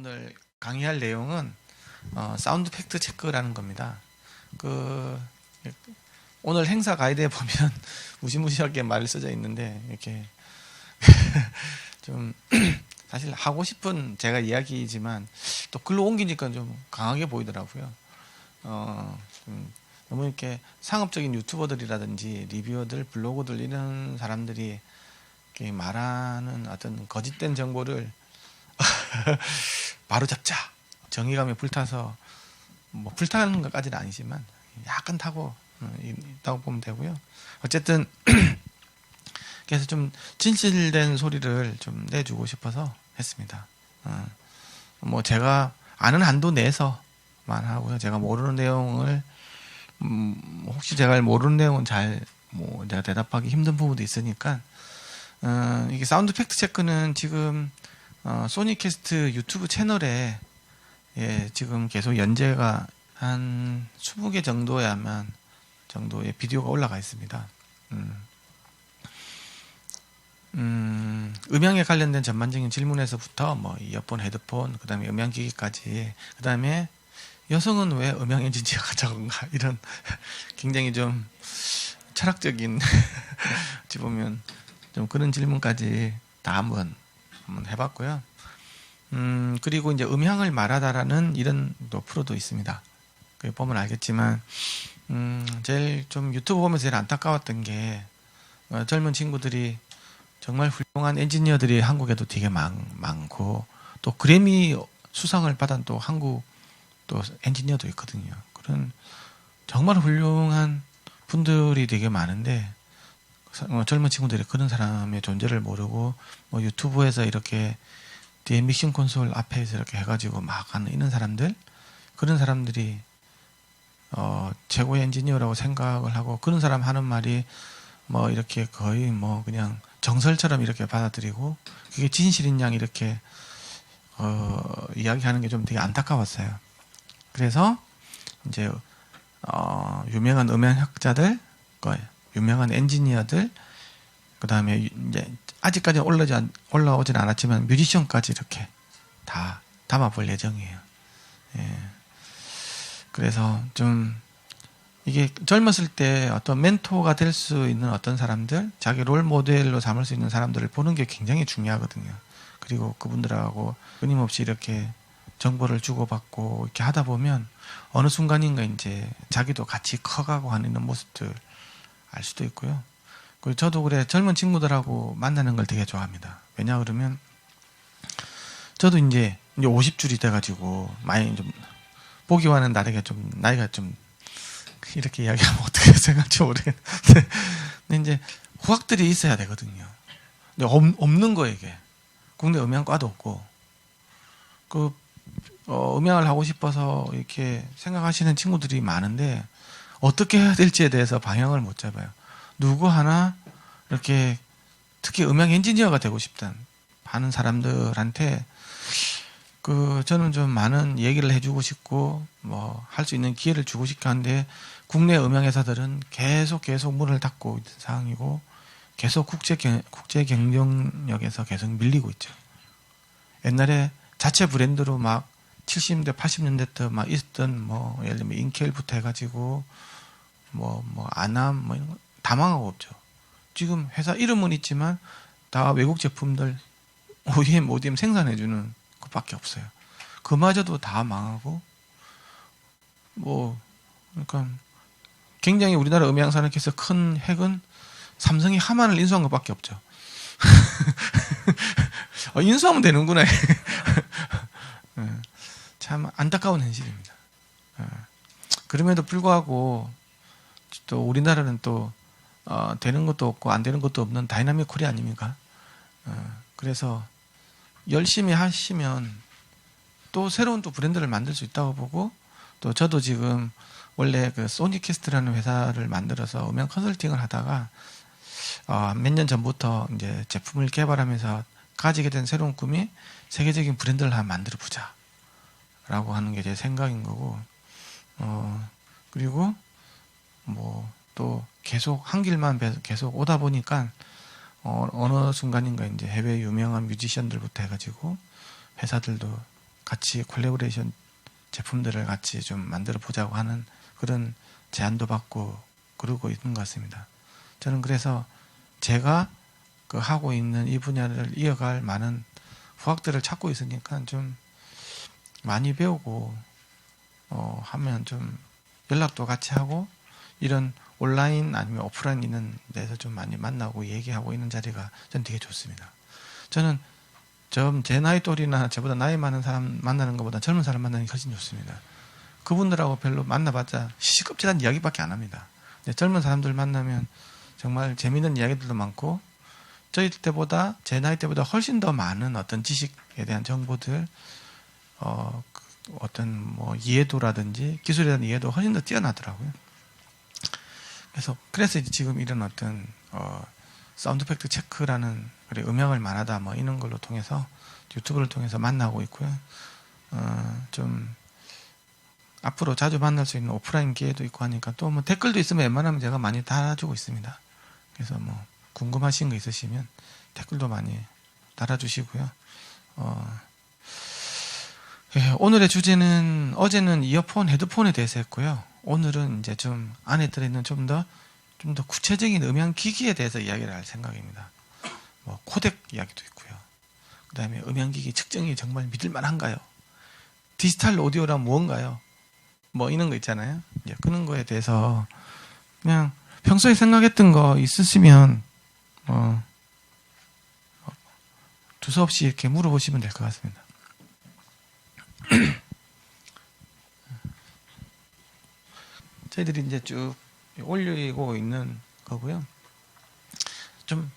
오늘 강의할 내용은 사운드 팩트 체크라는 겁니다. 오늘 행사 가이드에 보면 무시무시하게 말이 써져 있는데 이렇게 좀 사실 하고 싶은 제가 이야기이지만 또 글로 옮기니까 좀 강하게 보이더라고요. 좀 너무 이렇게 상업적인 유튜버들이라든지 리뷰어들, 블로거들 이런 사람들이 이렇게 말하는 어떤 거짓된 정보를 바로 잡자. 정의감에 불타서 뭐 불타는 것까지는 아니지만 약간 타고 있다고 보면 되고요. 어쨌든 그래서 좀 진실된 소리를 좀 내주고 싶어서 했습니다. 뭐 제가 아는 한도 내에서만 하고요. 제가 모르는 내용을 혹시 제가 모르는 내용은 뭐 제가 대답하기 힘든 부분도 있으니까 이게 사운드 팩트 체크는 지금 소니캐스트 유튜브 채널에 지금 계속 연재가 한 20개 정도의 비디오가 올라가 있습니다. 음향에 관련된 전반적인 질문에서부터 뭐 이어폰, 헤드폰, 그 다음에 음향기기까지, 그 다음에 여성은 왜 음향 엔지니어가 적은가, 이런 굉장히 좀 철학적인 어찌 보면 좀 그런 질문까지 다 한번 해봤고요. 그리고 이제 음향을 말하다라는 이런 또 프로도 있습니다. 그 보면 알겠지만 제일 좀 유튜브 보면서 제일 안타까웠던 게 젊은 친구들이 정말 훌륭한 엔지니어들이 한국에도 되게 많고 또 그래미 수상을 받은 또 한국 또 엔지니어도 있거든요. 그런 정말 훌륭한 분들이 되게 많은데 젊은 친구들이 그런 사람의 존재를 모르고 뭐 유튜브에서 이렇게 뒤에 믹싱 콘솔 앞에서 이렇게 해가지고 막 하는 이런 사람들, 그런 사람들이 최고의 엔지니어라고 생각을 하고, 그런 사람 하는 말이 뭐 이렇게 거의 뭐 그냥 정설처럼 이렇게 받아들이고 그게 진실인 양 이렇게 이야기하는 게 좀 되게 안타까웠어요. 그래서 이제 유명한 음향학자들, 유명한 엔지니어들, 그 다음에 이제 아직까지는 올라오진 않았지만 뮤지션까지 이렇게 다 담아볼 예정이에요. 예. 그래서 좀 이게 젊었을 때 어떤 멘토가 될 수 있는 어떤 사람들, 자기 롤 모델로 삼을 수 있는 사람들을 보는 게 굉장히 중요하거든요. 그리고 그분들하고 끊임없이 이렇게 정보를 주고받고 이렇게 하다 보면 어느 순간인가 이제 자기도 같이 커가고 하는 모습들 알 수도 있고요. 그리고 저도 그래 젊은 친구들하고 만나는 걸 되게 좋아합니다. 왜냐 그러면 저도 이제 50줄이 돼가지고 많이 좀 보기와는 다르게 좀 나이가 좀 이렇게 이야기하면 어떻게 생각할지 모르겠는데 근데 이제 후학들이 있어야 되거든요. 근데 없는 거예요, 이게. 국내 음향과도 없고 음향을 하고 싶어서 이렇게 생각하시는 친구들이 많은데 어떻게 해야 될지에 대해서 방향을 못 잡아요. 누구 하나 이렇게 특히 음향 엔지니어가 되고 싶다 하는 사람들한테 저는 좀 많은 얘기를 해주고 싶고 뭐 할 수 있는 기회를 주고 싶긴 한데 국내 음향 회사들은 계속 문을 닫고 있는 상황이고 계속 국제 경쟁력에서 계속 밀리고 있죠. 옛날에 자체 브랜드로 막 70년대, 80년대 때 막 있었던 뭐 예를 들면 인켈부터 해가지고 뭐 아남 뭐 이런 거 다 망하고 없죠. 지금 회사 이름은 있지만 다 외국 제품들 ODM 생산해주는 것밖에 없어요. 그마저도 다 망하고 그러니까 굉장히 우리나라 음향 산업에서 큰 획은 삼성이 하만을 인수한 것밖에 없죠. 인수하면 되는구나. 참 안타까운 현실입니다. 그럼에도 불구하고 또 우리나라는 또 되는 것도 없고 안 되는 것도 없는 다이나믹 코리아 아닙니까? 그래서 열심히 하시면 또 새로운 또 브랜드를 만들 수 있다고 보고, 또 저도 지금 원래 그 소니캐스트라는 회사를 만들어서 음향 컨설팅을 하다가 몇 년 전부터 이제 제품을 개발하면서 가지게 된 새로운 꿈이 세계적인 브랜드를 하나 만들어 보자 라고 하는 게 제 생각인 거고, 그리고 뭐 또 계속 한 길만 계속 오다 보니까 어느 순간인가 이제 해외 유명한 뮤지션들부터 해가지고 회사들도 같이 콜라보레이션 제품들을 같이 좀 만들어 보자고 하는 그런 제안도 받고 그러고 있는 것 같습니다. 저는 그래서 제가 그 하고 있는 이 분야를 이어갈 많은 후학들을 찾고 있으니까 좀 많이 배우고 하면 좀 연락도 같이 하고 이런 온라인 아니면 오프라인 있는 데서 좀 많이 만나고 얘기하고 있는 자리가 전 되게 좋습니다. 저는 제 나이 또래나 저보다 나이 많은 사람 만나는 것보다 젊은 사람 만나는 게 훨씬 좋습니다. 그분들하고 별로 만나봤자 시시껍질한 이야기밖에 안 합니다. 근데 젊은 사람들 만나면 정말 재미있는 이야기들도 많고 저희 때보다 제 나이 때보다 훨씬 더 많은 어떤 지식에 대한 정보들 어떤 뭐 이해도라든지 기술에 대한 이해도 훨씬 더 뛰어나더라고요. 그래서 지금 이런 어떤 사운드 팩트 체크라는 그래 음향을 말하다 뭐 이런 걸로 통해서 유튜브를 통해서 만나고 있고요. 좀 앞으로 자주 만날 수 있는 오프라인 기회도 있고 하니까 또 뭐 댓글도 있으면 웬만하면 제가 많이 달아주고 있습니다. 그래서 뭐 궁금하신 거 있으시면 댓글도 많이 달아주시고요. 예, 오늘의 주제는 어제는 이어폰, 헤드폰에 대해서 했고요. 오늘은 이제 좀 안에 들어있는 좀 더 구체적인 음향 기기에 대해서 이야기를 할 생각입니다. 뭐 코덱 이야기도 있고요. 그 다음에 음향 기기 측정이 정말 믿을 만한가요? 디지털 오디오란 무언가요? 뭐 이런 거 있잖아요. 이제 그런 거에 대해서 그냥 평소에 생각했던 거 있으시면 두서없이 이렇게 물어보시면 될 것 같습니다. 저희들이 이제 쭉 올리고 있는 거고요. 좀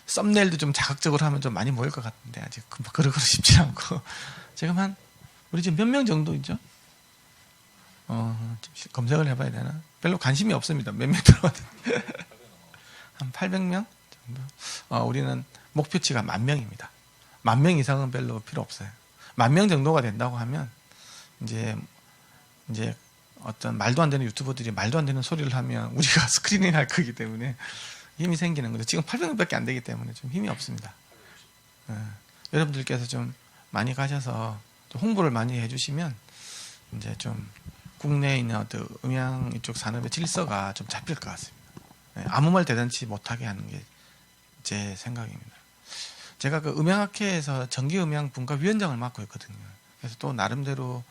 썸네일도 좀 자극적으로 하면 좀 많이 모일 것 같은데 아직 그러고 싶지 않고 지금 우리 지금 몇 명 정도 있죠? 검색을 해봐야 되나? 별로 관심이 없습니다. 몇 명 들어왔는데 한 800명 정도. 우리는 목표치가 10,000명입니다. 10,000명 이상은 별로 필요 없어요. 10,000명 정도가 된다고 하면 이제 어떤 말도 안 되는 유튜버들이 말도 안 되는 소리를 하면 우리가 스크리닝 할 거기 때문에 힘이 생기는 거죠. 지금 800명밖에 안 되기 때문에 좀 힘이 없습니다. 여러분들께서 좀 많이 가셔서 좀 홍보를 많이 해주시면 이제 좀 국내에 있는 어떤 음향 이쪽 산업의 질서가 좀 잡힐 것 같습니다. 아무 말 대단치 못하게 하는 게 제 생각입니다. 제가 그 음향학회에서 전기음향분과위원장을 맡고 있거든요. 그래서 또 나름대로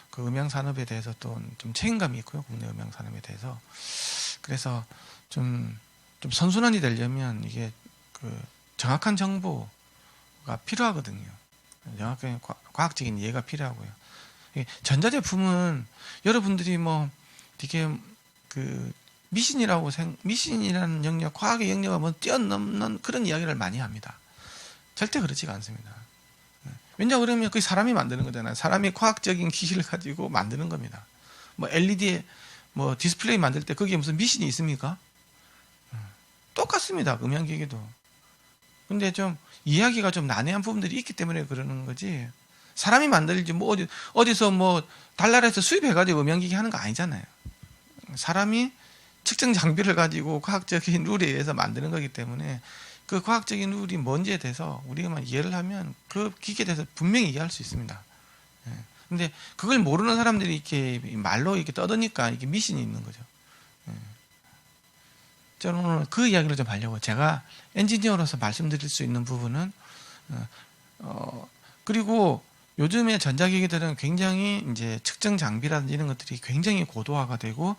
그 음향 산업에 대해서 또 좀 책임감이 있고요. 국내 음향 산업에 대해서. 그래서 좀 선순환이 되려면 이게 그 정확한 정보가 필요하거든요. 정확한 과학적인 이해가 필요하고요. 전자제품은 여러분들이 뭐 되게 그 미신이라는 영역, 과학의 영역을 뭐 뛰어넘는 그런 이야기를 많이 합니다. 절대 그렇지가 않습니다. 왜냐 그러면 그게 사람이 만드는 거잖아요. 사람이 과학적인 기기를 가지고 만드는 겁니다. 뭐 LED 뭐 디스플레이 만들 때 거기에 무슨 미신이 있습니까? 똑같습니다. 음향기기도. 근데 좀 이야기가 좀 난해한 부분들이 있기 때문에 그러는 거지. 사람이 만들지 뭐 어디서 뭐 달나라에서 수입해가지고 음향기기 하는 거 아니잖아요. 사람이 측정 장비를 가지고 과학적인 룰에 의해서 만드는 거기 때문에 그 과학적인 룰이 뭔지에 대해서 우리가 이해를 하면 그 기기에 대해서 분명히 이해할 수 있습니다. 근데 그걸 모르는 사람들이 이렇게 말로 이렇게 떠드니까 이게 미신이 있는 거죠. 저는 오늘 그 이야기를 좀 하려고 제가 엔지니어로서 말씀드릴 수 있는 부분은 그리고 요즘에 전자기기들은 굉장히 이제 측정 장비라든지 이런 것들이 굉장히 고도화가 되고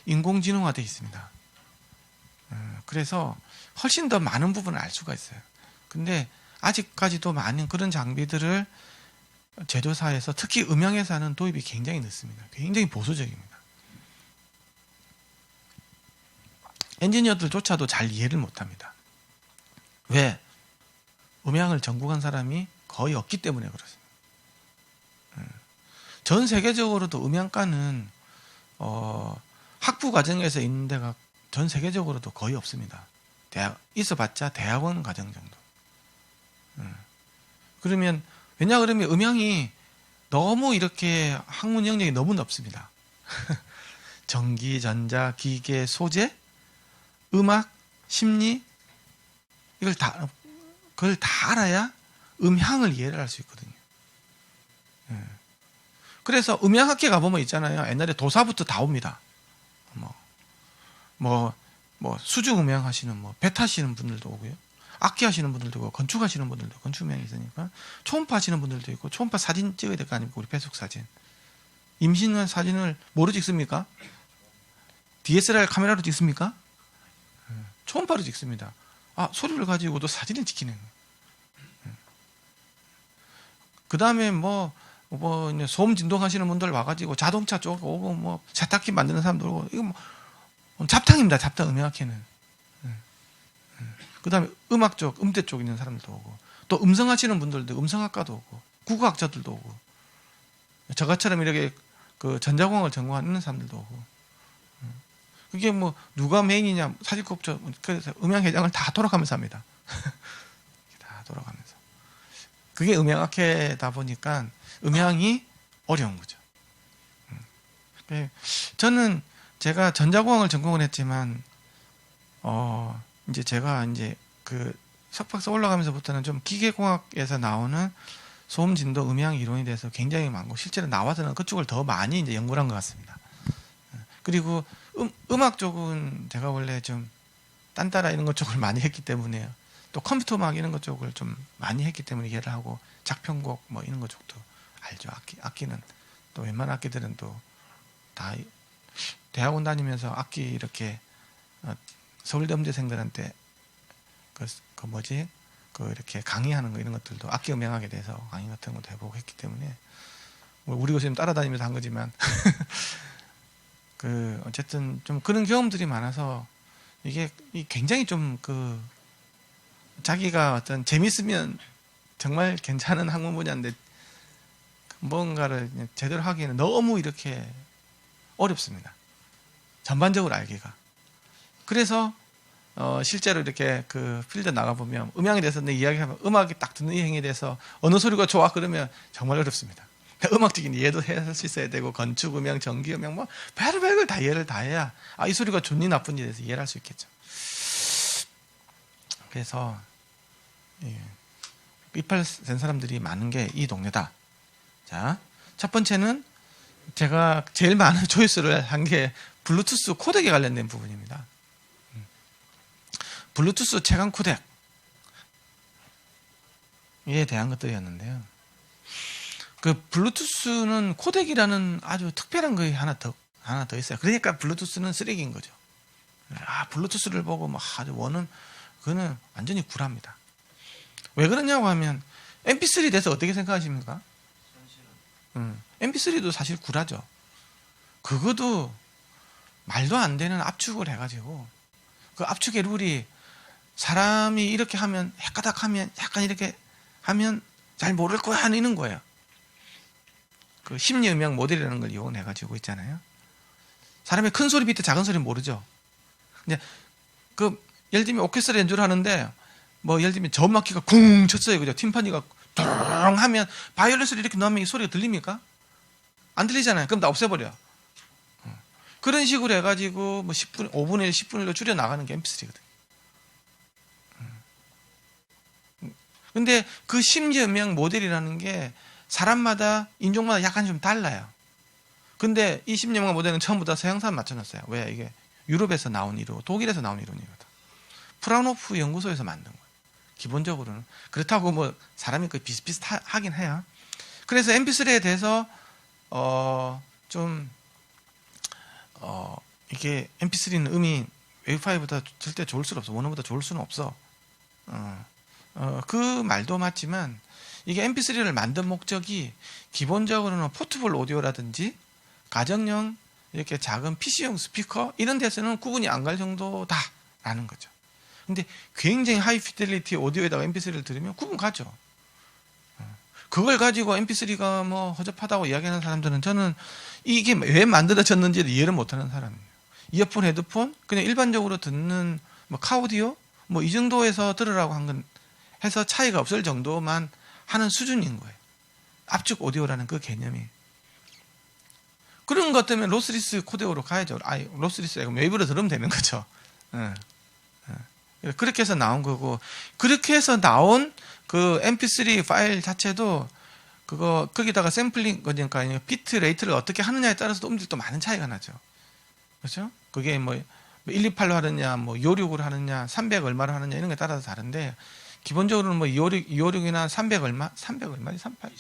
인공지능화되어 있습니다. 그래서 훨씬 더 많은 부분을 알 수가 있어요. 근데 아직까지도 많은 그런 장비들을 제조사에서 특히 음향회사는 도입이 굉장히 늦습니다. 굉장히 보수적입니다. 엔지니어들조차도 잘 이해를 못합니다. 왜? 음향을 전공한 사람이 거의 없기 때문에 그렇습니다. 전 세계적으로도 음향과는 학부 과정에서 있는 데가 전 세계적으로도 거의 없습니다. 있어봤자 대학원 과정 정도. 그러면 그러면 음향이 너무 이렇게 학문 영역이 너무 넓습니다. 전기, 전자, 기계, 소재, 음악, 심리 그걸 다 알아야 음향을 이해를 할 수 있거든요. 그래서 음향학회 가보면 있잖아요. 옛날에 도사부터 다 옵니다. 수중 음향 하시는 배 타시는 분들도 오고요. 악기 하시는 분들도 오고, 건축하시는 분들도 건축 음향이 있으니까, 초음파 하시는 분들도 있고, 초음파 사진 찍어야 될 거 아닙니까? 우리 배속 사진. 임신한 사진을 뭐로 찍습니까? DSLR 카메라로 찍습니까? 초음파로 찍습니다. 소리를 가지고도 사진을 찍히는 거예요. 그 다음에 소음 진동하시는 분들 와가지고 자동차 쪽 오고, 세탁기 만드는 사람들 오고, 이거 잡탕입니다. 잡탕 음향학회는. 그 다음에 음악 쪽, 음대 쪽 있는 사람들도 오고, 또 음성 하시는 분들도 음성학과도 오고, 국어학자들도 오고, 저같처럼 이렇게 그 전자공학을 전공하는 사람들도 오고. 그게 누가 메인이냐, 사실 거 없죠. 그래서 음향회장을 다 돌아가면서 합니다. 다 돌아가면서. 그게 음향학회다 보니까 음향이 어려운 거죠. 저는 제가 전자공학을 전공을 했지만, 이제 제가 그 석박사 올라가면서부터는 좀 기계공학에서 나오는 소음, 진도, 음향 이론에 대해서 굉장히 많고, 실제로 나와서는 그쪽을 더 많이 이제 연구를 한 것 같습니다. 그리고 음악 쪽은 제가 원래 좀 딴따라 이런 것 쪽을 많이 했기 때문에, 또 컴퓨터 음악 이런 것 쪽을 좀 많이 했기 때문에 이해를 하고, 작편곡 이런 것 쪽도 알죠. 악기는 또 웬만한 악기들은 또 다 대학원 다니면서 악기 이렇게 서울대 음대생들한테 이렇게 강의하는 거 이런 것들도 악기 음향학에 대해서 강의 같은 것도 해보고 했기 때문에 우리 교수님 따라다니면서 한 거지만 어쨌든 좀 그런 경험들이 많아서 이게 굉장히 좀 자기가 어떤 재밌으면 정말 괜찮은 학문 분야인데 뭔가를 제대로 하기에는 너무 이렇게 어렵습니다. 전반적으로 알기가. 그래서 실제로 이렇게 그 필드 나가보면 음향에 대해서 내 이야기하면 음악이 딱 듣는 이 행위에 대해서 어느 소리가 좋아 그러면 정말 어렵습니다. 음악적인 이해도 할 수 있어야 되고, 건축 음향, 전기 음향 별걸 다 이해를 다 해야 이 소리가 좋니 나쁜지에 대해서 이해를 할 수 있겠죠. 그래서 이빨된 사람들이 많은 게 이 동네다. 자, 첫 번째는 제가 제일 많은 조회수를 한 게 블루투스 코덱에 관련된 부분입니다. 블루투스 최강 코덱에 대한 것들이었는데요. 그 블루투스는 코덱이라는 아주 특별한 게 하나 더 있어요. 그러니까 블루투스는 쓰레기인 거죠. 블루투스를 보고 아주 그거는 완전히 구라입니다. 왜 그러냐고 하면 MP3 대해서 어떻게 생각하십니까? MP3도 사실 구라죠. 그것도 말도 안 되는 압축을 해가지고, 그 압축의 룰이 사람이 이렇게 하면 헷가닥 하면 약간 이렇게 하면 잘 모를 거야 하는 거예요. 그 심리 음향 모델이라는 걸 이용해가지고 있잖아요. 사람이 큰 소리 밑에 작은 소리 모르죠. 이제 예를 들면 오케스트라 연주를 하는데 예를 들면 저음악기가 쿵 쳤어요, 그죠? 팀파니가 둥 하면 바이올렛을 이렇게 넣으면 이 소리가 들립니까? 안 들리잖아요. 그럼 다 없애버려. 그런 식으로 해가지고 10분, 5분의 1, 10분의 1로 줄여 나가는 게 MP3거든. 근데 그 심리 음향 모델이라는 게 사람마다 인종마다 약간 좀 달라요. 근데 이 심리 음향 모델은 처음부터 서양사람 맞춰놨어요. 왜? 이게 유럽에서 나온 이론, 독일에서 나온 이론이거든. 프라노프 연구소에서 만든 거예요. 기본적으로는. 그렇다고 사람이 거의 비슷비슷하긴 해요. 그래서 MP3에 대해서 이게 MP3는 음이 웨이브5보다 절대 좋을 수는 없어. 원어보다 좋을 수는 없어. 그 말도 맞지만 이게 MP3를 만든 목적이 기본적으로는 포트볼 오디오라든지 가정용 이렇게 작은 PC용 스피커 이런 데서는 구분이 안 갈 정도다라는 거죠. 근데 굉장히 하이 피델리티 오디오에다가 MP3를 들으면 구분 가죠. 그걸 가지고 MP3가 허접하다고 이야기하는 사람들은 저는 이게 왜 만들어졌는지를 이해를 못하는 사람이에요. 이어폰, 헤드폰, 그냥 일반적으로 듣는 카오디오 이 정도에서 들으라고 한 건 해서 차이가 없을 정도만 하는 수준인 거예요. 압축 오디오라는 그 개념이. 그런 것 때문에 로스리스 코디오로 가야죠. 로스리스 웨이브로 들으면 되는 거죠. 그렇게 해서 나온 거고, 그렇게 해서 나온 그 MP3 파일 자체도 거기다가 샘플링, 그러니까 비트 레이트를 어떻게 하느냐에 따라서도 음질도 많은 차이가 나죠. 그렇죠? 그게 뭐 128로 하느냐, 뭐 256으로 하느냐, 300 얼마로 하느냐 이런 거에 따라서 다른데 기본적으로는 뭐 256이나 300 얼마? 300 얼마지? 38?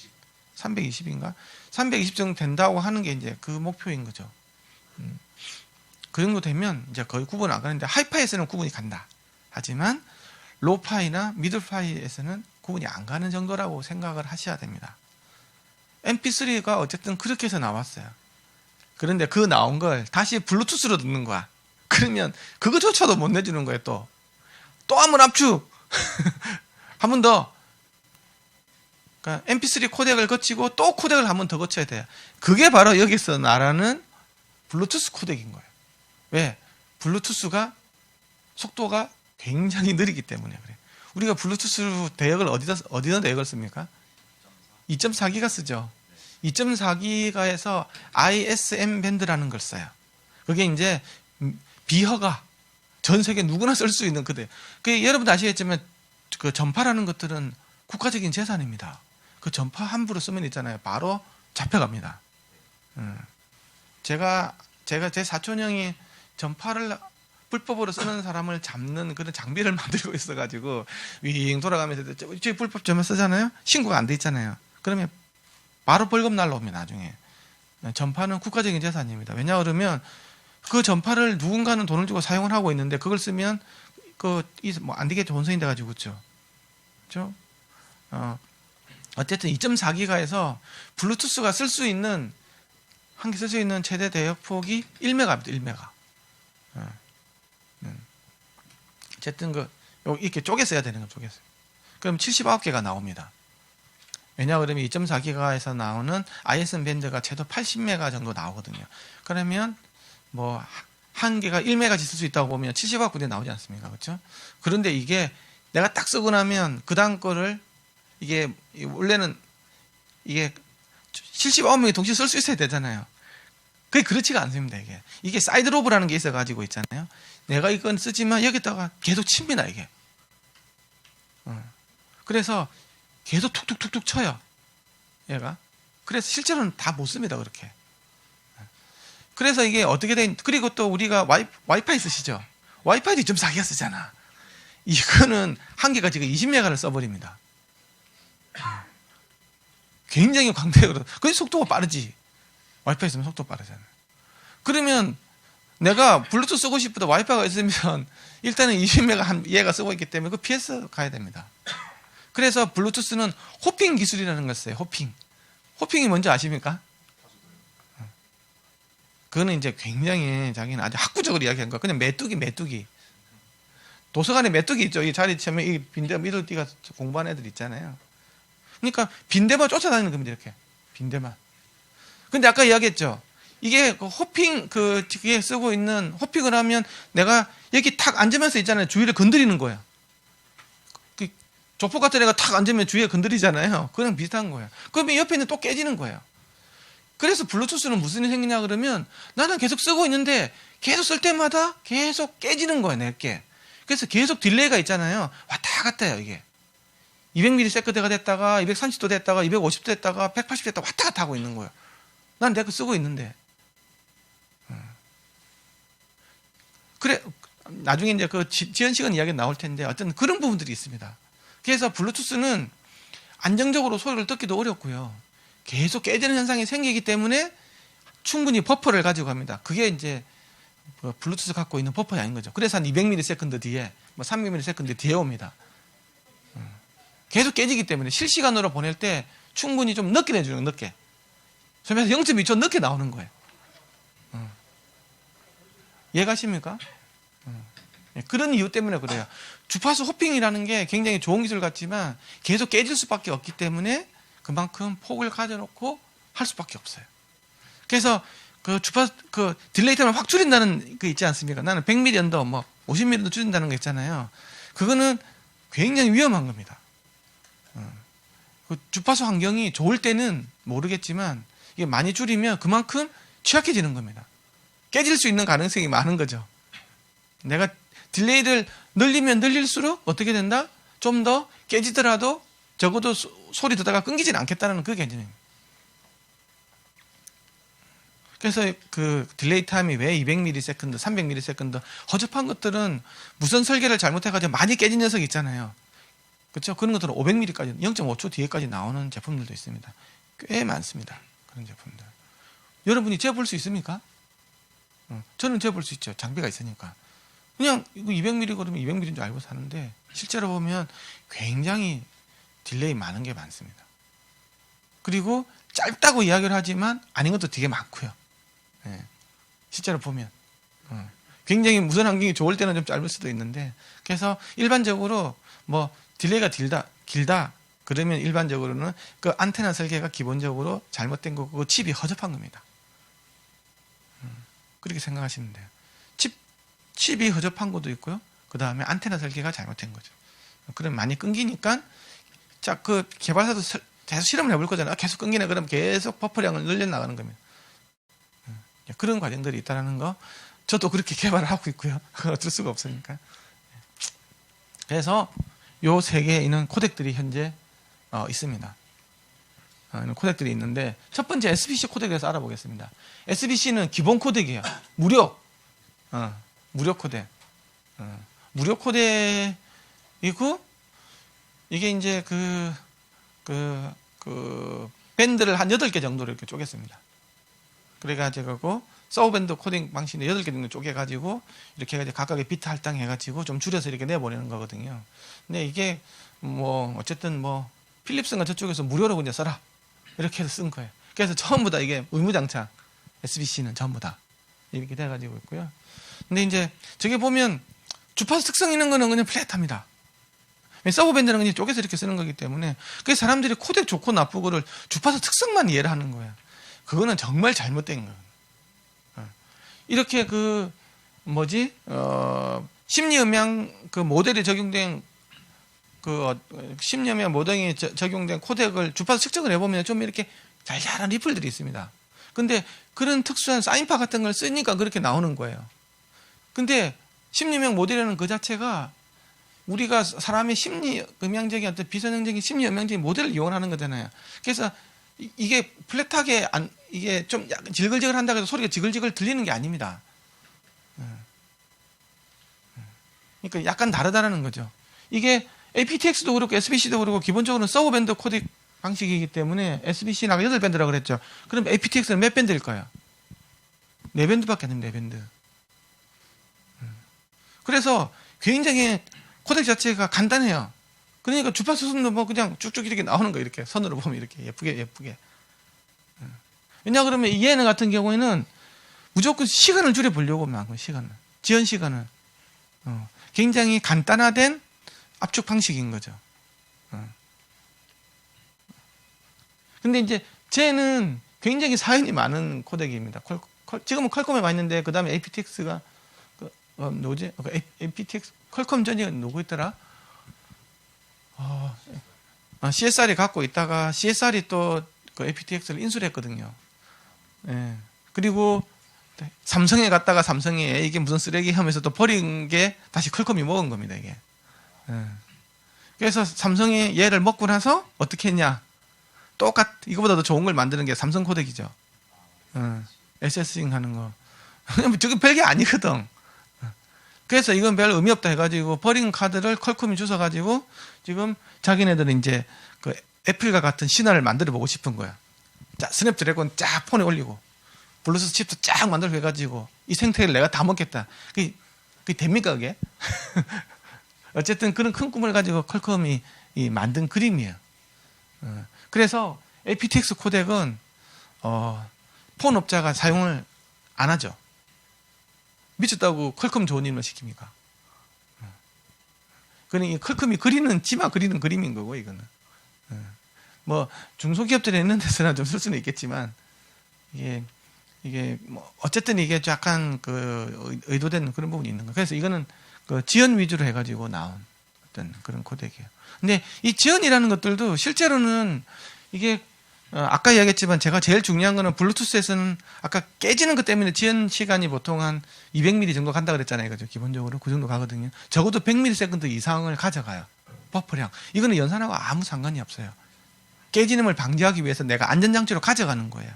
320인가? 320 정도 된다고 하는 게 이제 그 목표인 거죠. 그 정도 되면 이제 거의 구분 안 가는데 하이파이에서는 구분이 간다. 하지만 로파이나 미들파이에서는 구분이 안 가는 정도라고 생각을 하셔야 됩니다. MP3가 어쨌든 그렇게 해서 나왔어요. 그런데 그 나온 걸 다시 블루투스로 듣는 거야. 그러면 그거조차도 못 내주는 거예요. 또 한 번 압축 한 번 더. 그러니까 MP3 코덱을 거치고 또 코덱을 한 번 더 거쳐야 돼요. 그게 바로 여기서 말하는 블루투스 코덱인 거예요. 왜? 블루투스가 속도가 굉장히 느리기 때문에 그래. 우리가 블루투스 대역을 어디다 대역을 씁니까? 2.4기가 쓰죠. 2.4기가에서 ISM 밴드라는 걸 써요. 그게 이제 비허가 전 세계 누구나 쓸 수 있는 그대. 그 여러분도 아시겠지만 그 전파라는 것들은 국가적인 재산입니다. 그 전파 함부로 쓰면 있잖아요. 바로 잡혀갑니다. 제가 제 사촌 형이 전파를 불법으로 쓰는 사람을 잡는 그런 장비를 만들고 있어가지고 윙 돌아가면서 저 불법 전파 쓰잖아요. 신고가 안 돼 있잖아요. 그러면 바로 벌금 날라옵니다. 나중에. 전파는 국가적인 재산입니다. 왜냐 그러면 그 전파를 누군가는 돈을 주고 사용을 하고 있는데 그걸 쓰면 뭐 안 되겠죠. 혼선이 돼가지고 그렇죠. 어쨌든 2.4기가에서 블루투스가 쓸 수 있는 한 개 쓸 수 있는 최대 대역폭이 1메가입니다. 1메가. 어쨌든 이렇게 쪼개 써야 되는 거 쪼개서. 그럼 79개가 나옵니다. 왜냐 그러면 2.4기가에서 나오는 ISM 밴드가 최소 80메가 정도 나오거든요. 그러면 뭐 한 개가 1메가씩 쓸 수 있다고 보면 79대 나오지 않습니까? 그렇죠? 그런데 이게 내가 딱 쓰고 나면 그 다음 거를 이게 원래는 이게 79명이 동시에 쓸 수 있어야 되잖아요. 그게 그렇지가 않습니다. 이게 사이드 로브라는 게 있어가지고 있잖아요. 내가 이건 쓰지만 여기다가 계속 칩니다. 이게. 그래서 계속 툭툭툭툭 쳐요. 얘가. 그래서 실제로는 다 못 씁니다. 그렇게. 그래서 이게 어떻게 된, 그리고 또 우리가 와이파이 쓰시죠? 와이파이도 2.4기가 쓰잖아. 이거는 한 개가 지금 20메가를 써버립니다. 굉장히 광대적으로. 그 속도가 빠르지. 와이파이 쓰면 속도가 빠르잖아. 그러면 내가 블루투스 쓰고 싶어도 와이파이가 있으면 일단은 20메가 얘가 쓰고 있기 때문에 그 PS 가야 됩니다. 그래서 블루투스는 호핑 기술이라는 걸 써요. 호핑이 뭔지 아십니까? 그거는 이제 굉장히 자기는 아주 학구적으로 이야기한 거야. 그냥 메뚜기. 도서관에 메뚜기 있죠. 이 자리 치면 이 빈대 미들띠가 공부하는 애들 있잖아요. 그러니까 빈대만 쫓아다니는 겁니다. 이렇게 빈대만. 근데 아까 이야기했죠. 이게 호핑 그게 쓰고 있는 호핑을 하면 내가 여기 탁 앉으면서 있잖아요. 주위를 건드리는 거야. 그 조폭 같은 애가 탁 앉으면 주위에 건드리잖아요. 그랑 비슷한 거예요. 그러면 옆에 있는 또 깨지는 거예요. 그래서 블루투스는 무슨 일이 생기냐 그러면 나는 계속 쓰고 있는데 계속 쓸 때마다 계속 깨지는 거예요. 내게. 그래서 계속 딜레이가 있잖아요. 왔다 갔다 해요. 이게 200ms가 됐다가 230도 됐다가 250도 됐다가 180도 됐다가 왔다 갔다 하고 있는 거예요. 난 내가 쓰고 있는데. 그래 나중에 이제 그 지연 시간 이야기 나올 텐데 어떤 그런 부분들이 있습니다. 그래서 블루투스는 안정적으로 소리를 듣기도 어렵고요. 계속 깨지는 현상이 생기기 때문에 충분히 버퍼를 가지고 갑니다. 그게 이제 블루투스 갖고 있는 버퍼가 아닌 거죠. 그래서 한 200ms 뒤에, 뭐 300ms 뒤에 옵니다. 계속 깨지기 때문에 실시간으로 보낼 때 충분히 좀 늦게 내주는 거예요. 늦게. 그래서 0.2초 늦게 나오는 거예요. 이해가십니까? 그런 이유 때문에 그래요. 주파수 호핑이라는 게 굉장히 좋은 기술 같지만 계속 깨질 수밖에 없기 때문에 그만큼 폭을 가져놓고 할 수밖에 없어요. 그래서 그 주파수 딜레이 타임을 확 줄인다는 거 있지 않습니까? 나는 100mm 언더, 뭐 50mm 줄인다는 거 있잖아요. 그거는 굉장히 위험한 겁니다. 그 주파수 환경이 좋을 때는 모르겠지만 이게 많이 줄이면 그만큼 취약해지는 겁니다. 깨질 수 있는 가능성이 많은 거죠. 내가 딜레이를 늘리면 늘릴수록 어떻게 된다? 좀 더 깨지더라도 적어도 소리 듣다가 끊기지는 않겠다는 그 개념입니다. 그래서 그 딜레이 타임이 왜 200ms, 300ms 허접한 것들은 무선 설계를 잘못해가지고 많이 깨진 녀석 있잖아요. 그렇죠? 그런 것들은 500ms까지 0.5초 뒤에까지 나오는 제품들도 있습니다. 꽤 많습니다. 그런 제품들. 여러분이 재볼 수 있습니까? 저는 재볼 수 있죠. 장비가 있으니까. 그냥 이거 200mm 그러면 200mm인 줄 알고 사는데 실제로 보면 굉장히 딜레이 많은 게 많습니다. 그리고 짧다고 이야기를 하지만 아닌 것도 되게 많고요. 예. 실제로 보면 굉장히 무선 환경이 좋을 때는 좀 짧을 수도 있는데, 그래서 일반적으로 뭐 딜레이가 길다 그러면 일반적으로는 그 안테나 설계가 기본적으로 잘못된 거고 그 칩이 허접한 겁니다. 그렇게 생각하시면 돼요. 칩이 허접한 것도 있고요. 그 다음에 안테나 설계가 잘못된 거죠. 그럼 많이 끊기니까 자, 그 개발사도 계속 실험을 해볼 거잖아요. 계속 끊기네. 그럼 계속 버퍼량을 늘려나가는 겁니다. 그런 과정들이 있다는 거, 저도 그렇게 개발을 하고 있고요. 어쩔 수가 없으니까. 그래서 요 세 개에 있는 코덱들이 현재 있습니다. 코덱들이 있는데, 첫 번째 SBC 코덱에 대해서 알아보겠습니다. SBC는 기본 코덱이에요. 무료 코덱. 무료 코덱이고, 이게 이제 밴드를 한 8개 정도로 이렇게 쪼갰습니다. 그래가지고 서브밴드 코딩 방식으로 8개 정도 쪼개가지고 이렇게 해가지고 각각의 비트 할당해가지고 좀 줄여서 이렇게 내보내는 거거든요. 근데 이게 뭐 어쨌든 뭐 필립슨가 저쪽에서 무료로 그냥 써라 이렇게 해서 쓴 거예요. 그래서 전부 다 이게 의무장착 SBC는 전부 다 이렇게 돼가지고 있고요. 근데 이제 저게 보면 주파수 특성 있는 거는 그냥 플랫합니다. 서브밴드는 그냥 쪼개서 이렇게 쓰는 거기 때문에 그래서 사람들이 코덱 좋고 나쁘고를 주파수 특성만 이해를 하는 거예요. 그거는 정말 잘못된 거예요. 이렇게 심리음향 모델이 적용된 심리음향 모델이 적용된 코덱을 주파수 측정을 해보면 좀 이렇게 잘잘한 리플들이 있습니다. 근데 그런 특수한 사인파 같은 걸 쓰니까 그렇게 나오는 거예요. 근데 심리음향 모델이라는 그 자체가 우리가 사람의 심리음향적인 어떤 비선형적인 심리음향적인 모델을 이용하는 거잖아요. 그래서 이게 플랫하게 이게 좀 약간 지글지글 한다고 해서 소리가 지글지글 들리는 게 아닙니다. 그러니까 약간 다르다는 거죠. 이게 aptX도 그렇고 SBC도 그렇고 기본적으로는 서브밴드 코덱 방식이기 때문에 SBC는 아까 8밴드라고 그랬죠. 그럼 aptX는 몇 밴드일까요? 4밴드밖에 안 됩니다. 4밴드. 그래서 굉장히 코덱 자체가 간단해요. 그러니까 주파수 선도 뭐 그냥 쭉쭉 이렇게 나오는 거, 이렇게 선으로 보면 이렇게 예쁘게. 왜냐 그러면 얘는 같은 경우에는 무조건 시간을 줄여보려고 하는 거예요. 지연 시간을. 굉장히 간단화된 압축 방식인 거죠. 근데 이제 쟤는 굉장히 사연이 많은 코덱입니다. 지금은 퀄컴에 와 있는데 그 다음에 aptX가 누구지? aptX 퀄컴 전이 누구 있더라? CSR이 갖고 있다가 CSR이 또 그 aptX를 인수를 했거든요. 예. 그리고 삼성에 갔다가 삼성이 이게 무슨 쓰레기 하면서 또 버린 게 다시 퀄컴이 먹은 겁니다, 이게. 예. 그래서 삼성이 얘를 먹고 나서 어떻게 했냐? 이거보다 더 좋은 걸 만드는 게 삼성 코덱이죠. SSing 하는 거. 저게 별게 아니거든. 그래서 이건 별 의미 없다 해가지고 버린 카드를 퀄컴이 주워가지고 지금 자기네들은 이제 그 애플과 같은 신화를 만들어 보고 싶은 거야. 자, 스냅드래곤 쫙 폰에 올리고 블루투스 칩도 쫙 만들어 해가지고 이 생태를 내가 다 먹겠다. 그게 됩니까 그게? 어쨌든 그런 큰 꿈을 가지고 퀄컴이 만든 그림이에요. 그래서 aptX 코덱은 폰 업자가 사용을 안 하죠. 미쳤다고 퀄컴 좋은 일만 시킵니까? 그러니 퀄컴이 지마 그리는 그림인 거고, 이거는. 뭐 중소기업들이 있는 데서는 좀 쓸 수는 있겠지만 이게 뭐 어쨌든 이게 약간 의도된 그런 부분이 있는 거예요. 그래서 이거는 지연 위주로 해가지고 나온 어떤 그런 코덱이에요. 근데 이 지연이라는 것들도 실제로는 이게 아까 이야기했지만 제가 제일 중요한 거는 블루투스에서는 아까 깨지는 것 때문에 지연 시간이 보통 한 200ms 정도 간다 그랬잖아요. 그죠? 기본적으로 그 정도 가거든요. 적어도 100ms 이상을 가져가요. 버퍼량. 이거는 연산하고 아무 상관이 없어요. 깨지는 걸 방지하기 위해서 내가 안전장치로 가져가는 거예요.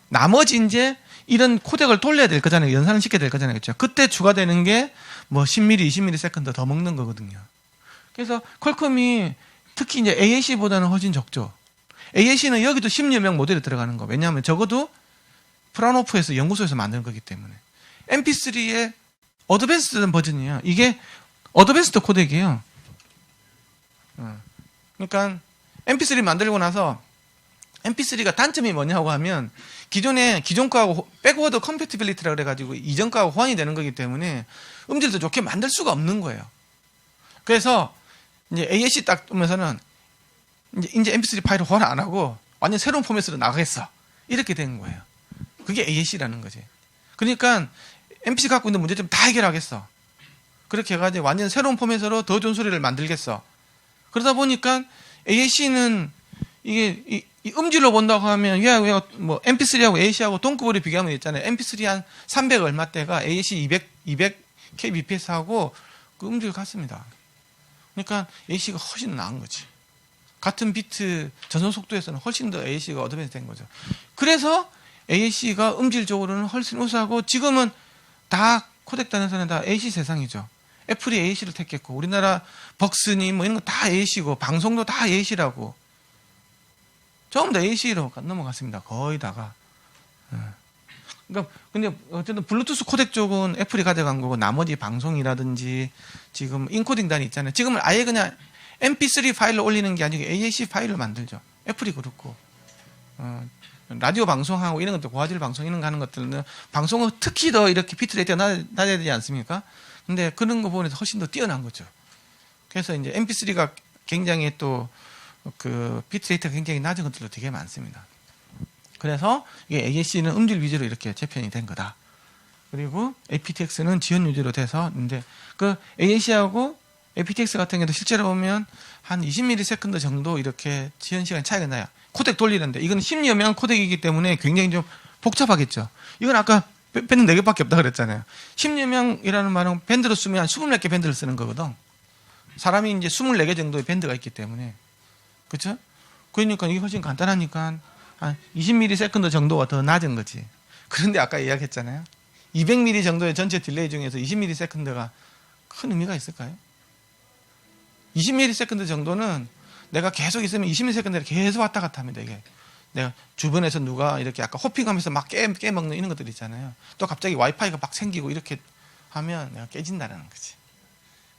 나머지 이제 이런 코덱을 돌려야 될 거잖아요. 연산을 시켜야 될 거잖아요. 그렇죠? 그때 추가되는 게 뭐 10mm, 20ms 더 먹는 거거든요. 그래서 퀄컴이 특히 이제 AAC보다는 훨씬 적죠. AAC는 여기도 10여 명 모델이 들어가는 거. 왜냐하면 적어도 프라노프에서 연구소에서 만든 거기 때문에. MP3의 어드밴스드 버전이에요. 이게 어드밴스드 코덱이에요. 그러니까 MP3 만들고 나서 MP3가 단점이 뭐냐고 하면 기존 거하고 백워드 컴패티빌리티라 그래가지고 이전 거하고 호환이 되는 거기 때문에 음질도 좋게 만들 수가 없는 거예요. 그래서 이제 AAC 딱 뜨면서는 이제 MP3 파일을 호환 안 하고 완전 새로운 포맷으로 나가겠어. 이렇게 된 거예요. 그게 AAC라는 거지. 그러니까 MP3 갖고 있는 문제점 다 해결하겠어. 그렇게 해가지고 완전 새로운 포맷으로 더 좋은 소리를 만들겠어. 그러다 보니까 AAC는 이게 이 음질로 본다고 하면 얘가 뭐 MP3하고 AAC하고 동급으로 비교하면 있잖아요. MP3 한 300 얼마대가 AAC 200 kbps하고 그 음질 같습니다. 그러니까 AAC가 훨씬 나은 거지. 같은 비트 전송 속도에서는 훨씬 더 AAC가 어드밴스 된 거죠. 그래서 AAC가 음질적으로는 훨씬 우수하고 지금은 다 코덱 단에서는 다 AAC 세상이죠. 애플이 AAC를 택했고 우리나라 벅스니 뭐 이런 거 다 AAC고 방송도 다 AAC라고 전부 다 AAC로 넘어갔습니다. 거의 다가. 그러니까 근데 어쨌든 블루투스 코덱 쪽은 애플이 가져간 거고 나머지 방송이라든지 지금 인코딩 단이 있잖아요. 지금은 아예 그냥 MP3 파일을 올리는 게 아니고 AAC 파일을 만들죠. 애플이 그렇고 라디오 방송하고 이런 것들 고화질 방송 이런 거 하는 것들은 방송은 특히 더 이렇게 비트레이트가 낮아야 되지 않습니까? 근데 그런 거 보면 훨씬 더 뛰어난 거죠. 그래서 이제 MP3가 굉장히 또 그 비트레이트가 굉장히 낮은 것들도 되게 많습니다. 그래서 이게 AAC는 음질 위주로 이렇게 재편이 된 거다. 그리고 aptX는 지연 위주로 돼서 근데 그 AAC하고 aptX 같은 경우도 실제로 보면 한 20ms 정도 이렇게 지연 시간 차이가 나요. 코덱 돌리는데 이건 10여 명 코덱이기 때문에 굉장히 좀 복잡하겠죠. 이건 아까 밴드 4개밖에 없다 그랬잖아요. 10여 명이라는 말은 밴드로 쓰면 한 24개 밴드를 쓰는 거거든. 사람이 이제 24개 정도의 밴드가 있기 때문에. 그렇죠? 그러니까 이게 훨씬 간단하니까 한 20ms 정도가 더 낮은 거지. 그런데 아까 이야기했잖아요. 200ms 정도의 전체 딜레이 중에서 20ms가 큰 의미가 있을까요? 20ms 정도는 내가 계속 있으면 20ms를 계속 왔다 갔다 합니다. 이게 내가 주변에서 누가 이렇게 아까 호핑하면서 막 깨먹는 이런 것들 있잖아요. 또 갑자기 와이파이가 막 생기고 이렇게 하면 내가 깨진다는 거지.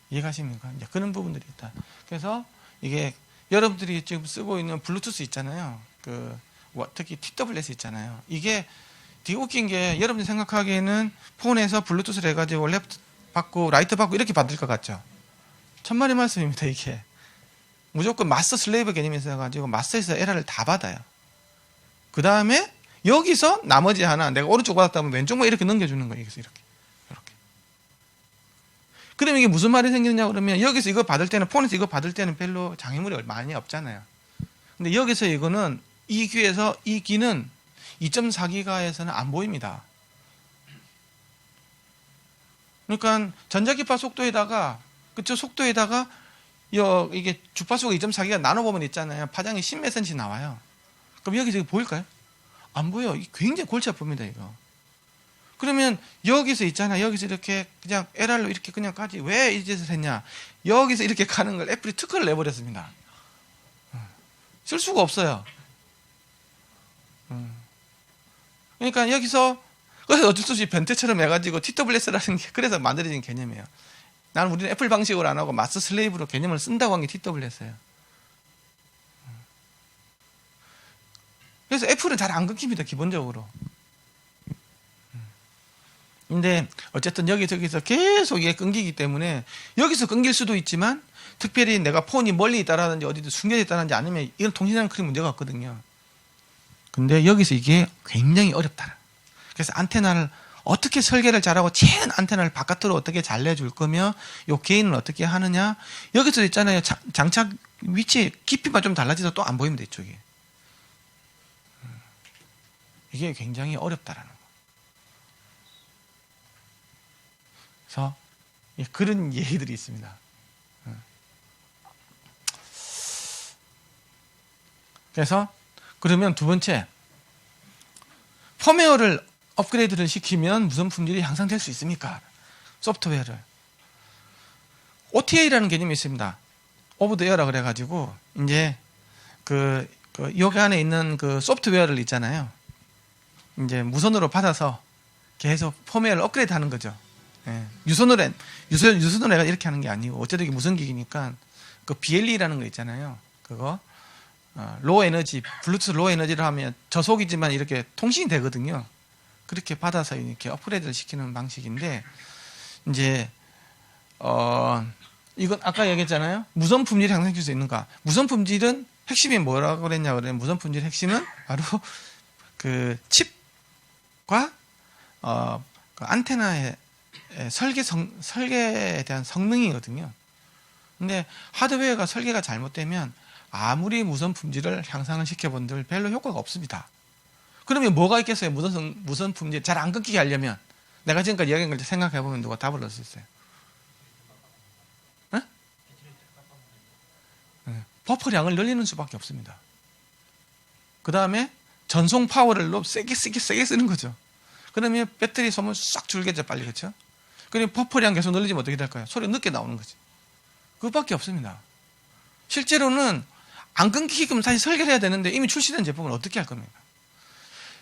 이해가십니까? 이제 그런 부분들이 있다. 그래서 이게 여러분들이 지금 쓰고 있는 블루투스 있잖아요. 특히 TWS 있잖아요. 이게 되게 웃긴 게 여러분들이 생각하기에는 폰에서 블루투스를 해가지고 레프트 받고 라이트 받고 이렇게 받을 것 같죠. 천만의 말씀입니다. 이게 무조건 마스터 슬레이브 개념이 있어가지고 마스터에서 에러를 다 받아요. 그 다음에 여기서 나머지 하나 내가 오른쪽 받았다 하면 왼쪽만 이렇게 넘겨주는 거예요. 여기서 이렇게. 그러면 이게 무슨 말이 생기느냐 그러면 여기서 이거 받을 때는 폰에서 이거 받을 때는 별로 장애물이 많이 없잖아요. 근데 여기서 이거는 이 귀는 2.4기가에서는 안 보입니다. 그러니까 전자기파 속도에다가 그쪽 속도에다가 이게 주파수가 2.4기가 나눠보면 있잖아요. 파장이 10몇 cm 나와요. 그럼 여기서 보일까요? 안 보여. 굉장히 골치 아픕니다 이거. 그러면 여기서 있잖아. 여기서 이렇게 그냥 LR로 이렇게 그냥 가지. 왜 이 짓을 했냐? 여기서 이렇게 가는 걸 애플이 특허를 내버렸습니다. 쓸 수가 없어요. 그러니까 여기서 그래서 어쩔 수 없이 변태처럼 해가지고 TWS라는 게 그래서 만들어진 개념이에요. 나는 우리는 애플 방식으로 안 하고 마스터 슬레이브로 개념을 쓴다고 한 게 TWS예요. 그래서 애플은 잘 안 끊깁니다. 기본적으로. 근데 어쨌든 여기저기서 계속 이게 끊기기 때문에 여기서 끊길 수도 있지만 특별히 내가 폰이 멀리 있다라든지 어디든 숨겨져 있다든지 아니면 이건 통신하는 크게 문제가 없거든요. 근데 여기서 이게 굉장히 어렵다. 그래서 안테나를 어떻게 설계를 잘하고 최근 안테나를 바깥으로 어떻게 잘 내줄 거며 요 게인을 어떻게 하느냐. 여기서 있잖아요. 장착 위치 깊이만 좀 달라져서 또 안 보입니다. 이쪽이. 이게 굉장히 어렵다라는 거. 그래서 그런 얘기들이 있습니다. 그래서 그러면 두 번째, 펌웨어를 업그레이드를 시키면 무선 품질이 향상될 수 있습니까? 소프트웨어를. OTA라는 개념이 있습니다. 오브 더 에어라 그래가지고 이제 여기 안에 있는 그 소프트웨어를 있잖아요. 이제 무선으로 받아서 계속 펌웨어를 업그레이드 하는 거죠. 예. 유선으로 해가 이렇게 하는 게 아니고 어쨌든 이게 무선 기기니까 그 BLE라는 거 있잖아요. 그거 로우 에너지, 블루투스 로우 에너지를 하면 저속이지만 이렇게 통신이 되거든요. 그렇게 받아서 이렇게 업그레이드를 시키는 방식인데, 이제 이건 아까 얘기했잖아요. 무선 품질이 향상될 수 있는가? 무선 품질은 핵심이 뭐라고 그랬냐 그러면, 무선 품질 핵심은 바로 그 칩과 그 안테나의 설계에 대한 성능이거든요. 근데 하드웨어가 설계가 잘못되면 아무리 무선 품질을 향상을 시켜본들 별로 효과가 없습니다. 그러면 뭐가 있겠어요? 무선 품질 잘 안 끊기게 하려면. 내가 지금까지 이야기한 걸 생각해보면 누가 답을 얻을 수 있어요? 버퍼량을 늘리는 수밖에 없습니다. 그 다음에 전송 파워를 세게 쓰는 거죠. 그러면 배터리 소모 싹 줄겠죠, 빨리. 그렇죠? 그러면 버퍼량 계속 늘리면 어떻게 될까요? 소리가 늦게 나오는 거지. 그것밖에 없습니다. 실제로는 안 끊기게끔 사실 설계를 해야 되는데 이미 출시된 제품을 어떻게 할 겁니까?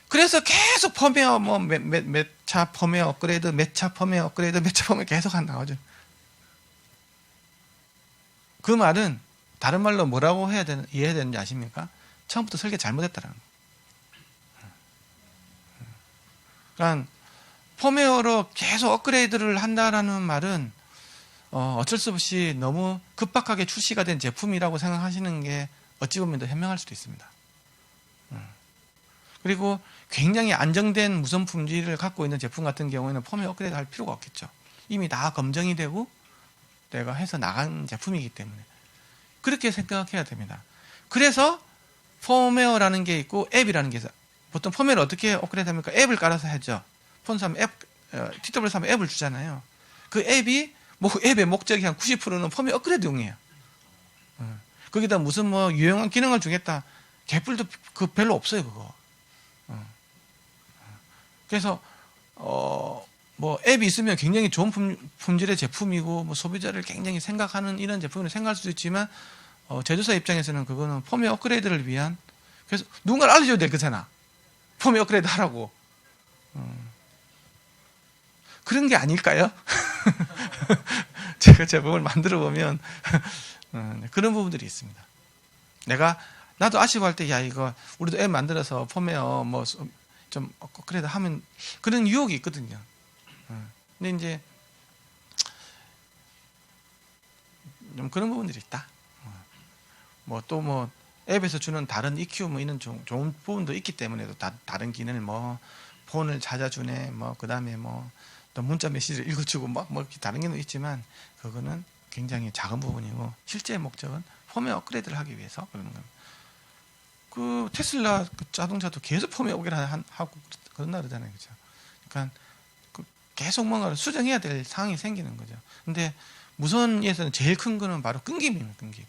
그래서 계속 펌웨어, 몇 차 펌웨어 업그레이드, 몇 차 펌웨어 업그레이드, 몇 차 펌웨어 계속 나오죠. 그 말은 다른 말로 뭐라고 이해해야 되는지 아십니까? 처음부터 설계 잘못했다라는 거예요. 그러니까 펌웨어로 계속 업그레이드를 한다라는 말은 어쩔 수 없이 너무 급박하게 출시가 된 제품이라고 생각하시는 게 어찌 보면 더 현명할 수도 있습니다. 그리고 굉장히 안정된 무선 품질을 갖고 있는 제품 같은 경우에는 펌웨어 업그레이드 할 필요가 없겠죠. 이미 다 검증이 되고 내가 해서 나간 제품이기 때문에 그렇게 생각해야 됩니다. 그래서 펌웨어라는 게 있고 앱이라는 게 있어요. 보통 펌웨어를 어떻게 업그레이드 합니까? 앱을 깔아서 하죠. 폰 사면 TW 사면 앱을 주잖아요. 그 앱이 앱의 목적이 한 90%는 펌웨어 업그레이드용이에요. 거기다 무슨 유용한 기능을 주겠다. 개뿔도 별로 없어요, 그거. 그래서 앱이 있으면 굉장히 좋은 품질의 제품이고 소비자를 굉장히 생각하는 이런 제품을 생각할 수도 있지만 제조사 입장에서는 그거는 펌웨어 업그레이드를 위한, 그래서 누군가를 알려줘야 될 거잖아. 펌웨어 업그레이드 하라고. 그런 게 아닐까요? 제가 제품을 만들어 보면 그런 부분들이 있습니다. 나도 아쉬워할 때, 이거 우리도 앱 만들어서 펌웨어 좀 업그레이드 하면, 그런 유혹이 있거든요. 근데 이제 좀 그런 부분들이 있다. 또 앱에서 주는 다른 EQ 이런 좋은 부분도 있기 때문에, 또 다른 기능을 폰을 찾아주네, 그다음에 또 문자 메시지를 읽어주고 이렇게 다른 기능도 있지만, 그거는 굉장히 작은 부분이고 실제 목적은 펌웨어 업그레이드를 하기 위해서 그러는 겁니다. 그 테슬라 자동차도 계속 펌웨어 업그레이드 하고 그런다 그러잖아요, 그렇죠? 그러니까 계속 뭔가를 수정해야 될 상황이 생기는 거죠. 근데 무선에서는 제일 큰 거는 바로 끊김입니다, 끊김.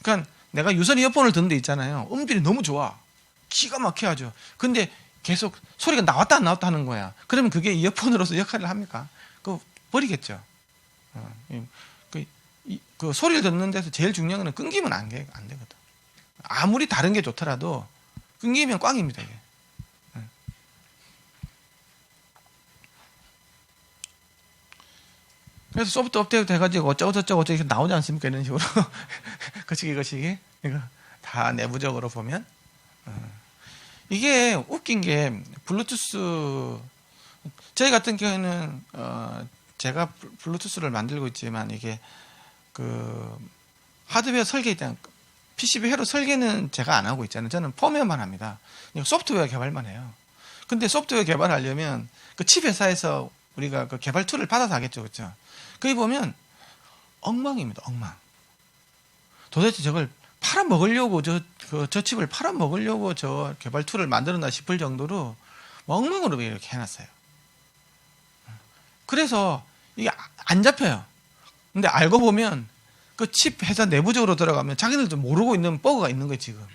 그러니까 내가 유선 이어폰을 듣는 데 있잖아요. 음질이 너무 좋아. 기가 막혀 하죠. 근데 계속 소리가 나왔다 안 나왔다 하는 거야. 그러면 그게 이어폰으로서 역할을 합니까? 그거 버리겠죠. 그 소리를 듣는 데서 제일 중요한 건 끊기면 안 되거든. 아무리 다른 게 좋더라도 끊기면 꽝입니다, 이게. 그래서 소프트 업데이트 해가지고 어쩌고 이렇게 나오지 않습니까? 이런 식으로. 거시기. 이거 다 내부적으로 보면. 이게 웃긴 게, 블루투스, 저희 같은 경우에는, 제가 블루투스를 만들고 있지만, 이게, 하드웨어 설계에 대한, PCB 회로 설계는 제가 안 하고 있잖아요. 저는 펌웨어만 합니다. 소프트웨어 개발만 해요. 근데 소프트웨어 개발하려면, 그 칩 회사에서 우리가 그 개발 툴을 받아서 하겠죠. 그렇죠? 거기 보면, 엉망입니다, 엉망. 도대체 저걸 팔아먹으려고, 저 칩을 팔아먹으려고 저 개발 툴을 만들었나 싶을 정도로 엉망으로 이렇게 해놨어요. 그래서 이게 안 잡혀요. 근데 알고 보면 그 칩 회사 내부적으로 들어가면 자기들도 모르고 있는 버그가 있는 거예요 지금.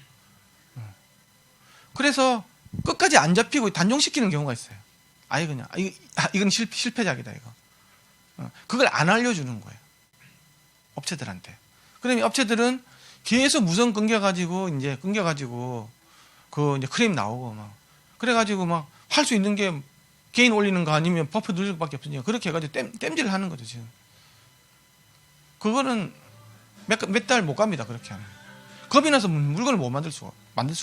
그래서 끝까지 안 잡히고 단종시키는 경우가 있어요. 아예 그냥 이건 실패작이다 이거. 그걸 안 알려주는 거예요. 업체들한테. 그러면 업체들은 계속 무선 끊겨가지고 이제 그 이제 크레임 나오고 막 그래가지고 막 할 수 있는 게 개인 올리는 거 아니면 버프 누릴 수밖에 없으니까 그렇게 해가지고 땜질을 하는 거죠 지금. 그거는 몇 달 못 갑니다 그렇게 하면. 겁이 나서 물건을 못 만들 수가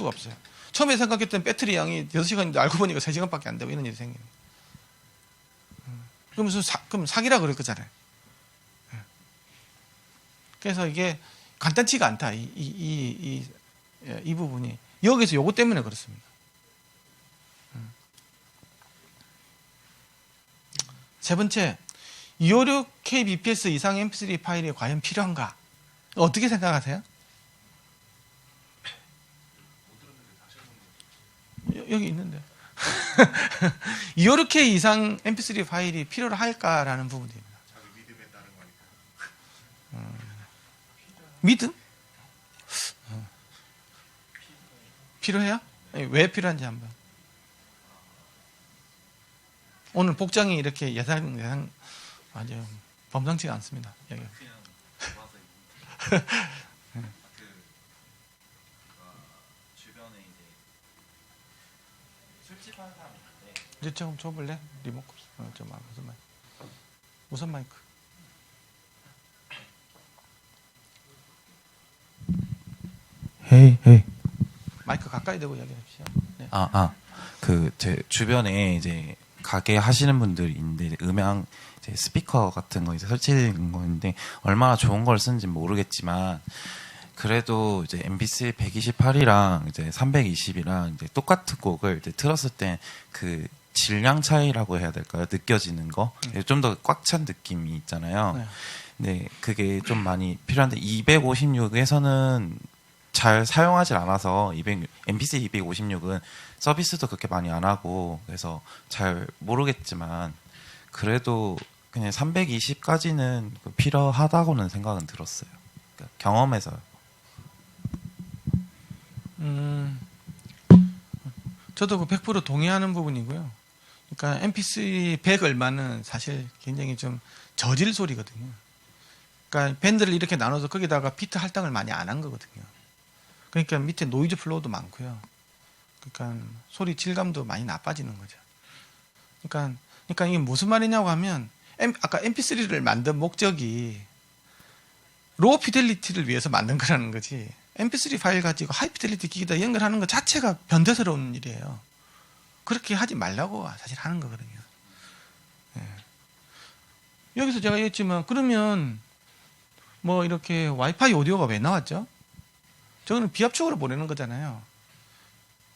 없어요. 처음에 생각했던 배터리 양이 6시간인데 알고 보니까 3시간밖에 안 되고 이런 일이 생기는. 그럼 사기라 그럴 거잖아요. 그래서 이게 간단치가 않다. 이 부분이 여기서 요거 때문에 그렇습니다. 세 번째, 256kbps 이상 mp3 파일이 과연 필요한가? 어떻게 생각하세요? 여기 있는데 256K 이상 mp3 파일이 필요로 할까라는 부분입니다. 자기 믿음에 따른 거니까. 믿음? 필요해요? 왜 필요한지 한번. 오늘 복장이 이렇게 예상 아주 범상치가 않습니다. 여기. 그냥 좋아서 주변에 이제 술집하는 사람이 있는데 이제 좀 줘볼래? 리모컨. 무선 마이크. 헤이. 마이크 가까이 대고 이야기합시다. 네. 그 제 주변에 이제 가게 하시는 분들이 있는데 음향 이제 스피커 같은 거 이제 설치된 거인데 얼마나 좋은 걸 쓰는지 모르겠지만 그래도 이제 MPC 128이랑 이제 320이랑 이제 똑같은 곡을 이제 틀었을 때 그 질량 차이라고 해야 될까요? 느껴지는 거 좀 더 꽉 찬 느낌이 있잖아요. 네. 네, 그게 좀 많이 필요한데 256에서는 잘 사용하지 않아서 MPC 256은 서비스도 그렇게 많이 안 하고 그래서 잘 모르겠지만 그래도 그냥 320까지는 필요하다고는 생각은 들었어요. 그러니까 경험에서요. 저도 그 100% 동의하는 부분이고요. 그러니까 MP3 100 얼마는 사실 굉장히 좀 저질 소리거든요. 그러니까 밴드를 이렇게 나눠서 거기다가 비트 할당을 많이 안 한 거거든요. 그러니까 밑에 노이즈 플로우도 많고요. 그러니까 소리 질감도 많이 나빠지는 거죠. 그러니까 이게 무슨 말이냐고 하면 아까 MP3를 만든 목적이 로우 피델리티를 위해서 만든 거라는 거지. MP3 파일 가지고 하이 피델리티 기기다 연결하는 것 자체가 변태스러운 일이에요. 그렇게 하지 말라고 사실 하는 거거든요. 예. 여기서 제가 얘기했지만 그러면 뭐 이렇게 와이파이 오디오가 왜 나왔죠? 저거는 비압축으로 보내는 거잖아요.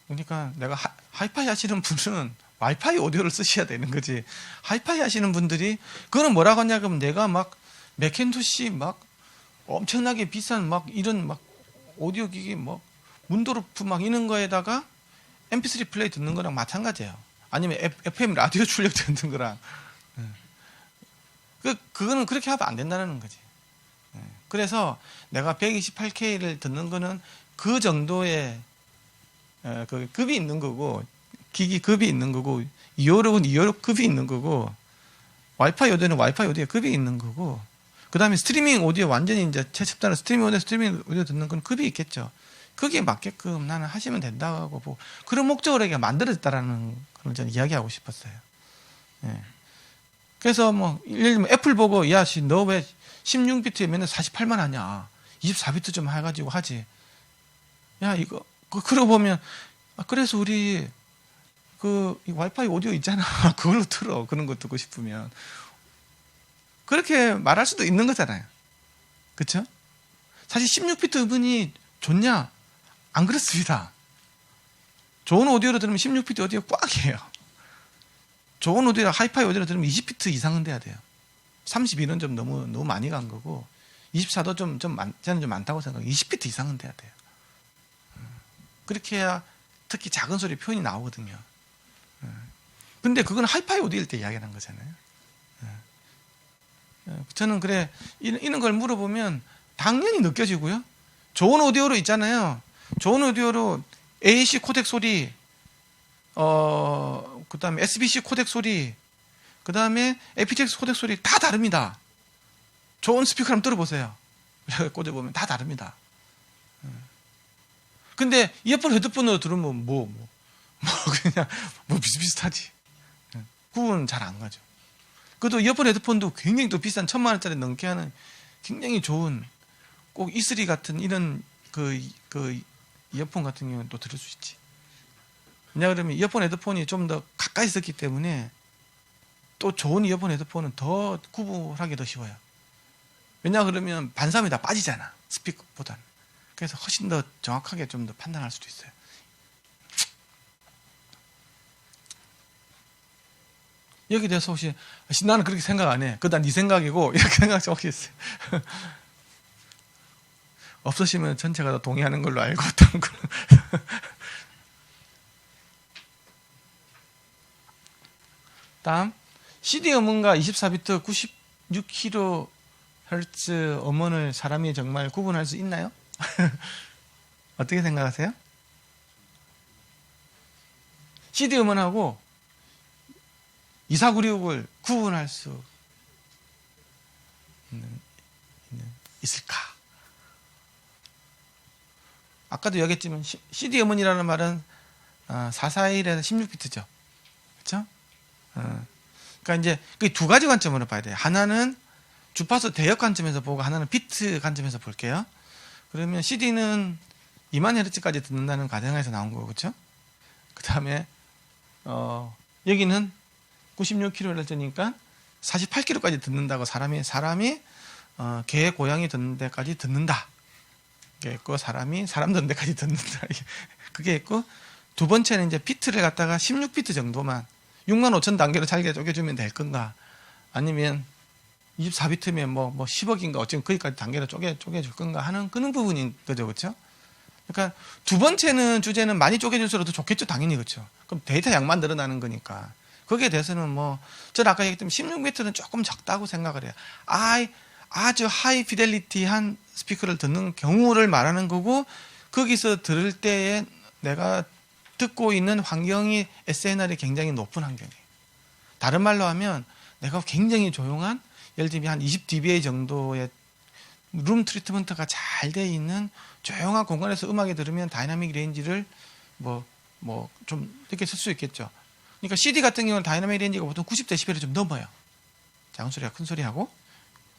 그러니까 내가 하이파이 하시는 분은 와이파이 오디오를 쓰셔야 되는 거지. 하이파이 하시는 분들이 그거는 뭐라고 하냐면 내가 막 맥킨토시 막 엄청나게 비싼 막 이런 막 오디오 기기 뭐 문도르프 막 이런 거에다가 MP3 플레이 듣는 거랑 마찬가지예요. 아니면 FM 라디오 출력 듣는 거랑. 그거는 그렇게 하면 안 된다는 거지. 그래서 내가 128K를 듣는 거는 그 정도의 그 급이 있는 거고 기기 급이 있는 거고 256은 256 급이 있는 거고 와이파이 오디오는 와이파이 오디오 급이 있는 거고 그 다음에 스트리밍 오디오 완전히 이제 최첨단의 스트리밍 오디오 듣는 건 급이 있겠죠. 거기에 맞게끔 나는 하시면 된다고 보고 그런 목적으로 이게 만들어졌다라는 걸 저는 이야기하고 싶었어요. 예. 그래서 뭐 예를 들면 애플 보고 야 너 왜 16비트에 맨날 48만 하냐 24비트 좀 해가지고 하지. 야 이거 그러고 보면 그래서 우리 그 와이파이 오디오 있잖아 그걸로 틀어 그런 거 듣고 싶으면 그렇게 말할 수도 있는 거잖아요. 그렇죠? 사실 16비트 음원이 좋냐? 안 그렇습니다. 좋은 오디오로 들으면 16비트 오디오 꽉이에요. 좋은 오디오, 하이파이 오디오로 들으면 20비트 이상은 돼야 돼요. 32는 좀 너무 많이 간 거고 24도 저는 좀 많다고 생각해요. 20비트 이상은 돼야 돼요. 그렇게 해야 특히 작은 소리 표현이 나오거든요. 근데 그건 하이파이 오디오일 때 이야기하는 거잖아요. 저는 그래 이런 걸 물어보면 당연히 느껴지고요. 좋은 오디오로 있잖아요. 좋은 오디오로 AAC 코덱 소리, 그 다음에 SBC 코덱 소리, 그 다음에 aptX 코덱 소리 다 다릅니다. 좋은 스피커 한번 들어보세요. 꽂아보면 다 다릅니다. 근데 이어폰 헤드폰으로 들으면 그냥 비슷비슷하지. 구분 잘 안 가죠. 그래도 이어폰 헤드폰도 굉장히 또 비싼 1,000만 원짜리 넘게 하는 굉장히 좋은 꼭 E3 같은 이런 그 이어폰 같은 경우는 또 들을 수 있지. 왜냐 그러면 이어폰 헤드폰이 좀 더 가까이 있었기 때문에 또 좋은 이어폰 헤드폰은 더 구분하기 더 쉬워요. 왜냐 그러면 반사음이 다 빠지잖아. 스피커보다는. 그래서 훨씬 더 정확하게 좀 더 판단할 수도 있어요. 여기 대해서 혹시 나는 그렇게 생각 안 해. 그건 네 생각이고 이렇게 생각하시 혹시 있어요? 없으시면 전체가 다 동의하는 걸로 알고 어떤 거. 다음 CD 음원과 24비트 96kHz 음원을 사람이 정말 구분할 수 있나요? 어떻게 생각하세요? CD 음원하고 2496을 구분할 수 있을까? 아까도 얘기했지만 CD 음원이라는 말은 441에서 16비트죠. 그렇죠? 그러니까 이제 그 두 가지 관점으로 봐야 돼요. 하나는 주파수 대역 관점에서 보고 하나는 비트 관점에서 볼게요. 그러면 CD는 2만 Hz까지 듣는다는 가정에서 나온 거고, 그렇죠? 그 다음에 여기는 96kHz니까 48kHz까지 듣는다고 사람이 개 고양이 듣는 데까지 듣는다. 그게 있고 사람 듣는 데까지 듣는다. 그게 있고 두 번째는 이제 비트를 갖다가 16비트 정도만 65,000 단계로 잘게 쪼개주면 될 건가? 아니면 24비트면 뭐 10억인가 어쨌든 거기까지 단계로 쪼개줄 건가 하는 그런 부분인 거죠, 그렇죠? 그러니까 두 번째는 주제는 많이 쪼개줄수록 더 좋겠죠, 당연히. 그렇죠? 그럼 데이터 양만 늘어나는 거니까 거기에 대해서는 저는 아까 얘기했던 16비트는 조금 적다고 생각을 해요. 아주 하이 피델리티한 스피커를 듣는 경우를 말하는 거고, 거기서 들을 때에 내가 듣고 있는 환경이 SNR이 굉장히 높은 환경이에요. 다른 말로 하면 내가 굉장히 조용한, 예를 들면 한 20dBA 정도의 룸 트리트먼트가 잘 돼 있는 조용한 공간에서 음악을 들으면 다이나믹 레인지를 좀 이렇게 쓸 수 있겠죠. 그러니까 CD 같은 경우는 다이나믹 레인지가 보통 90dB를 좀 넘어요. 작은 소리와 큰 소리하고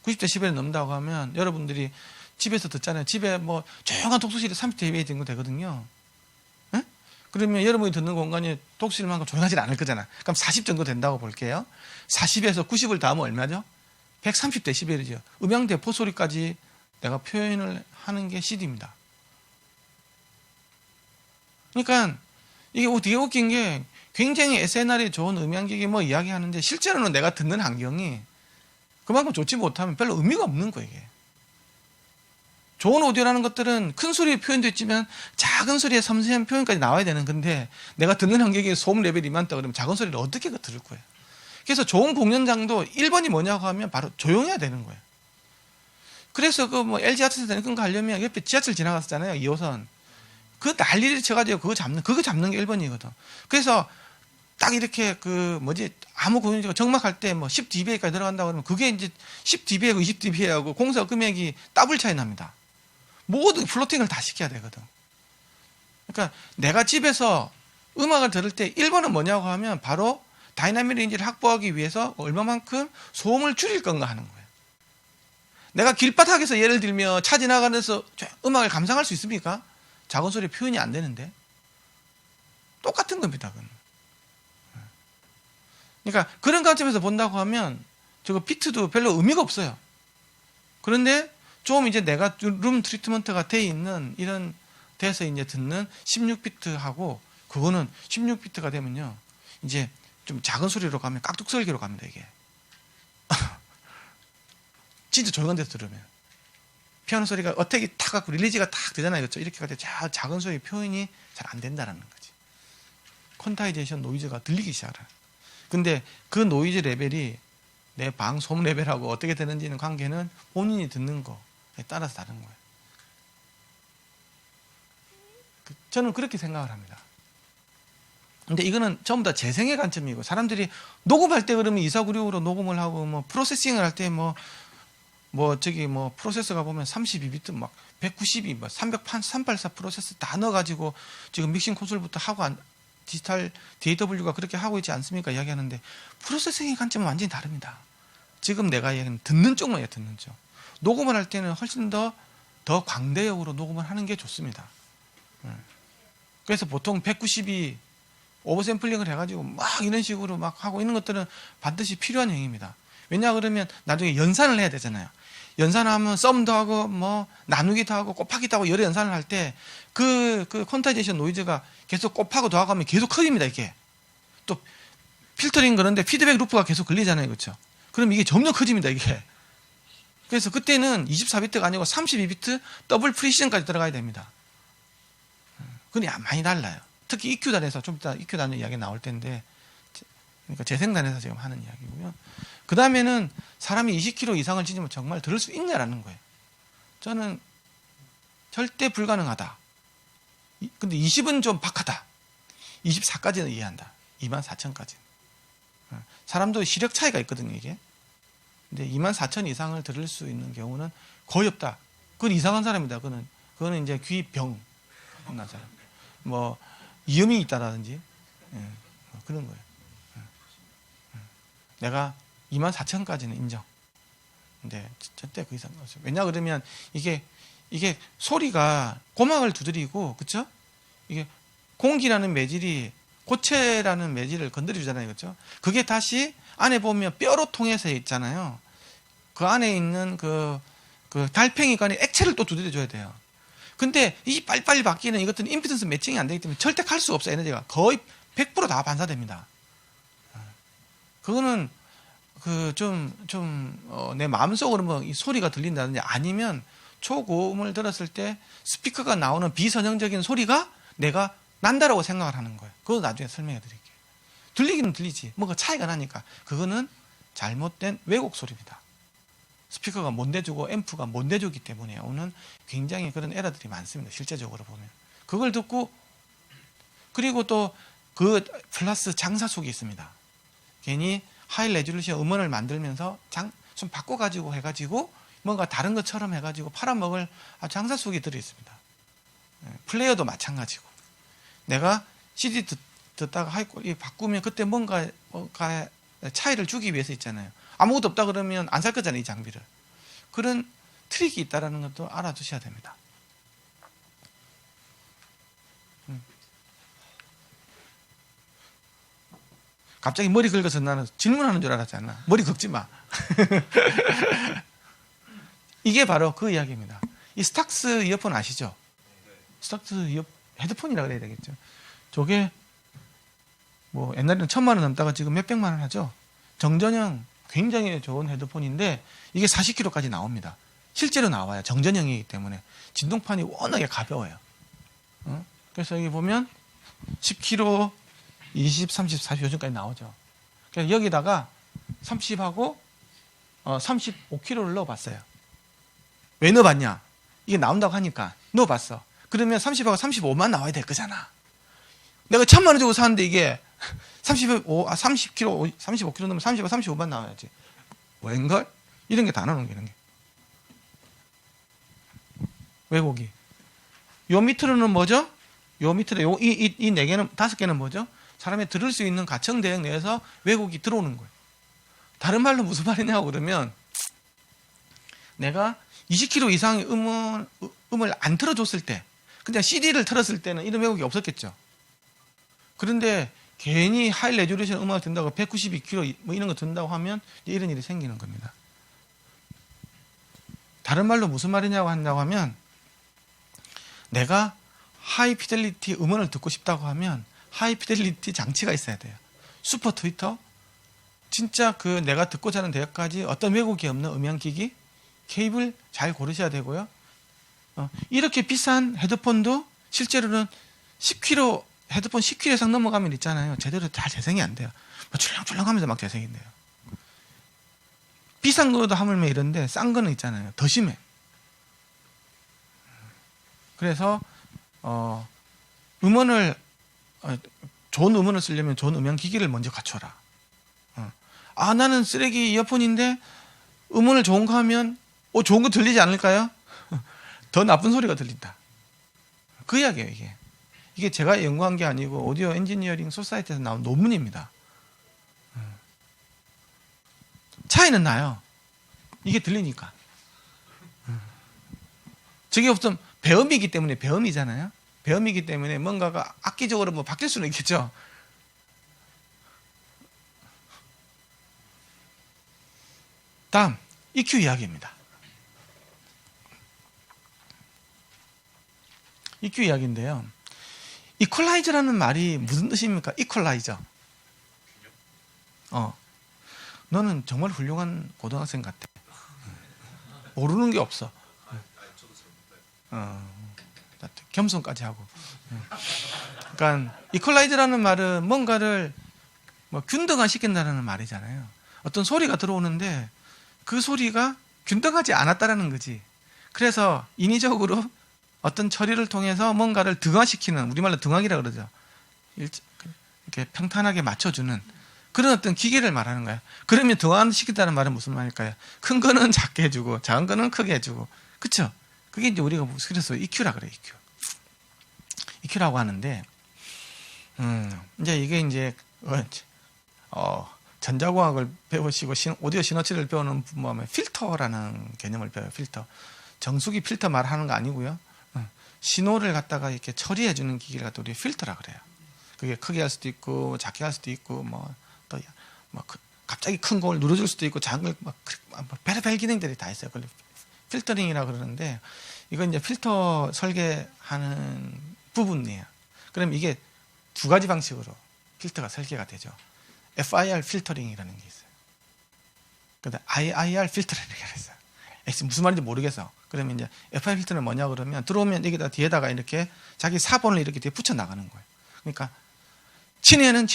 90dB를 넘는다고 하면 여러분들이 집에서 듣잖아요. 집에 조용한 독서실이 30dB 정도 되거든요. 에? 그러면 여러분이 듣는 공간이 독서실만큼 조용하지 않을 거잖아. 그럼 40 정도 된다고 볼게요. 40에서 90을 더하면 얼마죠? 130dB이죠. 음향 대포 소리까지 내가 표현을 하는 게 CD입니다. 그러니까 이게 되게 웃긴 게 굉장히 SNR이 좋은 음향기기 이야기하는데 실제로는 내가 듣는 환경이 그만큼 좋지 못하면 별로 의미가 없는 거예요, 이게. 좋은 오디오라는 것들은 큰 소리의 표현도 있지만 작은 소리의 섬세한 표현까지 나와야 되는 건데 내가 듣는 환경에 소음 레벨이 많다 그러면 작은 소리를 어떻게 들을 거예요? 그래서 좋은 공연장도 1번이 뭐냐고 하면 바로 조용해야 되는 거예요. 그래서 LG 아트센터 그런 거 하려면 옆에 지하철 지나갔었잖아요, 2호선. 그 난리를 쳐가지고 그거 잡는 게 1번이거든. 그래서 딱 이렇게 아무 공연장 정막할 때 10dBA까지 들어간다고 그러면 그게 이제 10dBA하고 20dBA하고 공사 금액이 더블 차이 납니다. 모든 플로팅을 다 시켜야 되거든. 그러니까 내가 집에서 음악을 들을 때 1번은 뭐냐고 하면 바로 다이나믹 레인지를 확보하기 위해서 얼마만큼 소음을 줄일 건가 하는 거예요. 내가 길바닥에서 예를 들면 차 지나가면서 음악을 감상할 수 있습니까? 작은 소리 표현이 안 되는데. 똑같은 겁니다, 그건. 그러니까 그런 관점에서 본다고 하면 저거 비트도 별로 의미가 없어요. 그런데 좀 이제 내가 룸 트리트먼트가 돼 있는 이런 데서 이제 듣는 16비트하고 그거는 16비트가 되면요. 이제 좀 작은 소리로 가면 깍둑썰기로 갑니다, 이게. 진짜 조용한 데서 들으면. 피아노 소리가 어택이 탁 갖고 릴리즈가 탁 되잖아요. 그렇죠? 이렇게 가지고 작은 소리 표현이 잘 안 된다는 거지. 퀀타이제이션 노이즈가 들리기 시작하라. 근데 그 노이즈 레벨이 내 방 소음 레벨하고 어떻게 되는지는 관계는 본인이 듣는 거, 따라서 다른 거예요. 저는 그렇게 생각을 합니다. 근데 이거는 전부 다 재생의 관점이고, 사람들이 녹음할 때 그러면 24965로 녹음을 하고, 뭐 프로세싱을 할 때 뭐 프로세서가 보면 32비트 막 192, 뭐 384 프로세서 다 넣어가지고 지금 믹싱 콘솔부터 하고 디지털 DAW가 그렇게 하고 있지 않습니까? 이야기하는데 프로세싱의 관점은 완전히 다릅니다. 지금 내가 이야기하는 듣는 쪽만이에요, 듣는 쪽. 녹음을 할 때는 훨씬 더 광대역으로 녹음을 하는 게 좋습니다. 그래서 보통 192 오버샘플링을 해가지고 막 이런 식으로 막 하고 있는 것들은 반드시 필요한 행위입니다. 왜냐 그러면 나중에 연산을 해야 되잖아요. 연산하면 썸도 하고 뭐 나누기도 하고 곱하기도 하고 여러 연산을 할 때 그 퀀타이제이션 노이즈가 계속 곱하고 더하고 하면 계속 커집니다. 이게 또 필터링 그런데 피드백 루프가 계속 걸리잖아요. 그렇죠? 그럼 이게 점점 커집니다. 이게. 그래서 그때는 24비트가 아니고 32비트 더블 프리시전까지 들어가야 됩니다. 그건 많이 달라요. 특히 EQ단에서 좀 이따 EQ단 이야기 나올 텐데, 그러니까 재생단에서 지금 하는 이야기고요. 그 다음에는 사람이 20kg 이상을 지니면 정말 들을 수 있냐라는 거예요. 저는 절대 불가능하다. 근데 20은 좀 박하다. 24까지는 이해한다. 24,000까지. 사람도 시력 차이가 있거든요, 이게. 근데 24,000 이상을 들을 수 있는 경우는 거의 없다. 그건 이상한 사람이다. 그거는 이제 귀병 난 사람. 뭐 이음이 있다라든지 뭐 그런 거예요. 내가 24,000까지는 인정. 근데 절대 그 이상 없어요. 왜냐 그러면 이게 소리가 고막을 두드리고, 그렇죠? 이게 공기라는 매질이 고체라는 매질을 건드려주잖아요, 그렇죠? 그게 다시 안에 보면 뼈로 통해서 있잖아요. 그 안에 있는 그 달팽이가 안에 액체를 또 두드려줘야 돼요. 근데 이 빨리빨리 바뀌는 이것들은 임피던스 매칭이 안 되기 때문에 절대 갈 수가 없어요. 에너지가 거의 100% 다 반사됩니다. 그거는 내 마음속으로 뭐 이 소리가 들린다든지 아니면 초고음을 들었을 때 스피커가 나오는 비선형적인 소리가 내가 난다라고 생각을 하는 거예요. 그거 나중에 설명해 드릴게요. 들리기는 들리지. 뭔가 차이가 나니까. 그거는 잘못된 왜곡 소리입니다. 스피커가 못 내주고 앰프가 못 내주기 때문에 오는 굉장히 그런 에러들이 많습니다. 실제적으로 보면. 그걸 듣고, 그리고 또 그 플러스 장사속이 있습니다. 괜히 하이 레졸루션 음원을 만들면서 좀 바꿔가지고 해가지고 뭔가 다른 것처럼 해가지고 팔아먹을 장사속이 들어있습니다. 플레이어도 마찬가지고. 내가 CD 듣다가 하이콜 바꾸면 그때 뭔가 차이를 주기 위해서 있잖아요. 아무것도 없다 그러면 안 살 거잖아요, 이 장비를. 그런 트릭이 있다는 것도 알아두셔야 됩니다. 갑자기 머리 긁어서 나는 질문하는 줄 알았잖아. 머리 긁지 마. 이게 바로 그 이야기입니다. 이 스탁스 이어폰 아시죠? 스탁스 헤드폰이라고 해야 되겠죠. 저게 뭐 옛날에는 1,000만 원 넘다가 지금 몇백만 원 하죠. 정전형 굉장히 좋은 헤드폰인데 이게 40kg까지 나옵니다. 실제로 나와요. 정전형이기 때문에. 진동판이 워낙에 가벼워요. 그래서 여기 보면 10kg, 20, 30, 40 요즘까지 나오죠. 그래서 여기다가 30하고 35kg를 넣어봤어요. 왜 넣어봤냐? 이게 나온다고 하니까 넣어봤어. 그러면 30하고 35만 나와야 될 거잖아. 내가 1,000만 원 주고 사는데 이게 30kg, 35kg 넣으면 30하고 35만 나와야지. 웬걸? 이런 게 다 나오는 게 이런 게. 왜곡이. 요 밑으로는 뭐죠? 요 밑으로 이 4개는 5개는 뭐죠? 사람이 들을 수 있는 가청 대역 내에서 왜곡이 들어오는 거예요. 다른 말로 무슨 말이냐고 그러면 내가 20kg 이상의 음을 안 틀어줬을 때, 그냥 CD를 틀었을 때는 이런 왜곡이 없었겠죠. 그런데 괜히 하이 레졸루션 음악을 듣는다고 192kg 뭐 이런 거 듣는다고 하면 이런 일이 생기는 겁니다. 다른 말로 무슨 말이냐고 한다고 하면 내가 하이 피델리티 음원을 듣고 싶다고 하면 하이 피델리티 장치가 있어야 돼요. 슈퍼 트위터, 진짜 그 내가 듣고자 하는 대역까지 어떤 왜곡이 없는 음향기기, 케이블 잘 고르셔야 되고요. 이렇게 비싼 헤드폰도 실제로는 10kg, 헤드폰 10kg 이상 넘어가면 있잖아요. 제대로 잘 재생이 안 돼요. 출렁출렁 하면서 막 재생이 돼요. 비싼 거도 하물며 이런데 싼 거는 있잖아요. 더 심해. 그래서 음원을 좋은 음원을 쓰려면 좋은 음향 기기를 먼저 갖춰라. 나는 쓰레기 이어폰인데 음원을 좋은 거 하면 좋은 거 들리지 않을까요? 더 나쁜 소리가 들린다. 그 이야기예요, 이게. 이게 제가 연구한 게 아니고 오디오 엔지니어링 소사이티에서 나온 논문입니다. 차이는 나요. 이게 들리니까. 저게 없으면 배음이기 때문에 배음이잖아요. 배음이기 때문에 뭔가가 악기적으로 뭐 바뀔 수는 있겠죠. 다음 EQ 이야기입니다. EQ 이야기인데요. 이퀄라이저라는 말이 무슨 뜻입니까? 이퀄라이저. 너는 정말 훌륭한 고등학생 같아. 모르는 게 없어. 겸손까지 하고. 그러니까 이퀄라이저라는 말은 뭔가를 균등화 시킨다는 말이잖아요. 어떤 소리가 들어오는데 그 소리가 균등하지 않았다라는 거지. 그래서 인위적으로 어떤 처리를 통해서 뭔가를 등화시키는, 우리말로 등하기라 그러죠. 이렇게 평탄하게 맞춰주는 그런 어떤 기계를 말하는 거야. 그러면 등화시킨다는 말은 무슨 말일까요? 큰 거는 작게 해주고 작은 거는 크게 해주고, 그렇죠? 그게 이제 우리가 그래서 EQ라 그래요. EQ라고 하는데, 이제 이게 이제 전자공학을 배우시고 오디오 신호치를 배우는 분모하면 필터라는 개념을 배워요. 필터. 정수기 필터 말하는 거 아니고요. 신호를 갖다가 이렇게 처리해주는 기기를 갖다 우리 필터라 그래요. 그게 크게 할 수도 있고 작게 할 수도 있고 또 갑자기 큰 걸 눌러줄 수도 있고 작은 걸 별의별 기능들이 다 있어요. 그걸 필터링이라 그러는데 이건 이제 필터 설계하는 부분이에요. 그럼 이게 두 가지 방식으로 필터가 설계가 되죠. FIR 필터링이라는 게 있어요. 그다음 IIR 필터링이라는 게 있어요. 무슨 말인지 모르겠어. 그러면 이제 FIR 필터는 뭐냐 그러면 들어오면 여기다 뒤에다가 이렇게 자기 사본을 이렇게 뒤에 붙여 나가는 거예요. 그러니까 친애는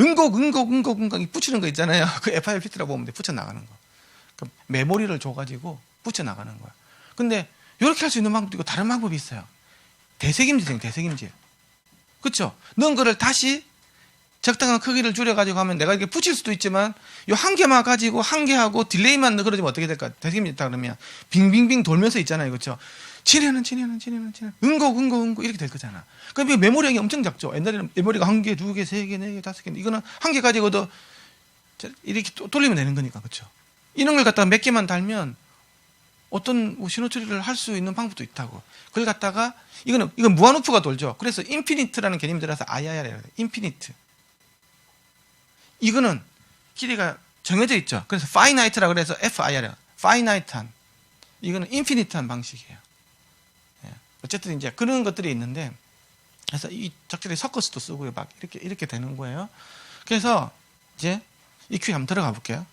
응곡 붙이는 거 있잖아요. 그 FIR 필터라고 보면 돼. 붙여 나가는 거. 그 메모리를 줘가지고 붙여 나가는 거야. 근데 이렇게 할 수 있는 방법도 있고 다른 방법이 있어요. 대세김질. 그렇죠? 넣은 거를 다시 적당한 크기를 줄여가지고 하면 내가 이렇게 붙일 수도 있지만 이 한 개만 가지고 한 개하고 딜레이만 넣어주면 어떻게 될까? 대세김질 있다 그러면 빙빙빙 돌면서 있잖아요. 그렇죠? 친애는 응곡 이렇게 될 거잖아. 그럼 이 메모리량이 엄청 작죠. 옛날에는 메모리가 한 개, 두 개, 세 개, 네 개, 다섯 개. 이거는 한 개 가지고도 이렇게 돌리면 되는 거니까. 그렇죠? 이런 걸 갖다가 몇 개만 달면 어떤 신호 처리를 할 수 있는 방법도 있다고. 그걸 갖다가 이건 무한루프가 돌죠. 그래서 인피니트라는 개념이 들어서 IIR이라고 해요. 인피니트. 이거는 길이가 정해져 있죠. 그래서 파이나이트라고 그래서 FIR. 파이나이트한. 이거는 인피니트한 방식이에요. 어쨌든 이제 그런 것들이 있는데, 그래서 이 적절히 섞어서도 쓰고요. 막 이렇게 되는 거예요. 그래서 이제 EQ 한번 들어가 볼게요.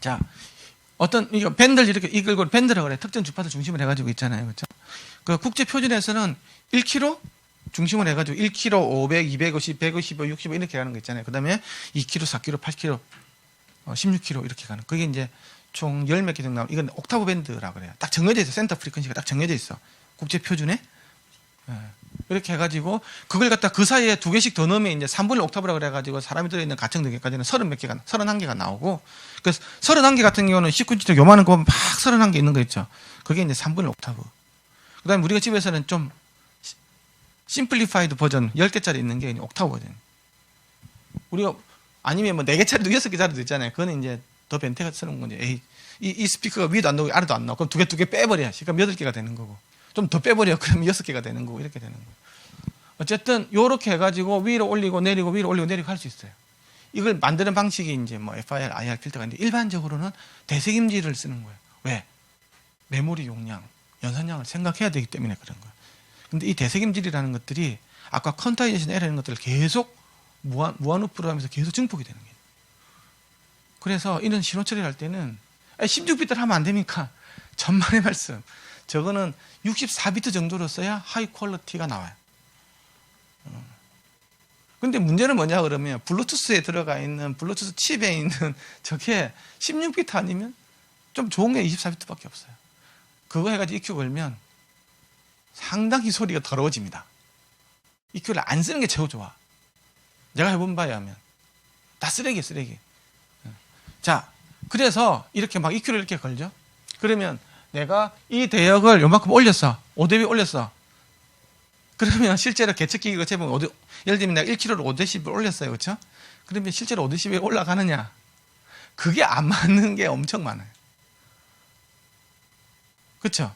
자, 이거 밴드를 이렇게 이끌고 밴드라고 그래. 특정 주파수 중심을 해가지고 있잖아요. 그렇죠? 그 국제 표준에서는 1kg 중심을 해가지고 1kg, 500, 250, 155, 65 이렇게 가는 거 있잖아요. 그 다음에 2kg, 4kg, 8kg, 16kg 이렇게 가는. 그게 이제 총 10몇 개 정도 나오고, 이건 옥타브 밴드라고 그래요. 딱 정해져 있어. 센터 프리퀀시가 딱 정해져 있어. 국제 표준에. 이렇게 해가지고 그걸 갖다 그 사이에 두 개씩 더 넣으면 이제 3분의 옥타브라고 그래가지고 사람이 들어있는 가청 등에까지는 31개가 나오고, 그래서 31개 같은 경우는 19인치 요만한 거 막 31개 있는 거 있죠. 그게 이제 3분의 옥타브. 그 다음에 우리가 집에서는 좀 심플리파이드 버전 10개짜리 있는 게 옥타브 버전. 우리가 아니면 4개짜리도 6개짜리도 있잖아요. 그거는 이제 더 변태가 쓰는 건지, 이 스피커가 위에도 안 나오고 아래도 안 나오고, 그럼 두 개 빼버려야. 그럼 8개가 되는 거고. 좀 더 빼버려. 그러면 6개가 되는 거고, 이렇게 되는 거예요. 어쨌든, 요렇게 해가지고 위로 올리고 내리고 위로 올리고 내리고 할 수 있어요. 이걸 만드는 방식이 이제 FIR, IR 필터가 있는데, 일반적으로는 대세김질을 쓰는 거예요. 왜? 메모리 용량, 연산량을 생각해야 되기 때문에 그런 거예요. 근데 이 대세김질이라는 것들이 아까 컨타이제이션 에러 이런 것들을 계속 무한루프로 하면서 계속 증폭이 되는 거예요. 그래서 이런 신호 처리를 할 때는 16비트를 하면 안 됩니까? 전만의 말씀. 저거는 64비트 정도로 써야 하이 퀄리티가 나와요. 근데 문제는 뭐냐 그러면 블루투스에 들어가 있는 블루투스 칩에 있는 저게 16비트 아니면 좀 좋은 게 24비트밖에 없어요. 그거 해가지고 EQ 걸면 상당히 소리가 더러워집니다. EQ를 안 쓰는 게 최고 좋아. 내가 해본 바에 하면 다 쓰레기. 자, 그래서 이렇게 막 EQ를 이렇게 걸죠. 그러면 내가 이 대역을 요만큼 올렸어. 5dB 올렸어. 그러면 실제로 계측기가 재보면 예를 들면 내가 1kg를 5dB 올렸어요. 그렇죠? 그러면 실제로 5dB 올라가느냐? 그게 안 맞는 게 엄청 많아요. 그렇죠?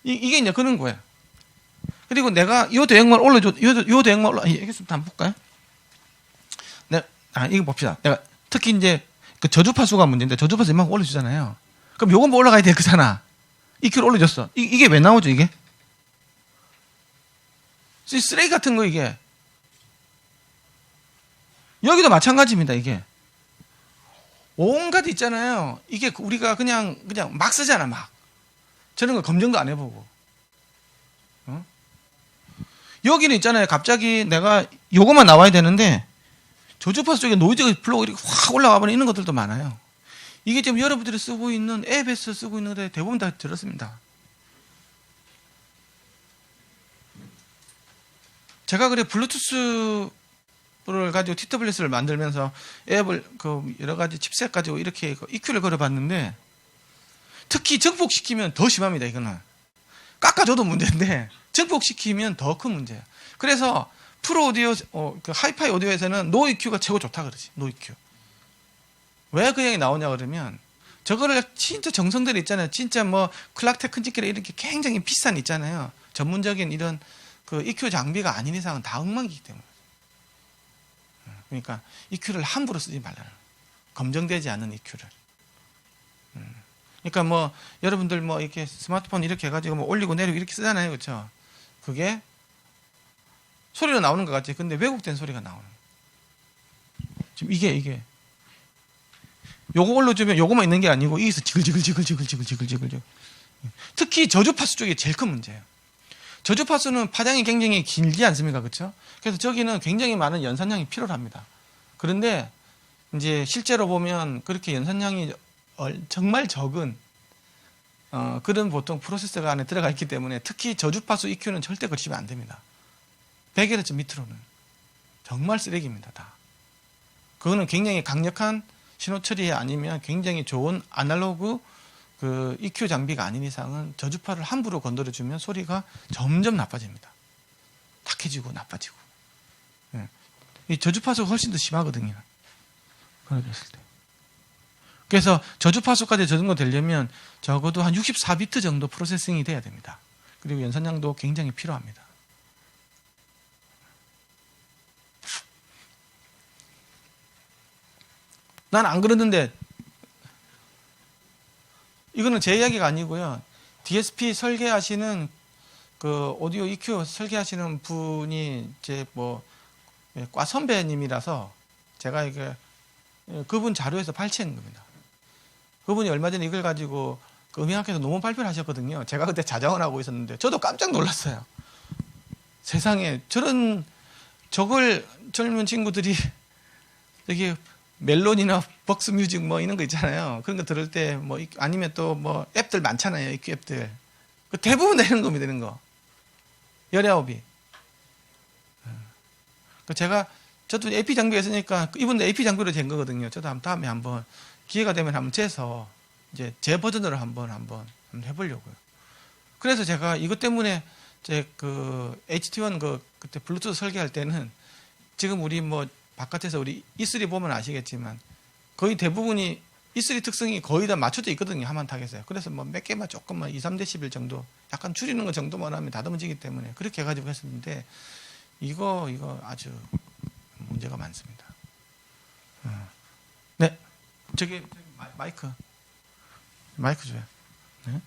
이게 이제 그런 거예요. 그리고 내가 요 대역만 올려줘, 요 대역만 이게 좀 한번 볼까요? 이거 봅시다. 내가 특히 이제 그 저주파수가 문제인데 저주파수 이만큼 올려주잖아요. 그럼 요건 뭐 올라가야 될 거잖아. 2kg 올려줬어. 이게 왜 나오죠, 이게? 쓰레기 같은 거, 이게. 여기도 마찬가지입니다, 이게. 온갖 있잖아요. 이게 우리가 그냥 막 쓰잖아, 막. 저런 거 검증도 안 해보고. 어? 여기는 있잖아요. 갑자기 내가 요거만 나와야 되는데, 저주파수 쪽에 노이즈 플로우가 이렇게 확 올라가 버리는 것들도 많아요. 이게 지금 여러분들이 쓰고 있는 앱에서 쓰고 있는 것들 대부분 다 들었습니다. 제가 그래 블루투스를 가지고 TWS를 만들면서 앱을 그 여러 가지 칩셋 가지고 이렇게 EQ를 걸어봤는데 특히 증폭시키면 더 심합니다. 이거는 깎아줘도 문제인데 증폭시키면 더 큰 문제예요. 그래서 프로 오디오, 그 하이파이 오디오에서는 노 EQ가 최고 좋다 그러지. 노 EQ. 왜 그 얘기 나오냐 그러면 저거를 진짜 정성들이 있잖아요. 진짜 뭐 클락텍 큰집게래 이렇게 굉장히 비싼 있잖아요. 전문적인 이런 그 EQ 장비가 아닌 이상은 다 엉망이기 때문에. 그러니까 EQ를 함부로 쓰지 말라는 거예요. 검증되지 않은 EQ를. 그러니까 뭐 여러분들 뭐 이렇게 스마트폰 이렇게 해가지고 뭐 올리고 내리고 이렇게 쓰잖아요. 그렇죠? 그게 소리로 나오는 것 같지. 근데 왜곡된 소리가 나오는 거예요. 지금 이게 요거 올려주면 요거만 있는 게 아니고 여기서 지글지글. 특히 저주파수 쪽이 제일 큰 문제예요. 저주파수는 파장이 굉장히 길지 않습니까? 그렇죠? 그래서 저기는 굉장히 많은 연산량이 필요합니다. 그런데 이제 실제로 보면 그렇게 연산량이 정말 적은 그런 보통 프로세서가 안에 들어가 있기 때문에 특히 저주파수 EQ는 절대 거치면 안 됩니다. 100Hz 밑으로는 정말 쓰레기입니다. 다. 그거는 굉장히 강력한 신호 처리 아니면 굉장히 좋은 아날로그 그 EQ 장비가 아닌 이상은 저주파를 함부로 건드려주면 소리가 점점 나빠집니다. 탁해지고 나빠지고. 예. 이 저주파수가 훨씬 더 심하거든요. 그랬을 때. 그래서 저주파수까지 저 정도 되려면 적어도 한 64비트 정도 프로세싱이 돼야 됩니다. 그리고 연산량도 굉장히 필요합니다. 난 안 그러는데 이거는 제 이야기가 아니고요. DSP 설계하시는 그 오디오 EQ 설계하시는 분이 제 뭐 과 선배님이라서 제가 이게 그분 자료에서 발췌한 겁니다. 그분이 얼마 전에 이걸 가지고 그 음향학회에서 논문 발표를 하셨거든요. 제가 그때 자정을 하고 있었는데 저도 깜짝 놀랐어요. 세상에 저걸 젊은 친구들이 여기 멜론이나 벅스 뮤직 뭐 이런 거 있잖아요. 그런 거 들을 때 뭐 아니면 또 뭐 앱들 많잖아요. EQ 앱들. 그 대부분 되는 겁니다. 되는 거. 19이. 저도 AP 장비가 있으니까 이분도 AP 장비로 된 거거든요. 저도 다음에 한번 기회가 되면 한번 재서 이제 제 버전으로 한번 해보려고요. 그래서 제가 이것 때문에 제 그 HT1 그때 블루투스 설계할 때는 지금 우리 뭐 바깥에서 우리 E3 보면 아시겠지만 거의 대부분이 E3 특성이 거의 다 맞춰져 있거든요. 하만 타겟에. 그래서 뭐 몇 개만 조금만 2, 3dB 정도 약간 줄이는 거 정도만 하면 다듬어지기 때문에 그렇게 해가지고 했었는데 이거 아주 문제가 많습니다. 네. 저기 마이크 줘요. 네.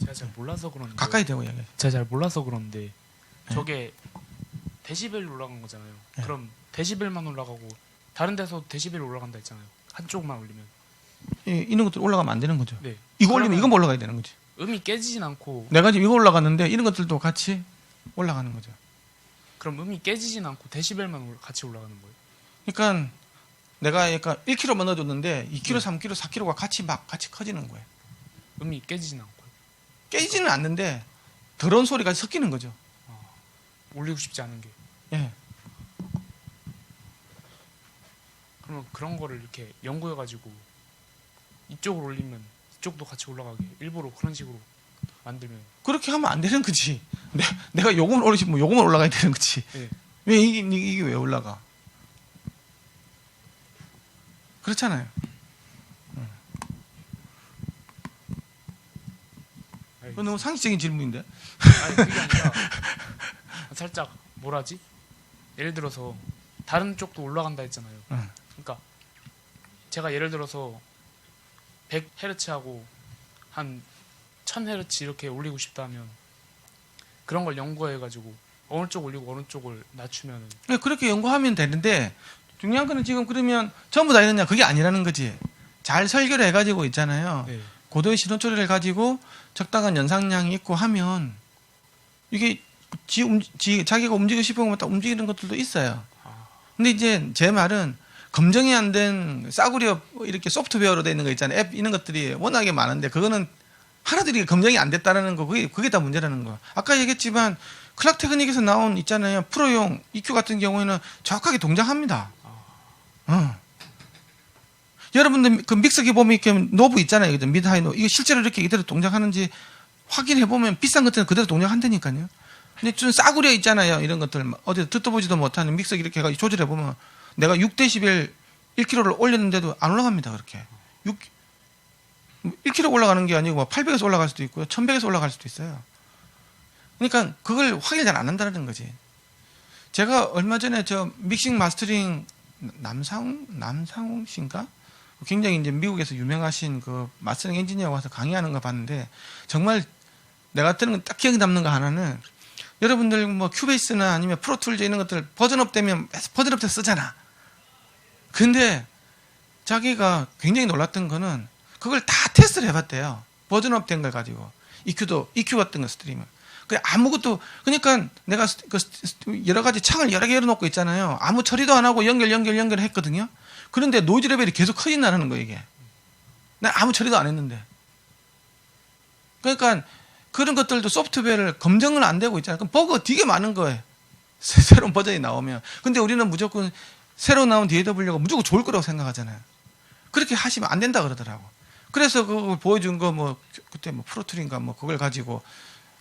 제가 잘 몰라서 그런데 가까이 대고 이야기해. 제가 잘 몰라서 그런데 네. 저게 데시벨 올라간 거잖아요. 네. 그럼 데시벨만 올라가고 다른 데서 데시벨 올라간다 했잖아요. 한쪽만 올리면. 이런 것들 올라가면 안 되는 거죠. 네. 이거 올리면 이건 올라가야 되는 거지. 음이 깨지진 않고 내가 지금 이거 올라갔는데 이런 것들도 같이 올라가는 거죠. 그럼 음이 깨지진 않고 데시벨만 같이 올라가는 거예요. 그러니까 내가 그러니까 1kg만 넣어줬는데 2kg, 3kg, 4kg가 같이 커지는 거예요. 음이 깨지진 않고요. 깨지는 않는데 더러운 소리가 섞이는 거죠. 올리고 싶지 않은 게. 예. 그러면 그런 거를 이렇게 연구해가지고 이쪽으로 올리면 이쪽도 같이 올라가게 일부러 그런 식으로 만들면. 그렇게 하면 안 되는 거지. 내가 요금을 올리시면 요금을 올라가야 되는 거지. 예. 왜 이게 왜 올라가? 그렇잖아요. 그거 너무 상식적인 질문인데. 아니 그게 아니라 살짝 뭐라지? 예를 들어서 다른 쪽도 올라간다 했잖아요. 응. 그러니까 제가 예를 들어서 100Hz하고 한 1000Hz 이렇게 올리고 싶다면 그런 걸 연구해가지고 어느 쪽 올리고 어느 쪽을 낮추면은 네, 그렇게 연구하면 되는데 중요한 거는 지금 그러면 전부 다 이러냐 그게 아니라는 거지. 잘 설계를 해가지고 있잖아요. 네. 고도의 신호 처리를 가지고 적당한 연상량이 있고 하면 이게 자기가 움직이고 싶은 것만 딱 움직이는 것들도 있어요. 근데 이제 제 말은 검증이 안 된 싸구려 이렇게 소프트웨어로 돼 있는 거 있잖아요. 앱 이런 것들이 워낙에 많은데 그거는 하나들이 검증이 안 됐다라는 거 그게 다 문제라는 거. 아까 얘기했지만 클락 테크닉에서 나온 있잖아요. 프로용 EQ 같은 경우에는 정확하게 동작합니다. 여러분들 그 믹서기 보면 이렇게 노브 있잖아요. 미드 하이 노브. 이거 실제로 이렇게 이대로 동작하는지 확인해 보면 비싼 것들은 그대로 동작한다니까요. 근데 좀 싸구려 있잖아요. 이런 것들 어디 듣도 보지도 못하는 믹서기 이렇게 해가지고 조절해 보면 내가 6dB 1kg를 올렸는데도 안 올라갑니다. 그렇게 1kg 올라가는 게 아니고 800에서 올라갈 수도 있고요. 1100에서 올라갈 수도 있어요. 그러니까 그걸 확인을 잘 안 한다는 거지. 제가 얼마 전에 저 믹싱 마스터링 남상웅 씨인가? 굉장히 이제 미국에서 유명하신 그 마스터링 엔지니어가 와서 강의하는 거 봤는데 정말 내가 들은 건 딱 기억에 남는 거 하나는 여러분들 뭐 큐베이스나 아니면 프로툴즈 이런 것들 버전업 되면 버전업 때 쓰잖아. 근데 자기가 굉장히 놀랐던 거는 그걸 다 테스트를 해봤대요. 버전업 된 걸 가지고 EQ 같은 거 스트리밍. 그 아무것도 그러니까 내가 그 여러 가지 창을 여러 개 열어놓고 있잖아요. 아무 처리도 안 하고 연결했거든요. 그런데 노이즈 레벨이 계속 커진다는 거예요 이게. 난 아무 처리도 안 했는데. 그러니까 그런 것들도 소프트웨어를 검증을 안 되고 있잖아요. 그럼 버그가 되게 많은 거예요. 새로운 버전이 나오면. 근데 우리는 무조건 새로 나온 DAW가 무조건 좋을 거라고 생각하잖아요. 그렇게 하시면 안 된다 그러더라고. 그래서 그걸 보여준 거 뭐 그때 뭐 프로툴인가 뭐 그걸 가지고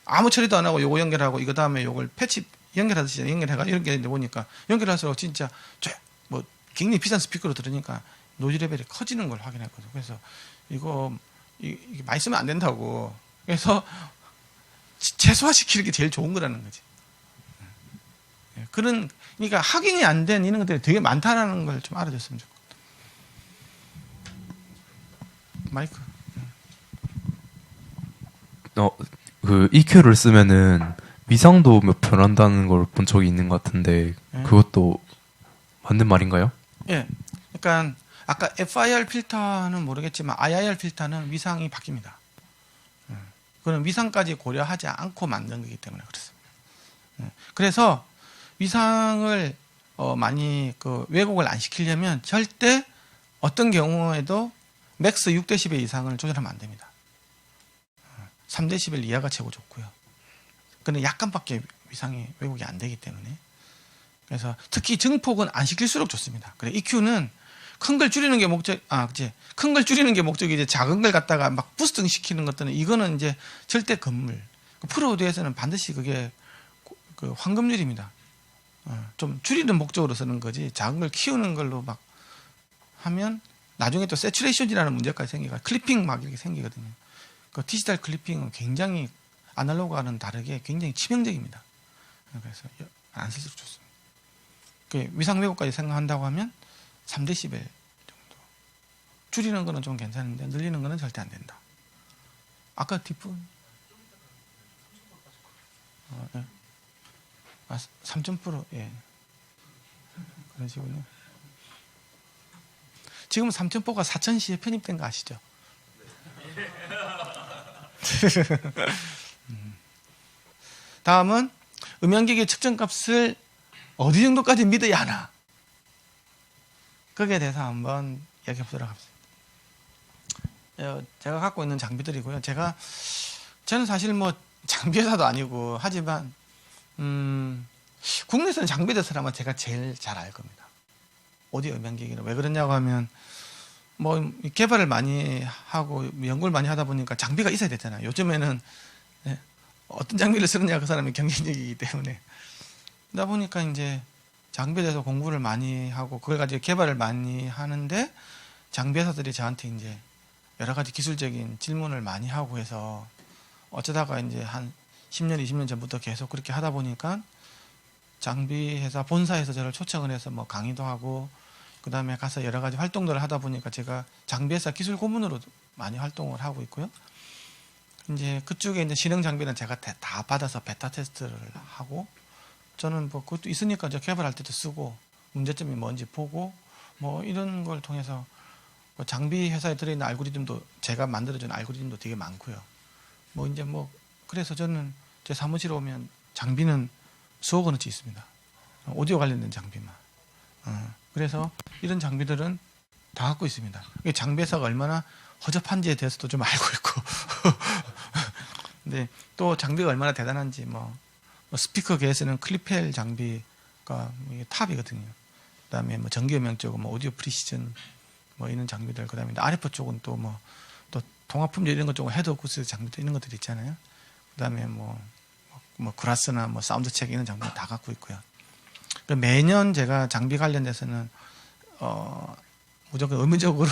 아무 처리도 안 하고 요거 연결하고 이거 다음에 요걸 패치 연결하듯이 연결해가 이렇게 보니까 연결할수록 진짜 뭐 굉장히 비싼 스피커로 들으니까 노이즈 레벨이 커지는 걸 확인했거든요. 그래서 이거 많이 쓰면 안 된다고. 그래서 최소화시키는 게 제일 좋은 거라는 거지. 그러니까 확인이 안 된 이런 것들이 되게 많다라는 걸 좀 알아줬으면 좋겠다. 마이크. 그 EQ를 쓰면은 위상도 몇 변한다는 걸 본 적이 있는 것 같은데 그것도 맞는 말인가요? 예. 그러니까 아까 FIR 필터는 모르겠지만 IIR 필터는 위상이 바뀝니다. 그건 위상까지 고려하지 않고 만든 거기 때문에 그렇습니다. 그래서 위상을 많이 그 왜곡을 안 시키려면 절대 어떤 경우에도 맥스 6dB 이상을 조절하면 안 됩니다. 3dB 이하가 최고 좋고요. 근데 약간밖에 위상이 왜곡이 안 되기 때문에 그래서 특히 증폭은 안 시킬수록 좋습니다. 그래 EQ는 큰 걸 줄이는 게 큰 걸 줄이는 게 목적이 이제 작은 걸 갖다가 막 부스팅 시키는 것들은 이거는 이제 절대 금물. 프로오디오에서는 반드시 그게 그 황금률입니다. 좀 줄이는 목적으로 쓰는 거지 작은 걸 키우는 걸로 막 하면 나중에 또 세츄레이션이라는 문제까지 생기가 클리핑 막 이렇게 생기거든요. 그 디지털 클리핑은 굉장히 아날로그와는 다르게 굉장히 치명적입니다. 그래서 안 쓸수록 좋습니다. 그 위상 왜곡까지 생각한다고 하면 3dB 정도. 줄이는 거는 좀 괜찮은데 늘리는 거는 절대 안 된다. 아까 뒷부분 3.0% 예. 그런 식으로. 지금 3.4가 4000시에 편입된 거 아시죠? 다음은 음향기기의 측정값을 어디 정도까지 믿어야 하나? 거기에 대해서 한번 이야기해 보도록 하겠습니다. 제가 갖고 있는 장비들이고요. 저는 사실 뭐 장비 회사도 아니고 하지만 국내에서는 장비에 대해서 아마 제가 제일 잘 알 겁니다. 오디오 음향기기는 왜 그러냐고 하면 뭐 개발을 많이 하고 연구를 많이 하다 보니까 장비가 있어야 되잖아요. 요즘에는 어떤 장비를 쓰느냐 그 사람이 경쟁력이기 때문에 그러다 보니까 이제 장비에 대해서 공부를 많이 하고 그걸 가지고 개발을 많이 하는데 장비 회사들이 저한테 이제 여러 가지 기술적인 질문을 많이 하고 해서 어쩌다가 이제 한 10년, 20년 전부터 계속 그렇게 하다 보니까 장비 회사 본사에서 저를 초청을 해서 뭐 강의도 하고 그 다음에 가서 여러 가지 활동들을 하다 보니까 제가 장비 회사 기술 고문으로 많이 활동을 하고 있고요. 이제 그쪽에 이제 실행 장비는 제가 다 받아서 베타 테스트를 하고 저는 뭐 그것도 있으니까 저 개발할 때도 쓰고 문제점이 뭔지 보고 뭐 이런 걸 통해서 뭐 장비 회사에 들어있는 알고리즘도 제가 만들어준 알고리즘도 되게 많고요. 뭐 이제 뭐 그래서 저는 제 사무실에 오면 장비는 수억 원어치 있습니다. 오디오 관련된 장비만. 그래서 이런 장비들은 다 갖고 있습니다. 장비 회사가 얼마나 허접한지에 대해서도 좀 알고 있고 근데 또 장비가 얼마나 대단한지 뭐 스피커계에서는 클리펠 장비가 이게 탑이거든요. 그다음에 뭐 전기음향 쪽은 뭐 오디오 프리시전 뭐 이런 장비들, 그다음에 RF 쪽은 또 뭐 또 통합품질 이런 것 쪽은 헤드구스 장비도 이런 것들 있잖아요. 그다음에 뭐 그라스나 뭐 사운드 체크 이런 장비 다 갖고 있고요. 매년 제가 장비 관련돼서는 무조건 의무적으로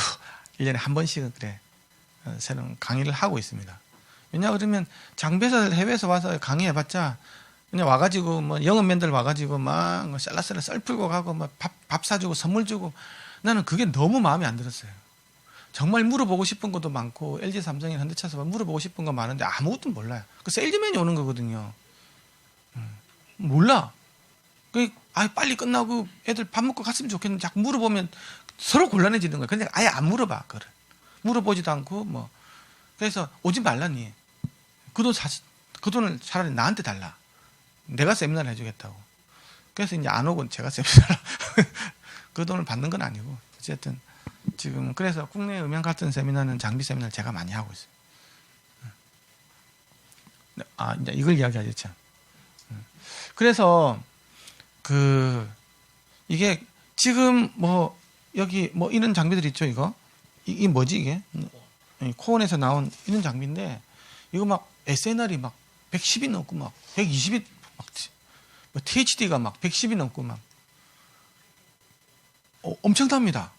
1년에 한 번씩은 새로운 강의를 하고 있습니다. 왜냐 그러면 장비회사들 해외에서 와서 강의해봤자 그냥 와가지고 뭐 영업맨들 와가지고 막 쌀라쌀라 썰 풀고 가고 막 밥 사주고 선물 주고 나는 그게 너무 마음에 안 들었어요. 정말 물어보고 싶은 것도 많고 LG 삼성이나 현대차에서 물어보고 싶은 거 많은데 아무것도 몰라요. 그 세일즈맨이 오는 거거든요. 몰라. 빨리 끝나고 애들 밥 먹고 갔으면 좋겠는데 자꾸 물어보면 서로 곤란해지는 거예요. 근데 아예 안 물어봐. 그걸 물어보지도 않고 뭐 그래서 오지 말라니. 그 돈을 차라리 나한테 달라. 내가 세미나를 해주겠다고. 그래서 이제 안 오고 제가 세미나를 그 돈을 받는 건 아니고 어쨌든 지금 그래서 국내 음향 같은 세미나는 장비 세미나를 제가 많이 하고 있어요. 이제 이걸 이야기하겠죠. 그래서 이게 지금 뭐 여기 뭐 이런 장비들 있죠. 이게 뭐지 이게? 코온에서 나온 이런 장비인데 이거 막 SNR이 막 110이 넘고 막 120이 막 뭐 THD가 막 110이 넘고 막 엄청납니다.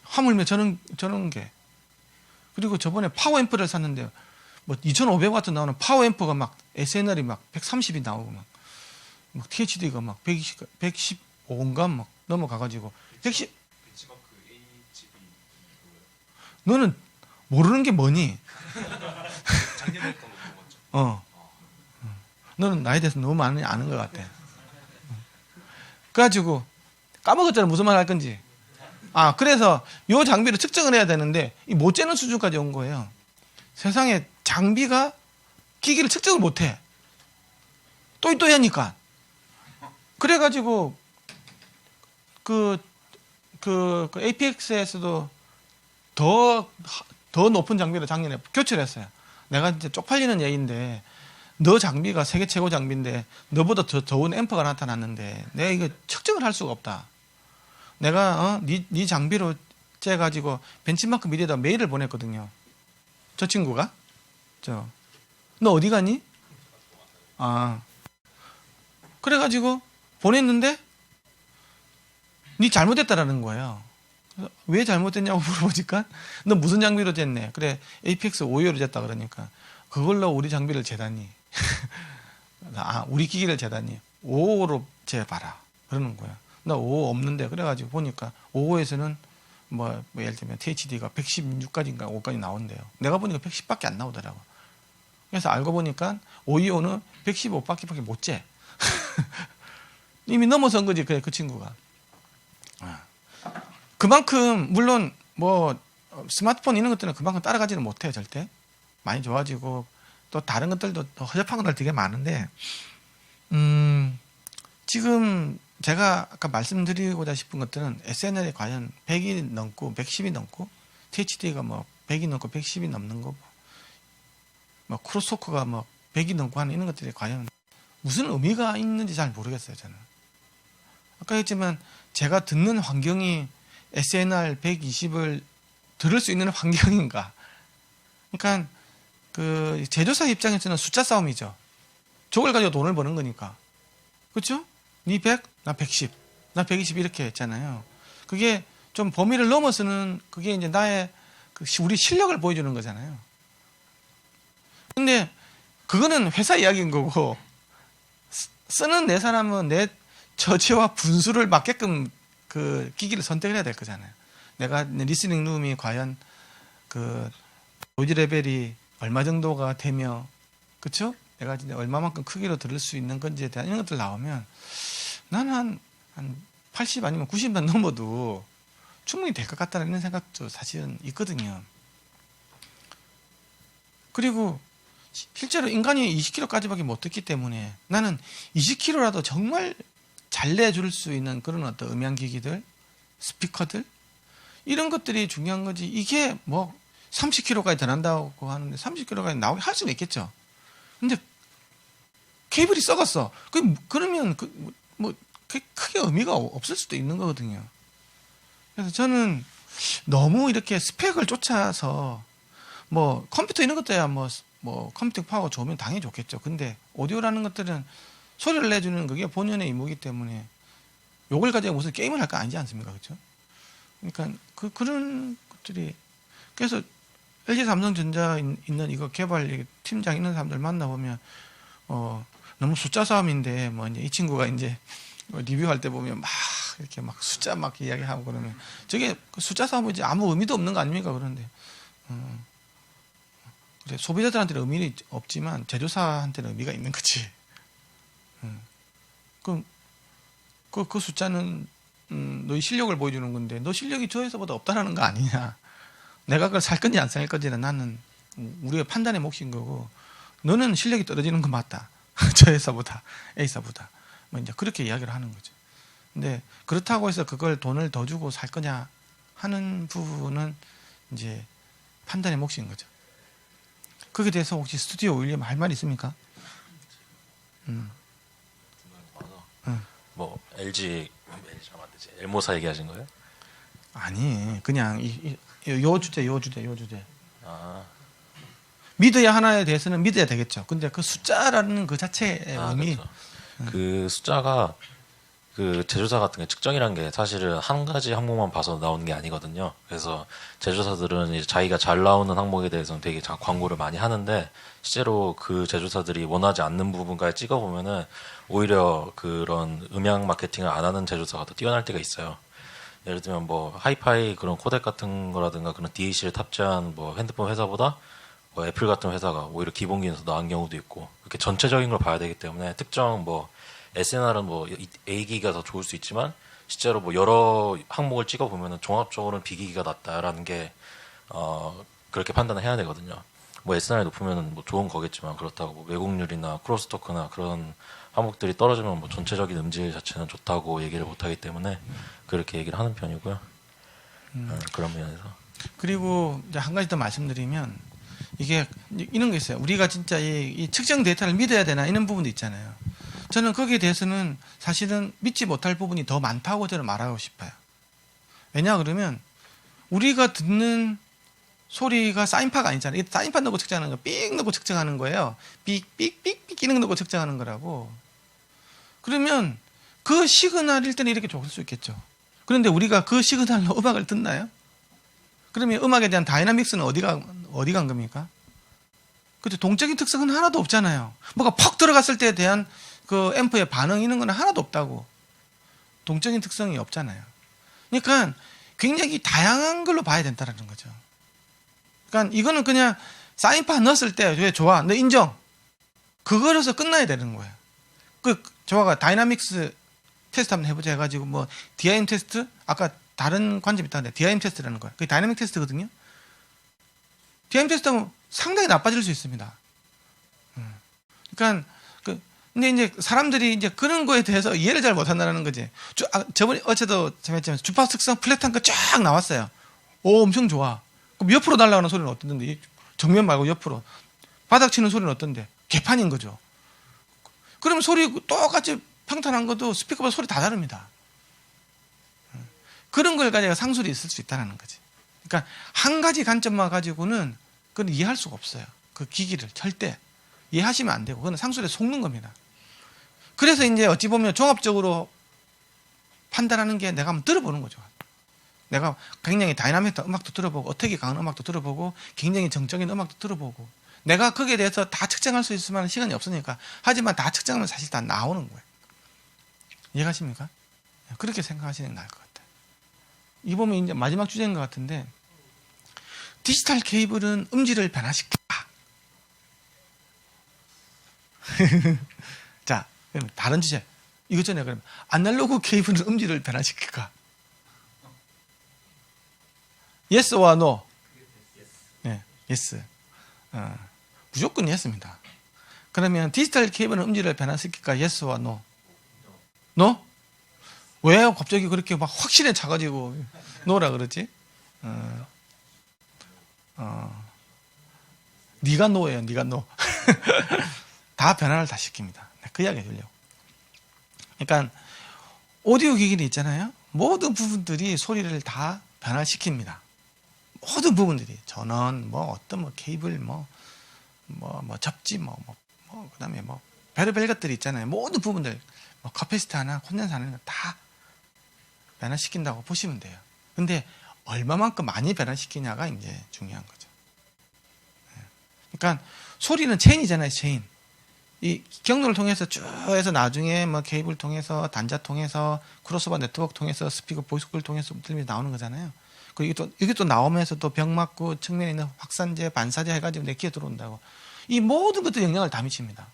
하물며 저런 게. 그리고 저번에 파워앰프를 샀는데 뭐 2,500W 나오는 파워앰프가 막 SNR이 막 130이 나오고 막 THD가 막 115인가 막 넘어가가지고 110. 너는 모르는 게 뭐니? 작년에 했던 거 먹었죠. 너는 나에 대해서 너무 많이 아는 것 같아. 그래가지고 까먹었잖아. 무슨 말 할 건지. 그래서 요 장비를 측정을 해야 되는데 못 재는 수준까지 온 거예요. 세상에 장비가 기기를 측정을 못해. 또이또이하니까. 그래가지고 그 APX에서도 더 높은 장비를 작년에 교체를 했어요. 내가 이제 쪽팔리는 얘기인데 너 장비가 세계 최고 장비인데 너보다 더 좋은 앰프가 나타났는데 내가 이거 측정을 할 수가 없다. 내가 네 장비로 재가지고 벤치마크 미디에다 메일을 보냈거든요. 저 친구가 너 어디 가니? 그래가지고 보냈는데 네 잘못했다라는 거예요. 왜 잘못됐냐고 물어보니까 너 무슨 장비로 쟀네? 그래 APX 5호로 쟀다 그러니까 그걸로 우리 장비를 재다니 우리 기기를 재다니 5호로 재봐라 그러는 거야. 나 5호 없는데 그래가지고 보니까 5호에서는 뭐 예를 들면 THD가 116까지인가 5까지 나온대요. 내가 보니까 110밖에 안 나오더라고. 그래서 알고 보니까 525는 115밖에 못 재. 이미 넘어선 거지 그 친구가. 그만큼 물론 뭐 스마트폰 이런 것들은 그만큼 따라가지는 못해요. 절대. 많이 좋아지고 또 다른 것들도 더 허접한 것들 되게 많은데 지금 제가 아까 말씀드리고자 싶은 것들은 SNL이 과연 100이 넘고 110이 넘고 THD가 뭐 100이 넘고 110이 넘는 거, 뭐 크로스토크가 뭐 100이 넘고 하는 이런 것들이 과연 무슨 의미가 있는지 잘 모르겠어요. 저는 아까 했지만 제가 듣는 환경이 SNR 120을 들을 수 있는 환경인가? 그러니까 그 제조사 입장에서는 숫자 싸움이죠. 저걸 가지고 돈을 버는 거니까. 그렇죠? 니 100, 나 110, 나 120 이렇게 했잖아요. 그게 좀 범위를 넘어서는 그게 이제 나의 우리 실력을 보여주는 거잖아요. 근데 그거는 회사 이야기인 거고 쓰는 내 사람은 내 저지와 분수를 맞게끔 그 기기를 선택을 해야 될 거잖아요. 내가 리스닝 룸이 과연 그 노이즈 레벨이 얼마 정도가 되며, 그렇죠? 내가 진짜 얼마만큼 크기로 들을 수 있는 건지에 대한 이런 것들 나오면 나는 한 80 아니면 90만 넘어도 충분히 될 것 같다는 이런 생각도 사실은 있거든요. 그리고 실제로 인간이 20kg까지밖에 못 듣기 때문에 나는 20kg라도 정말 잘 내줄 수 있는 그런 어떤 음향기기들, 스피커들 이런 것들이 중요한 거지. 이게 뭐 30kg까지 더 난다고 하는데 30kg까지 나오게 할 수는 있겠죠. 근데 케이블이 썩었어. 그러면 크게 의미가 없을 수도 있는 거거든요. 그래서 저는 너무 이렇게 스펙을 쫓아서 뭐 컴퓨터 이런 것들야 뭐 컴퓨팅 파워가 좋으면 당연히 좋겠죠. 근데 오디오라는 것들은 소리를 내주는 그게 본연의 임무이기 때문에 요걸 가지고 무슨 게임을 할 거 아니지 않습니까? 그렇죠? 그러니까 그런 것들이, 그래서 LG 삼성전자 있는 이거 개발 팀장 있는 사람들 만나보면 너무 숫자 싸움인데 뭐 이제 이 친구가 이제 리뷰할 때 보면 막 이렇게 막 숫자 막 이야기하고 그러면 저게 숫자 싸움이지 아무 의미도 없는 거 아닙니까? 그런데 그래, 소비자들한테는 의미는 없지만 제조사한테는 의미가 있는 거지. 그럼 그 숫자는 너희 실력을 보여주는 건데 너 실력이 저 회사보다 없다라는 거 아니냐. 내가 그걸 살 건지 안 살 건지는 나는 우리의 판단의 몫인 거고, 너는 실력이 떨어지는 건 맞다. 저 회사보다 A사보다 뭐 이제 그렇게 이야기를 하는 거죠. 근데 그렇다고 해서 그걸 돈을 더 주고 살 거냐 하는 부분은 이제 판단의 몫인 거죠. 거기에 대해서 혹시 스튜디오 윌리엄 할 말 있습니까? 뭐 LG 안 되지. 엘모사 얘기하신 거예요? 아니 그냥 요 주제. 아, 믿어야 하나에 대해서는 믿어야 되겠죠. 근데 그 숫자라는 그 자체의 의미, 그렇죠. 그 숫자가 그 제조사 같은 게 측정이란 게 사실은 한 가지 항목만 봐서 나오는 게 아니거든요. 그래서 제조사들은 이제 자기가 잘 나오는 항목에 대해서는 되게 광고를 많이 하는데 실제로 그 제조사들이 원하지 않는 부분까지 찍어보면은 오히려 그런 음향 마케팅을 안 하는 제조사가 더 뛰어날 때가 있어요. 예를 들면 뭐 하이파이 그런 코덱 같은 거라든가 그런 DAC를 탑재한 뭐 핸드폰 회사보다 뭐 애플 같은 회사가 오히려 기본기에서 나은 경우도 있고, 이렇게 전체적인 걸 봐야 되기 때문에 특정 뭐 SNR은 뭐 A기기가 더 좋을 수 있지만 실제로 뭐 여러 항목을 찍어 보면은 종합적으로는 B기기가 낫다라는 게 그렇게 판단을 해야 되거든요. 뭐 SNR이 높으면은 뭐 좋은 거겠지만 그렇다고 뭐 왜곡률이나 크로스토크나 그런 항목들이 떨어지면 뭐 전체적인 음질 자체는 좋다고 얘기를 못 하기 때문에 그렇게 얘기를 하는 편이고요. 그런 면에서. 그리고 이제 한 가지 더 말씀드리면 이게 이런 게 있어요. 우리가 진짜 이 측정 데이터를 믿어야 되나 이런 부분도 있잖아요. 저는 거기에 대해서는 사실은 믿지 못할 부분이 더 많다고 저는 말하고 싶어요. 왜냐 그러면 우리가 듣는 소리가 사인파가 아니잖아요. 사인파 넣고 측정하는 거, 삑 넣고 측정하는 거예요. 삑 이런 거 넣고 측정하는 거라고. 그러면 그 시그널일 때는 이렇게 좋을 수 있겠죠. 그런데 우리가 그 시그널로 음악을 듣나요? 그러면 음악에 대한 다이나믹스는 어디 간 겁니까? 그죠? 동적인 특성은 하나도 없잖아요. 뭐가 퍽 들어갔을 때에 대한 그 앰프의 반응 이런 건 하나도 없다고. 동적인 특성이 없잖아요. 그러니까 굉장히 다양한 걸로 봐야 된다는 거죠. 그러니까 이거는 그냥 사인파 넣었을 때 왜 좋아? 너 인정. 그거로서 끝나야 되는 거예요. 그 조화가 다이나믹스 테스트 한번 해보자 해가지고 뭐 DIM 테스트 아까 다른 관점이 있다는데 DIM 테스트라는 거예요. 그게 다이나믹 테스트거든요. DIM 테스트하면 상당히 나빠질 수 있습니다. 그러니까 그 근데 이제 사람들이 이제 그런 거에 대해서 이해를 잘 못한다는 거지. 저번에 어제도 참 했지만 주파수 특성 플랫한 거 쫙 나왔어요. 오, 엄청 좋아. 그럼 옆으로 날아가는 소리는 어떤데? 정면 말고 옆으로. 바닥 치는 소리는 어떤데? 개판인 거죠. 그러면 소리 똑같이 평탄한 것도 스피커보다 소리 다 다릅니다. 그런 걸 가지고 상술이 있을 수 있다는 거지. 그러니까 한 가지 관점만 가지고는 그건 이해할 수가 없어요. 그 기기를 절대 이해하시면 안 되고 그건 상술에 속는 겁니다. 그래서 이제 어찌 보면 종합적으로 판단하는 게 내가 한번 들어보는 거죠. 내가 굉장히 다이나믹한 음악도 들어보고 어택이 강한 음악도 들어보고 굉장히 정적인 음악도 들어보고 내가 거기에 대해서 다 측정할 수 있을 만한 시간이 없으니까 하지만 다 측정하면 사실 다 나오는 거예요. 이해가십니까? 그렇게 생각하시는 게 나을 것 같아요. 이 보면 이제 마지막 주제인 것 같은데 디지털 케이블은 음질을 변화시킬까? 자, 그럼 다른 주제. 이것 전에 그러면 아날로그 케이블은 음질을 변화시킬까? Yes or no? 네, yes. 무조건 yes입니다. 그러면 디지털 케이블은 음질을 변화시킬까? Yes or no? No? 왜 갑자기 그렇게 막 확신에 차가지고 no라 그러지? 네가 no예요, 네가 no. 다 변화를 다 시킵니다. 그 이야기 해주려고. 그러니까 오디오 기기는 있잖아요. 모든 부분들이 소리를 다 변화시킵니다. 모든 부분들이 전원, 뭐 어떤 뭐 케이블, 뭐 접지, 그다음에 뭐 별의별 것들이 있잖아요. 모든 부분들, 뭐 카패시티 하나, 콘덴서 하나 다 변화시킨다고 보시면 돼요. 근데 얼마만큼 많이 변화시키냐가 이제 중요한 거죠. 그러니까 소리는 체인이잖아요, 체인. 이 경로를 통해서 쭉 해서 나중에 뭐 케이블 통해서 단자 통해서 크로스오버 네트워크 통해서 스피커 보이스콜 통해서 들으면서 나오는 거잖아요. 그리고 이게 또 나오면서 또 벽 막고 측면에 있는 확산재, 반사재 해가지고 내 귀에 들어온다고. 이 모든 것들이 영향을 다 미칩니다.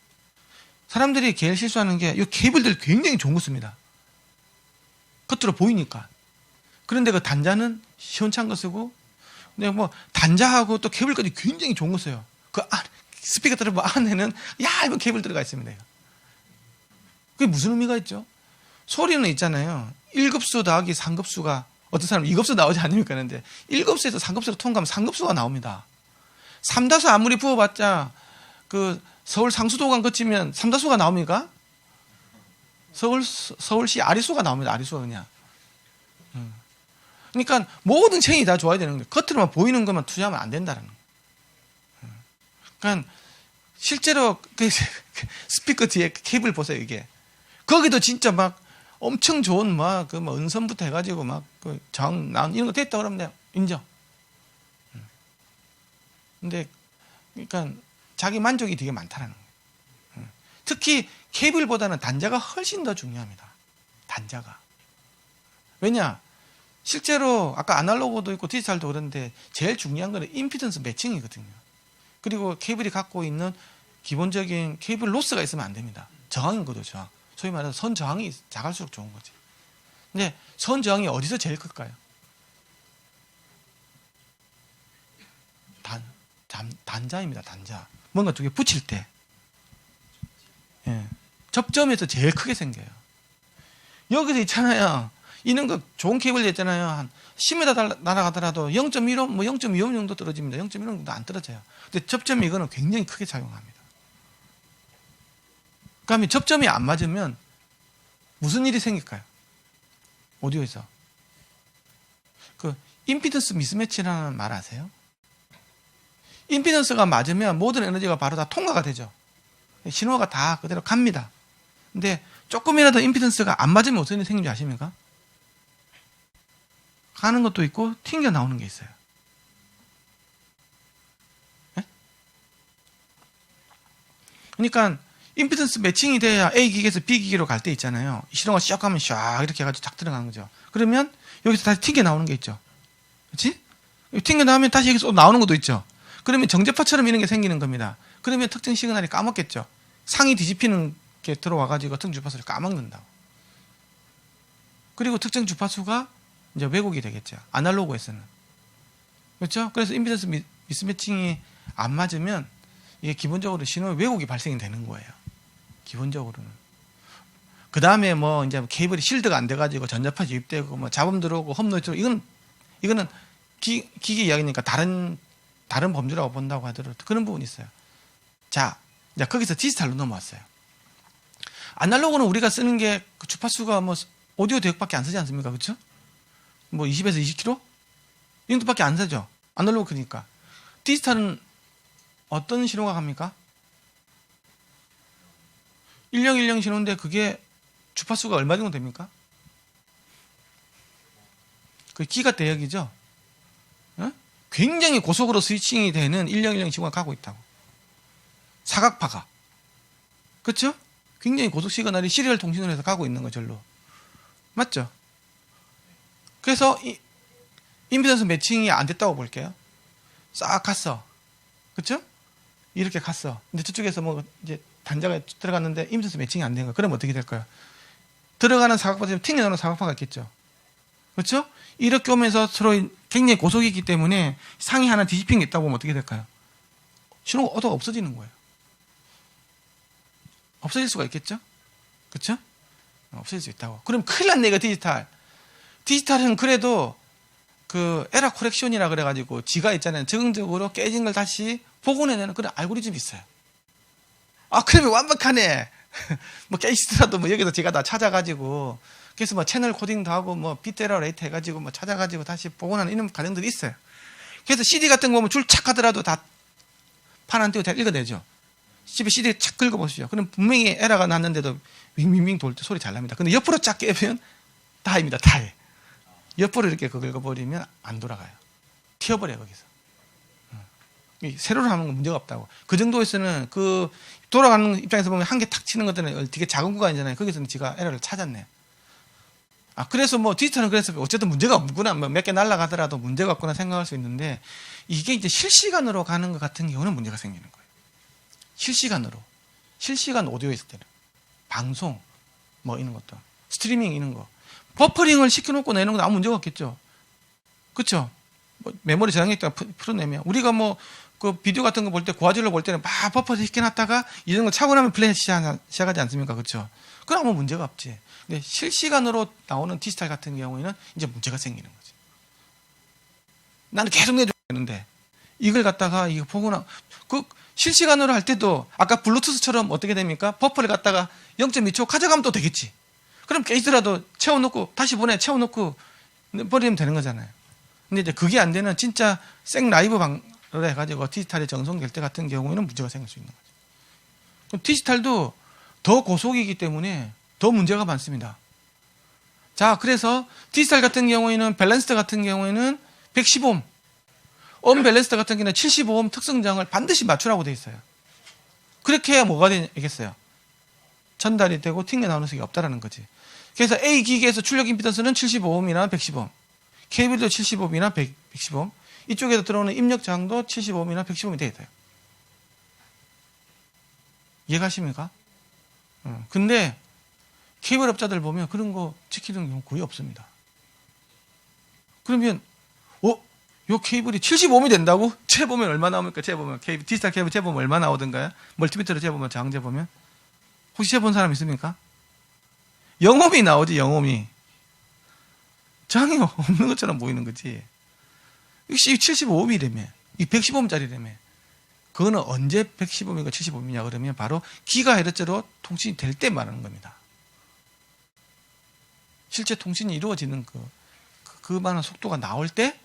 사람들이 제일 실수하는 게 이 케이블들 굉장히 좋은 거 씁니다. 겉으로 보이니까. 그런데 그 단자는 시원찮은 거 쓰고, 근데 뭐 단자하고 또 케이블까지 굉장히 좋은 거 써요. 그 스피커 들어보면 안에는 얇은 케이블 들어가 있습니다. 그게 무슨 의미가 있죠? 소리는 있잖아요. 1급수 더하기 3급수가 어떤 사람은 2급수 나오지 않습니까? 그런데 1급수에서 3급수로 통과하면 3급수가 나옵니다. 삼다수 아무리 부어봤자 그 서울 상수도관 거치면 삼다수가 나옵니까? 서울시 아리수가 나옵니다. 아리수가 그냥. 그러니까 모든 체인이 다 좋아야 되는 거예요. 겉으로만 보이는 것만 투자하면 안 된다는 거예요. 그러니까 실제로 그 스피커 뒤에 케이블 보세요. 이게 거기도 진짜 막 엄청 좋은 막 그 뭐 은선부터 해가지고 막 그 정 나온 이런 거 됐다 그러면 내가 인정. 근데 그러니까 자기 만족이 되게 많다라는 거예요. 특히 케이블보다는 단자가 훨씬 더 중요합니다. 단자가. 왜냐? 실제로 아까 아날로그도 있고 디지털도 그런데 제일 중요한 거는 임피던스 매칭이거든요. 그리고 케이블이 갖고 있는 기본적인 케이블 로스가 있으면 안 됩니다. 저항인 거죠, 저항. 소위 말해서 선 저항이 작을수록 좋은 거지. 근데 선 저항이 어디서 제일 클까요? 단자입니다, 단자. 뭔가 두 개 붙일 때. 예. 접점에서 제일 크게 생겨요. 여기서 있잖아요. 이런 거 좋은 케이블 있잖아요. 한 10m 날아가더라도 0.15, 뭐 0.25 정도 떨어집니다. 0.1 정도 안 떨어져요. 근데 접점이 이거는 굉장히 크게 작용합니다. 그러면 접점이 안 맞으면 무슨 일이 생길까요? 오디오에서. 그 임피던스 미스매치라는 말 아세요? 임피던스가 맞으면 모든 에너지가 바로 다 통과가 되죠. 신호가 다 그대로 갑니다. 근데 조금이라도 임피던스가 안 맞으면 어떤 일이 생긴지 아십니까? 가는 것도 있고 튕겨 나오는 게 있어요. 네? 그러니까 임피던스 매칭이 돼야 A 기기에서 B 기기로 갈 때 있잖아요. 신호가 쫙 가면 쫙 이렇게 해가지고 쫙 들어가는 거죠. 그러면 여기서 다시 튕겨 나오는 게 있죠. 그렇지? 튕겨 나오면 다시 여기서 나오는 것도 있죠. 그러면 정제파처럼 이런 게 생기는 겁니다. 그러면 특정 시그널이 까먹겠죠. 상이 뒤집히는 게 들어와가지고 특정 주파수를 까먹는다고. 그리고 특정 주파수가 이제 왜곡이 되겠죠. 아날로그에서는. 그렇죠? 그래서 임피던스 미스매칭이 안 맞으면 이게 기본적으로 신호의 왜곡이 발생이 되는 거예요. 기본적으로는. 그 다음에 뭐 이제 케이블이 실드가 안 돼가지고 전자파 유입되고 뭐 잡음 들어오고 험노이 들어오고 이거는 기계 이야기니까 다른 범주라고 본다고 하더라도 그런 부분이 있어요. 자, 이제 거기서 디지털로 넘어왔어요. 아날로그는 우리가 쓰는 게 그 주파수가 뭐 오디오 대역밖에 안 쓰지 않습니까? 그렇죠? 뭐 20에서 20km? 이 정도밖에 안 쓰죠. 아날로그 그러니까. 디지털은 어떤 신호가 갑니까? 1010 신호인데 그게 주파수가 얼마 정도 됩니까? 그 기가 대역이죠. 어? 굉장히 고속으로 스위칭이 되는 1010 신호가 가고 있다고. 사각파가. 그렇죠? 굉장히 고속 시그널이 시리얼 통신을 해서 가고 있는 거 절로. 맞죠? 그래서 임피던스 매칭이 안 됐다고 볼게요. 싹 갔어. 그렇죠? 이렇게 갔어. 근데 저쪽에서 뭐 이제 단자가 들어갔는데 임피던스 매칭이 안 된 거. 그럼 어떻게 될까요? 들어가는 사각파 때문에 튕겨나오는 사각파가 있겠죠. 그렇죠? 이렇게 오면서 서로 굉장히 고속이기 때문에 상이 하나 뒤집힌 게 있다고 보면 어떻게 될까요? 신호가 없어지는 거예요. 없어질 수가 있겠죠? 그렇죠? 없어질 수 있다고. 그럼 큰일 났네 이거 디지털. 디지털은 그래도 그 에러 코렉션이라 그래가지고 지가 있잖아요. 적응적으로 깨진 걸 다시 복원해내는 그런 알고리즘이 있어요. 아 그러면 완벽하네. 뭐 깨지더라도 뭐 여기서 제가 다 찾아가지고 그래서 뭐 채널 코딩도 하고 뭐 비트 에러 레이트 해가지고 뭐 찾아가지고 다시 복원하는 이런 과정들이 있어요. 그래서 CD 같은 거 보면 줄 착 하더라도 다 판 안 띄고 다 읽어내죠. 집에 CD 착 긁어보시죠. 그럼 분명히 에러가 났는데도 윙윙윙 돌 때 소리 잘 납니다. 근데 옆으로 쫙 깨면 다입니다. 다해. 옆으로 이렇게 긁어버리면 안 돌아가요. 튀어버려요 거기서. 세로로 하는 건 문제가 없다고. 그 정도에서는 그 돌아가는 입장에서 보면 한 개 탁 치는 것들은 되게 작은 구간이잖아요. 거기서는 지가 에러를 찾았네. 아 그래서 뭐 디지털은 그래서 어쨌든 문제가 없구나. 뭐 몇 개 날아가더라도 문제가 없구나 생각할 수 있는데 이게 이제 실시간으로 가는 것 같은 경우는 문제가 생기는 거예요. 실시간으로. 실시간 오디오 있을 때는. 방송, 뭐 이런 것도. 스트리밍 이런 거. 버퍼링을 시켜놓고 내는 건 아무 문제가 없겠죠. 그렇죠? 뭐 메모리 저장했다가 풀어내면. 우리가 뭐 그 비디오 같은 거 볼 때 고화질로 볼 때는 막 버퍼 시켜놨다가 이런 거 차고 나면 플레이 시작하지 않습니까? 그렇죠? 그럼 아무 문제가 없지. 근데 실시간으로 나오는 디지털 같은 경우에는 이제 문제가 생기는 거지. 나는 계속 내줘야 되는데 이걸 갖다가 이거 보거나 그 실시간으로 할 때도 아까 블루투스처럼 어떻게 됩니까? 버퍼를 갖다가 0.2초 가져가면 또 되겠지. 그럼 깨지더라도 채워놓고 다시 채워놓고 버리면 되는 거잖아요. 근데 이제 그게 안 되는 진짜 생 라이브 방을 해가지고 디지털이 정성될 때 같은 경우에는 문제가 생길 수 있는 거죠. 그럼 디지털도 더 고속이기 때문에 더 문제가 많습니다. 자, 그래서 디지털 같은 경우에는 밸런스드 같은 경우에는 115옴, 언밸런스드 같은 경우는 75옴 특성장을 반드시 맞추라고 돼 있어요. 그렇게 해야 뭐가 되겠어요? 전달이 되고 튕겨나오는 속이 없다라는 거지. 그래서 A 기기에서 출력 임피던스는 75옴이나 110옴, 케이블도 75옴이나 110옴, 이쪽에서 들어오는 입력 저항도 75옴이나 110옴이 돼야 돼요. 이해가십니까? 근데 케이블 업자들 보면 그런 거 지키는 경우 거의 없습니다. 그러면 요 케이블이 75옴이 된다고? 재보면 얼마 나옵니까? 재보면 디지털 케이블 재보면 얼마 나오던가요? 멀티미터로 재보면 저항 재보면 혹시 재본 사람 있습니까? 0옴이 나오지. 0옴이 저항이 없는 것처럼 보이는 거지. 역시 75옴이라며 이 110옴짜리라며 그거는 언제 110옴이고 75옴이냐 그러면 바로 기가헤르츠로 통신이 될 때 말하는 겁니다. 실제 통신이 이루어지는 그 많은 속도가 나올 때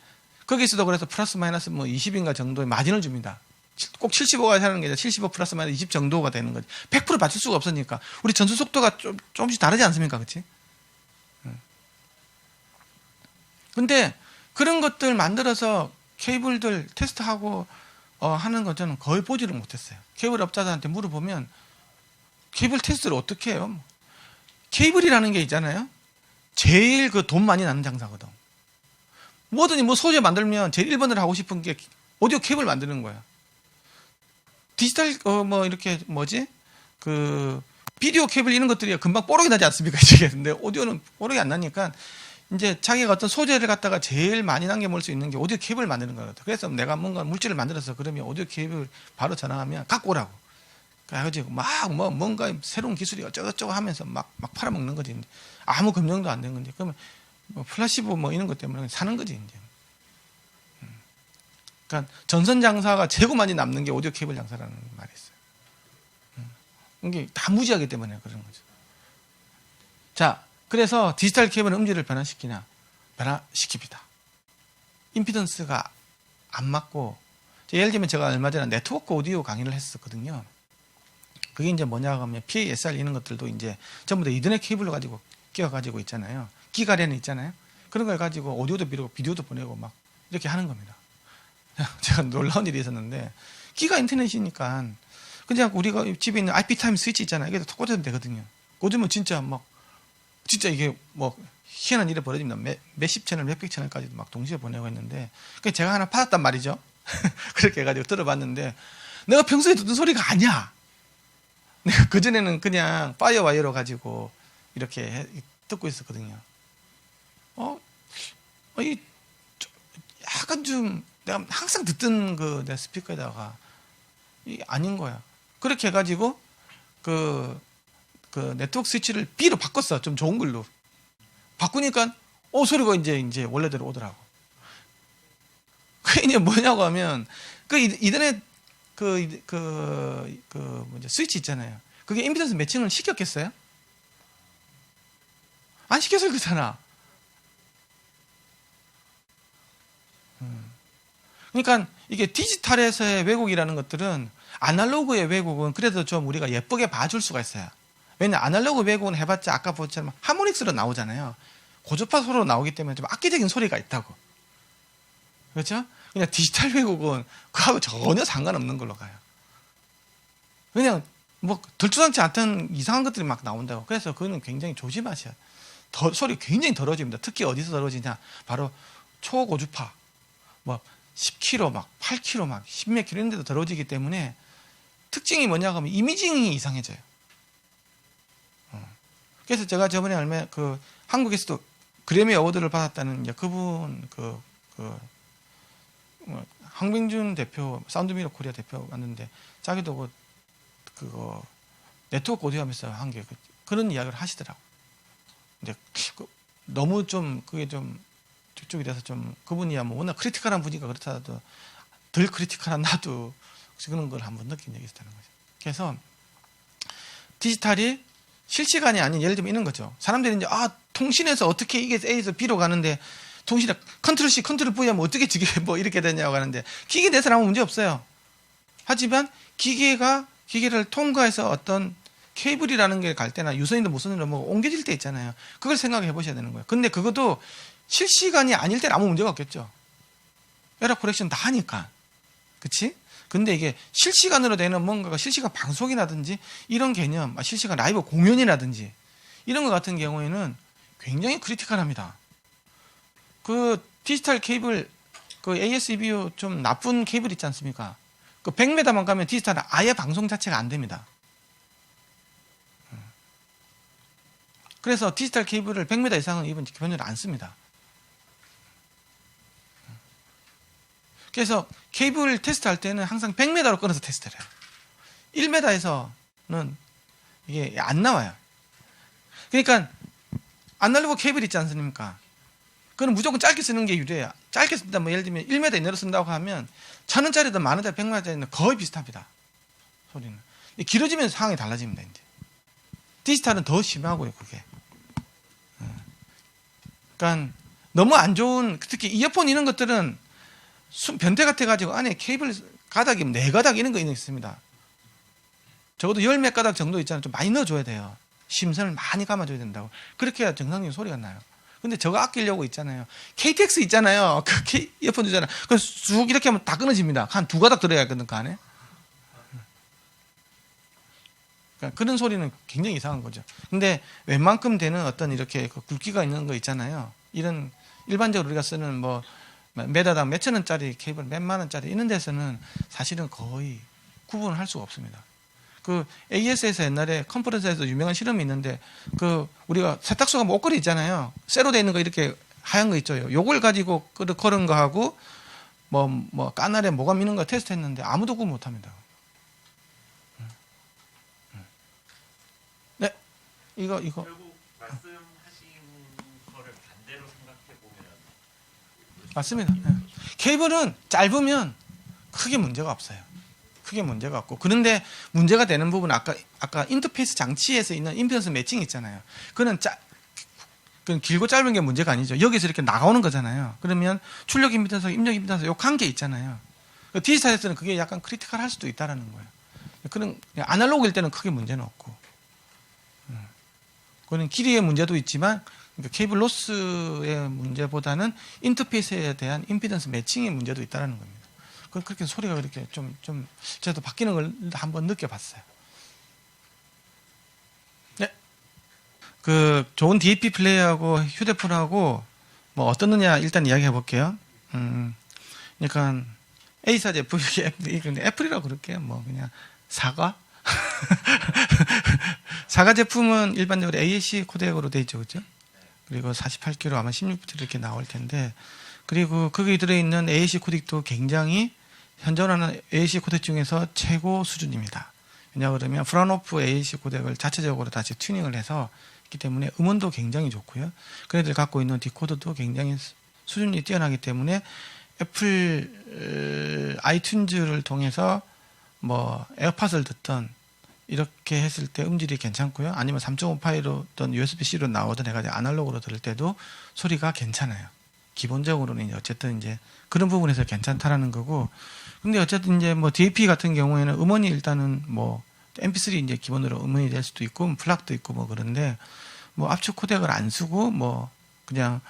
거기서도 그래서 플러스 마이너스 뭐 20인가 정도의 마진을 줍니다. 꼭 75가 하는 게 아니라 75 플러스 마이너스 20 정도가 되는 거지. 100% 맞출 수가 없으니까. 우리 전수 속도가 조금씩 다르지 않습니까? 그렇지? 근데 그런 것들 만들어서 케이블들 테스트하고 하는 거 저는 거의 보지를 못했어요. 케이블 업자들한테 물어보면 케이블 테스트를 어떻게 해요? 케이블이라는 게 있잖아요. 제일 그 돈 많이 나는 장사거든. 뭐든지 뭐 소재 만들면 제일 1번으로 하고 싶은 게 오디오 케이블 만드는 거야. 디지털 뭐 이렇게 그 비디오 케이블 이런 것들이 금방 뽀록이 나지 않습니까? 근데 오디오는 뽀록이 안 나니까 이제 자기가 어떤 소재를 갖다가 제일 많이 남겨볼 수 있는 게 오디오 케이블을 만드는 거거든. 그래서 내가 뭔가 물질을 만들어서 그러면 오디오 케이블 바로 전화하면 갖고 오라고. 그래가지고 막 뭐 뭔가 새로운 기술이 어쩌고저쩌고 하면서 막 팔아먹는 거지. 이제. 아무 검증도 안 된 건데 그러면 뭐 플라시보 뭐 이런 것 때문에 사는 거지 이제. 그러니까 전선 장사가 제일 많이 남는 게 오디오 케이블 장사라는 말이 있어요. 이게 다 무지하기 때문에 그런 거죠. 자, 그래서 디지털 케이블은 음질을 변화시키냐? 변화시킵니다. 임피던스가 안 맞고, 예를 들면 제가 얼마 전에 네트워크 오디오 강의를 했었거든요. 그게 이제 뭐냐 하면 PASR 이런 것들도 이제 전부 다 이더넷 케이블로 가지고 끼워가지고 있잖아요. 기가랜 있잖아요. 그런 걸 가지고 오디오도 비르고 비디오도 보내고 막 이렇게 하는 겁니다. 제가 놀라운 일이 있었는데, 기가 인터넷이니까 그냥 우리가 집에 있는 IP 타임 스위치 있잖아요. 이게 다 꽂아도 되거든요. 꽂으면 진짜 진짜 이게 뭐 희한한 일이 벌어집니다. 몇십 채널, 몇백 채널까지도 막 동시에 보내고 했는데, 제가 하나 받았단 말이죠. 그렇게 해가지고 들어봤는데, 내가 평소에 듣던 소리가 아니야. 내가 그전에는 그냥 파이어와이어로 가지고 이렇게 듣고 있었거든요. 약간 좀 내가 항상 듣던 내 스피커에다가 아닌 거야. 그렇게 해가지고 그 네트워크 스위치를 B로 바꿨어. 좀 좋은 걸로 바꾸니까 소리가 이제 원래대로 오더라고. 그게 이제 뭐냐고 하면 이더넷 스위치 있잖아요. 그게 임피던스 매칭을 시켰겠어요? 안 시켰을 거잖아. 그러니까 이게 디지털에서의 왜곡이라는 것들은 아날로그의 왜곡은 그래도 좀 우리가 예쁘게 봐줄 수가 있어요. 왜냐 아날로그 왜곡은 해봤자 아까 보처럼 하모닉스로 나오잖아요. 고주파소로 나오기 때문에 좀 악기적인 소리가 있다고. 그렇죠? 그냥 디지털 왜곡은 그하고 전혀 상관없는 걸로 가요. 그냥 뭐 들추상치 않던 이상한 것들이 막 나온다고. 그래서 그거는 굉장히 조심하셔야. 소리 굉장히 더러집니다. 특히 어디서 더러지냐? 바로 초고주파, 뭐 10km 막 8km 막 10몇 km 이런 데도 더러지기 때문에 특징이 뭐냐 하면 이미징이 이상해져요. 그래서 제가 저번에 얼마 한국에서도 그래미 어워드를 받았다는 이제 그분 황병준 대표 사운드 미러 코리아 대표 왔는데 자기도 그거 네트워크 오디오 하면서 한 게 그런 이야기를 하시더라고. 근데 너무 좀 그게 좀 저쪽이 돼서 좀 그분이야 뭐 워낙 크리티컬한 분이니까 그렇다도 덜 크리티컬한 나도 그런 걸 한번 느낀 적이 있었다는 거죠. 그래서 디지털이 실시간이 아닌 예를 들면 이런 거죠. 사람들이 이제 통신에서 어떻게 이게 A에서 B로 가는데 통신에 컨트롤 C, 컨트롤 V 하면 어떻게 지게 뭐 이렇게 되냐고 하는데 기계 내에서는 아무 문제 없어요. 하지만 기계를 통과해서 어떤 케이블이라는 게 갈 때나 유선이든 무선이든 뭐 옮겨질 때 있잖아요. 그걸 생각해 보셔야 되는 거예요. 근데 그것도 실시간이 아닐 때는 아무 문제가 없겠죠. 에러 코렉션 다 하니까. 그치? 근데 이게 실시간으로 되는 뭔가가 실시간 방송이라든지 이런 개념, 실시간 라이브 공연이라든지 이런 것 같은 경우에는 굉장히 크리티컬합니다. 디지털 케이블, ASEBU 좀 나쁜 케이블 있지 않습니까? 100m만 가면 디지털은 아예 방송 자체가 안 됩니다. 그래서 디지털 케이블을 100m 이상은 이번 기본적으로 안 씁니다. 그래서 케이블 테스트 할 때는 항상 100m로 끊어서 테스트를 해요. 1m에서는 이게 안 나와요. 그러니까 아날로그 케이블 있지 않습니까? 그건 무조건 짧게 쓰는 게 유리해요. 짧게 쓴다, 뭐 예를 들면 1m 이내로 쓴다고 하면 1,000원짜리든 10,000원짜리, 100만원짜리는 거의 비슷합니다. 소리는. 길어지면 상황이 달라집니다. 이제. 디지털은 더 심하고요, 그게. 그러니까 너무 안 좋은, 특히 이어폰 이런 것들은 변태 같아가지고 안에 케이블 가닥이 4가닥 이런 거 있습니다. 적어도 10몇 가닥 정도 있잖아요. 좀 많이 넣어줘야 돼요. 심선을 많이 감아줘야 된다고. 그렇게 해야 정상적인 소리가 나요. 근데 저거 아끼려고 있잖아요. KTX 있잖아요. 이어폰 주잖아요. 그래서 쭉 이렇게 하면 다 끊어집니다. 한 2가닥 들어야 하거든, 그 안에. 그러니까 그런 소리는 굉장히 이상한 거죠. 근데 웬만큼 되는 어떤 이렇게 굵기가 있는 거 있잖아요. 이런 일반적으로 우리가 쓰는 뭐 메다당 몇천 원짜리 케이블, 몇만 원짜리 이런 데서는 사실은 거의 구분을 할 수가 없습니다. AS에서 옛날에 컨퍼런스에서 유명한 실험이 있는데 우리가 세탁소가 뭐 옷걸이 있잖아요. 쇠로 돼 있는 거 이렇게 하얀 거 있죠. 요걸 가지고 그런 거 하고 뭐 까날에 뭐가 미는 거 테스트했는데 아무도 구분 못 합니다. 이거 결국 말씀하신 거를 반대로 생각해 보면 맞습니다. 예. 케이블은 짧으면 크게 문제가 없어요. 크게 문제가 없고 그런데 문제가 되는 부분은 아까 인터페이스 장치에서 있는 임피던스 매칭 있잖아요. 그건 길고 짧은 게 문제가 아니죠. 여기서 이렇게 나오는 거잖아요. 그러면 출력 임피던스, 입력 임피던스 요 관계 있잖아요. 디지털에서는 그게 약간 크리티컬할 수도 있다라는 거예요. 그런 아날로그일 때는 크게 문제는 없고, 그거는 길이의 문제도 있지만 그러니까 케이블 로스의 문제보다는 인터페이스에 대한 임피던스 매칭의 문제도 있다라는 겁니다. 그렇게 소리가 그렇게 좀 저도 바뀌는 걸 한번 느껴봤어요. 네, 그 좋은 DAP 플레이하고 휴대폰하고 뭐 어떻느냐 일단 이야기해 볼게요. 그러니까 A사 제품 애플이라고 그럴게요. 뭐 그냥 사과. 사과 제품은 일반적으로 AAC 코덱으로 돼 있죠, 그렇죠? 그리고 48kg 아마 16비트 이렇게 나올 텐데, 그리고 거기 들어있는 AAC 코덱도 굉장히 현존하는 AAC 코덱 중에서 최고 수준입니다. 왜냐 그러면 프라노프 AAC 코덱을 자체적으로 다시 튜닝을 해서 있기 때문에 음원도 굉장히 좋고요. 그네들 갖고 있는 디코더도 굉장히 수준이 뛰어나기 때문에 애플 아이튠즈를 통해서 뭐 에어팟을 듣던 이렇게 했을 때 음질이 괜찮고요. 아니면 3.5 파이로 든 USB-C로 나오던 해가지고 아날로그로 들을 때도 소리가 괜찮아요. 기본적으로는 이제 어쨌든 이제 그런 부분에서 괜찮다라는 거고. 근데 어쨌든 이제 뭐 DAP 같은 경우에는 음원이 일단은 뭐 MP3 이제 기본으로 음원이 될 수도 있고 플락도 있고 뭐 그런데 뭐 압축 코덱을 안 쓰고 뭐 그냥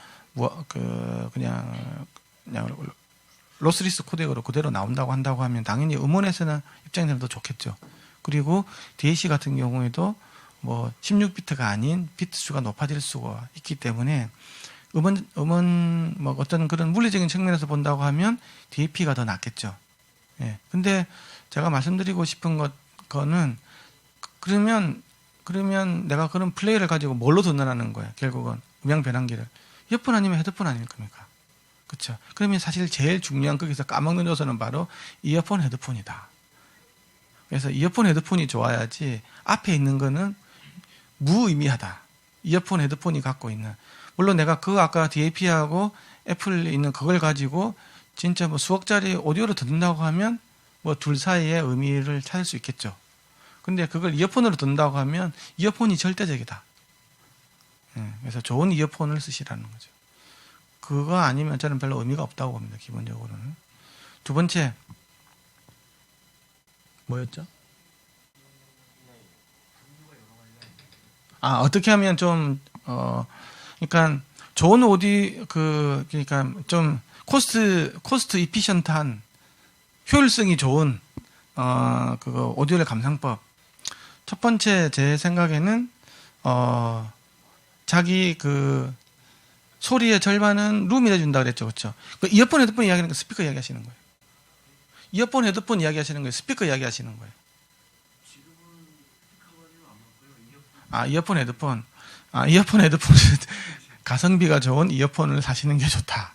그냥 로스리스 코덱으로 그대로 나온다고 한다고 하면 당연히 음원에서는 입장에서는 더 좋겠죠. 그리고 DAC 같은 경우에도 뭐 16비트가 아닌 비트 수가 높아질 수가 있기 때문에 음원 뭐 어떤 그런 물리적인 측면에서 본다고 하면 DAP가 더 낫겠죠. 예. 근데 제가 말씀드리고 싶은 거는 그러면 내가 그런 플레이를 가지고 뭘로 듣느라는 거예요. 결국은 음향 변환기를 이어폰 아니면 헤드폰 아닐 겁니까? 그렇죠. 그러면 사실 제일 중요한 거기서 까먹는 요소는 바로 이어폰 헤드폰이다. 그래서 이어폰 헤드폰이 좋아야지 앞에 있는 거는 무의미하다. 이어폰 헤드폰이 갖고 있는, 물론 내가 그 아까 DAP하고 애플 있는 그걸 가지고 진짜 뭐 수억짜리 오디오로 듣는다고 하면 뭐 둘 사이의 의미를 찾을 수 있겠죠. 근데 그걸 이어폰으로 듣는다고 하면 이어폰이 절대적이다. 그래서 좋은 이어폰을 쓰시라는 거죠. 그거 아니면 저는 별로 의미가 없다고 봅니다. 기본적으로는. 두 번째 뭐였죠? 어떻게 하면 좀 그러니까 좋은 그러니까 좀 코스트 이피션트한 효율성이 좋은 그거 오디오의 감상법. 첫 번째 제 생각에는 자기 그 소리의 절반은 룸이 해준다 그랬죠, 그렇죠? 그 이어폰 헤드폰 이야기하는 거 스피커 이야기하시는 거예요. 이어폰 헤드폰 이야기하시는 거예요. 스피커 이야기하시는 거예요. 이어폰 헤드폰. 이어폰 헤드폰은 가성비가 좋은 이어폰을 사시는 게 좋다.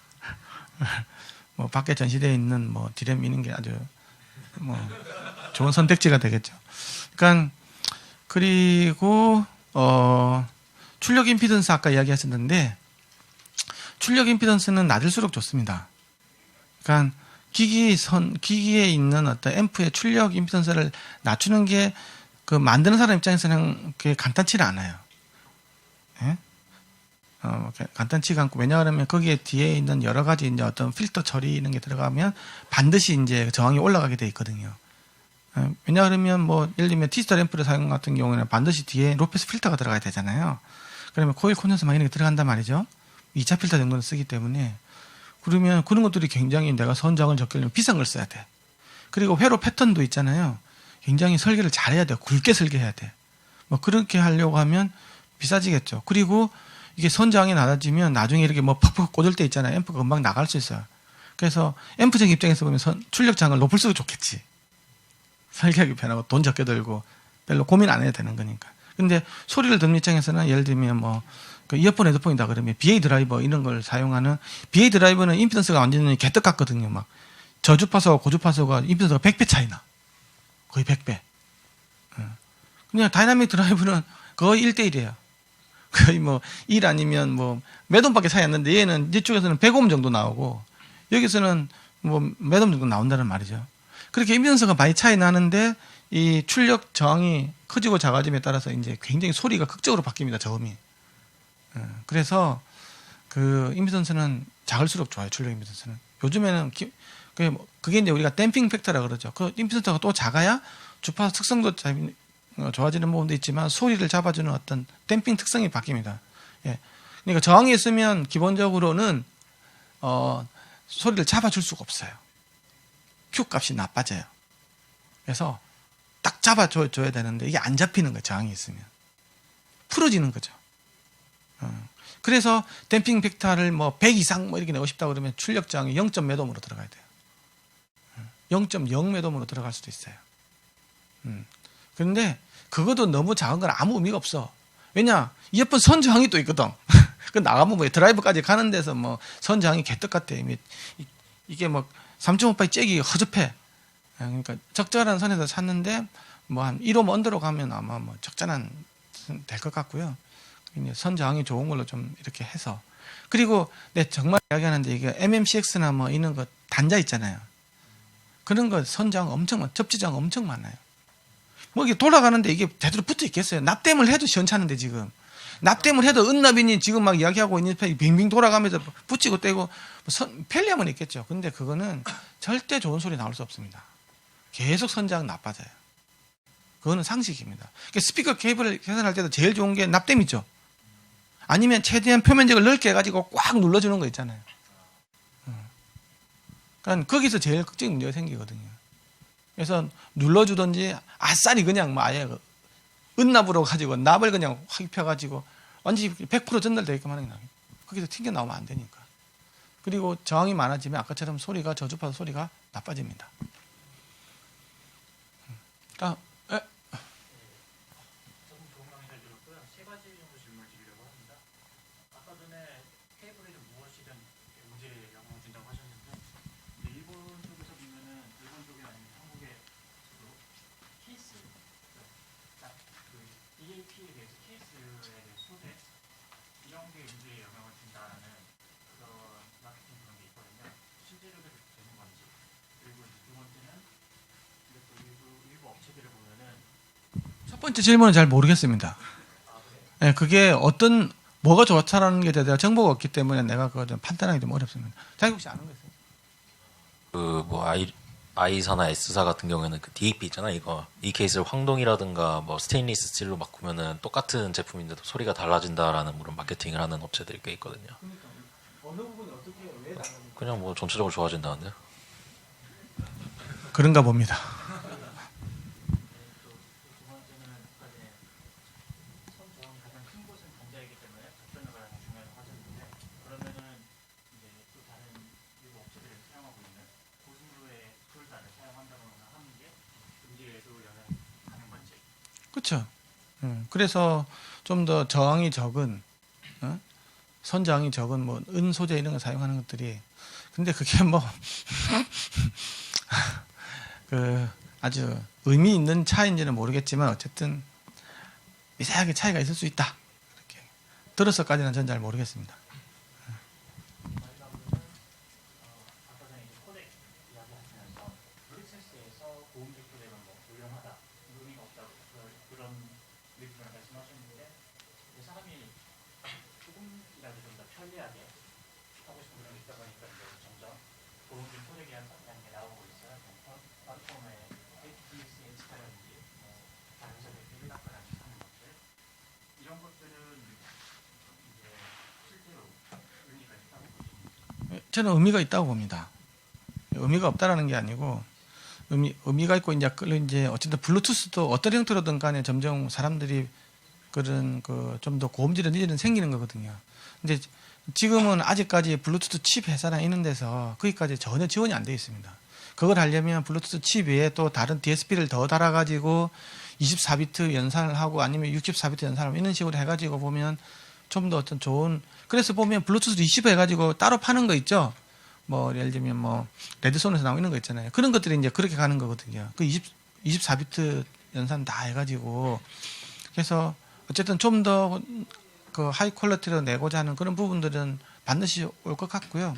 뭐 밖에 전시되어 있는 뭐 디램 미는 게 아주 뭐 좋은 선택지가 되겠죠. 그러니까 그리고 출력 임피던스 아까 이야기하셨는데 출력 임피던스는 낮을수록 좋습니다. 그러니까 기기에 있는 어떤 앰프의 출력 임피던스를 낮추는 게 그 만드는 사람 입장에서는 그게 간단치는 않아요. 예? 간단치가 않고, 왜냐하면 거기에 뒤에 있는 여러 가지 이제 어떤 필터 처리 이런 게 들어가면 반드시 이제 저항이 올라가게 돼 있거든요. 왜냐하면 뭐 예를 들면 디지털 앰프를 사용 같은 경우에는 반드시 뒤에 로패스 필터가 들어가야 되잖아요. 그러면 코일 콘덴서 막 이런 게 들어간단 말이죠. 2차 필터 정도는 쓰기 때문에. 그러면 그런 것들이 굉장히 내가 선장을 적기려면 비싼 걸 써야 돼. 그리고 회로 패턴도 있잖아요. 굉장히 설계를 잘해야 돼. 굵게 설계해야 돼. 뭐 그렇게 하려고 하면 비싸지겠죠. 그리고 이게 선장이 낮아지면 나중에 이렇게 뭐 팍팍 꽂을 때 있잖아요. 앰프가 금방 나갈 수 있어요. 그래서 앰프적 입장에서 보면 출력장을 높을수록 좋겠지. 설계하기 편하고 돈 적게 들고 별로 고민 안 해도 되는 거니까. 근데 소리를 듣는 입장에서는 예를 들면 뭐 그 이어폰 헤드폰이다 그러면 BA 드라이버 이런 걸 사용하는, BA 드라이버는 임피던스가 완전히 개떡 같거든요. 막 저주파수와 고주파수가 임피던스가 100배 차이나. 거의 100배. 그냥 다이나믹 드라이브는 거의 1대1이에요. 거의 뭐 1 아니면 뭐 몇 옴밖에 차이 안 나는데 얘는 이쪽에서는 100옴 정도 나오고 여기서는 뭐 몇 옴 정도 나온다는 말이죠. 그렇게 임피던스가 많이 차이 나는데 이 출력 저항이 커지고 작아짐에 따라서 이제 굉장히 소리가 극적으로 바뀝니다. 저음이. 그래서 그 임피던스는 작을수록 좋아요. 출력 임피던스는. 요즘에는 그게 이제 우리가 댐핑 팩터라 그러죠. 그 임피던스가 또 작아야 주파수 특성도 좋아지는 부분도 있지만 소리를 잡아주는 어떤 댐핑 특성이 바뀝니다. 예. 그러니까 저항이 있으면 기본적으로는 소리를 잡아줄 수가 없어요. Q 값이 나빠져요. 그래서 딱 잡아줘야 되는데 이게 안 잡히는 거예요. 저항이 있으면. 풀어지는 거죠. 그래서 댐핑 팩터를 뭐 100 이상 뭐 이렇게 내고 싶다 그러면 출력 저항이 0. 몇 옴으로 들어가야 돼요. 0.0 몇 옴으로 들어갈 수도 있어요. 그런데 그것도 너무 작은 건 아무 의미가 없어. 왜냐? 이어폰 선 저항이 또 있거든. 그 나가면 뭐 드라이브까지 가는 데서 뭐 선 저항이 개떡 같아. 이게 뭐 3.5파이 잭이 허접해. 그러니까 적절한 선에서 샀는데 뭐 한 1옴 언더로 가면 아마 뭐 적절한 될 것 같고요. 선 저항이 좋은 걸로 좀 이렇게 해서 그리고 정말 이야기하는데 이게 MMCX나 뭐 이런 거 단자 있잖아요. 그런 거 선 저항 엄청 접지 저항 엄청 많아요. 뭐 이게 돌아가는데 이게 제대로 붙어 있겠어요? 납땜을 해도 시원찮은데 지금 납땜을 해도 은납이니 지금 막 이야기하고 있는 편이 빙빙 돌아가면서 붙이고 떼고 편리함은 있겠죠. 근데 그거는 절대 좋은 소리 나올 수 없습니다. 계속 선장 나빠져요. 그거는 상식입니다. 그러니까 스피커 케이블을 계산할 때도 제일 좋은 게 납땜이죠. 아니면 최대한 표면적을 넓게 해가지고 꽉 눌러주는 거 있잖아요. 그러니까 거기서 제일 극적인 문제가 생기거든요. 그래서 눌러주든지 아싸리 그냥 뭐 아예 은납으로 가지고 납을 그냥 확 입혀가지고 완전히 100% 전달되게끔 하는 게 나아요. 거기서 튕겨 나오면 안 되니까. 그리고 저항이 많아지면 아까처럼 소리가 저주파수 소리가 나빠집니다. 다음. 첫 번째 질문은 잘 모르겠습니다. 네, 그게 뭐가 좋다라는 게 대해서 정보가 없기 때문에 내가 그거 좀 판단하기 좀 어렵습니다. 자기 혹시 아는 거 있어요? 그 뭐 I사나 S사 같은 경우에는 그 DAP 있잖아. 이 케이스를 황동이라든가 뭐 스테인리스 스틸로 바꾸면은 똑같은 제품인데도 소리가 달라진다라는 그런 마케팅을 하는 업체들이 꽤 있거든요. 어느 부분이 어떻게 왜 다른지 그냥 뭐 전체적으로 좋아진다는데요. 그런가 봅니다. 그렇죠. 그래서 좀 더 저항이 적은 선 저항이 적은 뭐 은 소재 이런 거 사용하는 것들이 근데 그게 뭐 그 아주 의미 있는 차이인지는 모르겠지만 어쨌든 미세하게 차이가 있을 수 있다. 이렇게 들어서까지는 전 잘 모르겠습니다. 저는 의미가 있다고 봅니다. 의미가 없다라는 게 아니고 의미가 있고 이제 어쨌든 블루투스도 어떤 형태로든 간에 점점 사람들이 그런 그 좀 더 고음질은 이제는 생기는 거거든요. 근데 지금은 아직까지 블루투스 칩 회사나 이런 데서 거기까지 전혀 지원이 안 돼 있습니다. 그걸 하려면 블루투스 칩 외에 또 다른 DSP를 더 달아가지고 24비트 연산을 하고 아니면 64비트 연산을 하고 이런 식으로 해가지고 보면 좀 더 어떤 좋은 그래서 보면 블루투스 리시버 해가지고 따로 파는 거 있죠. 뭐 예를 들면 뭐 레드손에서 나오는 거 있잖아요. 그런 것들이 이제 그렇게 가는 거거든요. 그 24비트 연산 다 해가지고 그래서 어쨌든 좀 더 그 하이 퀄리티로 내고자 하는 그런 부분들은 반드시 올 것 같고요.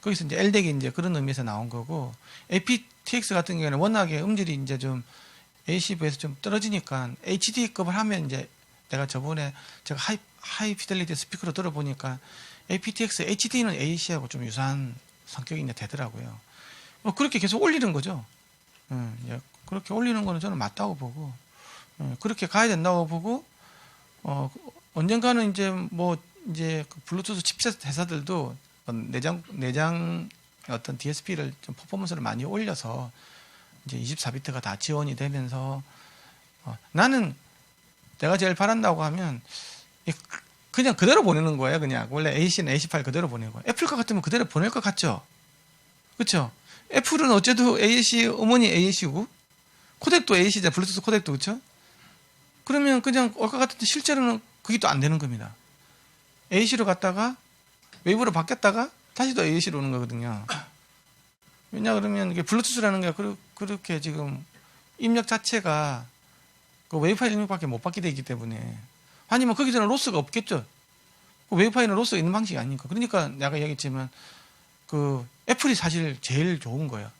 거기서 이제 LDEC이 이제 그런 의미에서 나온 거고, aptX 같은 경우에는 워낙에 음질이 이제 좀 ACV에서 좀 떨어지니까 HD급을 하면 이제 내가 저번에 제가 하이 피델리티 스피커로 들어보니까 aptX HD는 AC하고 좀 유사한 성격이 이제 되더라고요. 뭐 그렇게 계속 올리는 거죠. 이제 그렇게 올리는 거는 저는 맞다고 보고, 그렇게 가야 된다고 보고, 언젠가는 이제 뭐 이제 그 블루투스 칩셋 회사들도 내장 어떤 DSP를 좀 퍼포먼스를 많이 올려서 이제 24비트가 다 지원이 되면서 나는 내가 제일 바란다고 하면 그냥 그대로 보내는 거예요. 그냥 원래 AC는 AC 파일 그대로 보내는 거예요. 애플 거 같으면 그대로 보낼 것 같죠. 그렇죠? 애플은 어째도 AAC 어머니 AAC고 코덱도 AAC자 블루투스 코덱도 그렇죠? 그러면 그냥 올 것 같은데 실제로는 그게 또 안 되는 겁니다. AAC로 갔다가 웨이브로 바뀌었다가 다시 또 AAC로 오는 거거든요. 왜냐 그러면 이게 블루투스라는 게 그렇게 지금 입력 자체가 그 웨이브 파일 입력밖에 못 받게 되기 때문에 아니면 거기서는 로스가 없겠죠. 그 웨이브 파일은 로스가 있는 방식이 아니니까. 그러니까 내가 얘기했지만 그 애플이 사실 제일 좋은 거예요.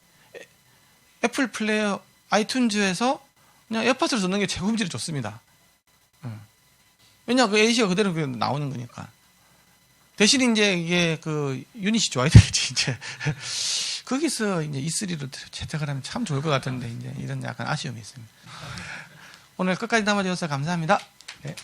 애플 플레이어 아이튠즈에서 그냥 에어팟으로 듣는 게 최고 음질이 좋습니다. 왜냐 그 AC가 그대로 나오는 거니까. 대신 이제 이게 그 유닛이 좋아야 되겠지 이제. 거기서 이제 E3로 채택을 하면 참 좋을 것 같은데 이제 이런 약간 아쉬움이 있습니다. 오늘 끝까지 남아주셔서 감사합니다. 네.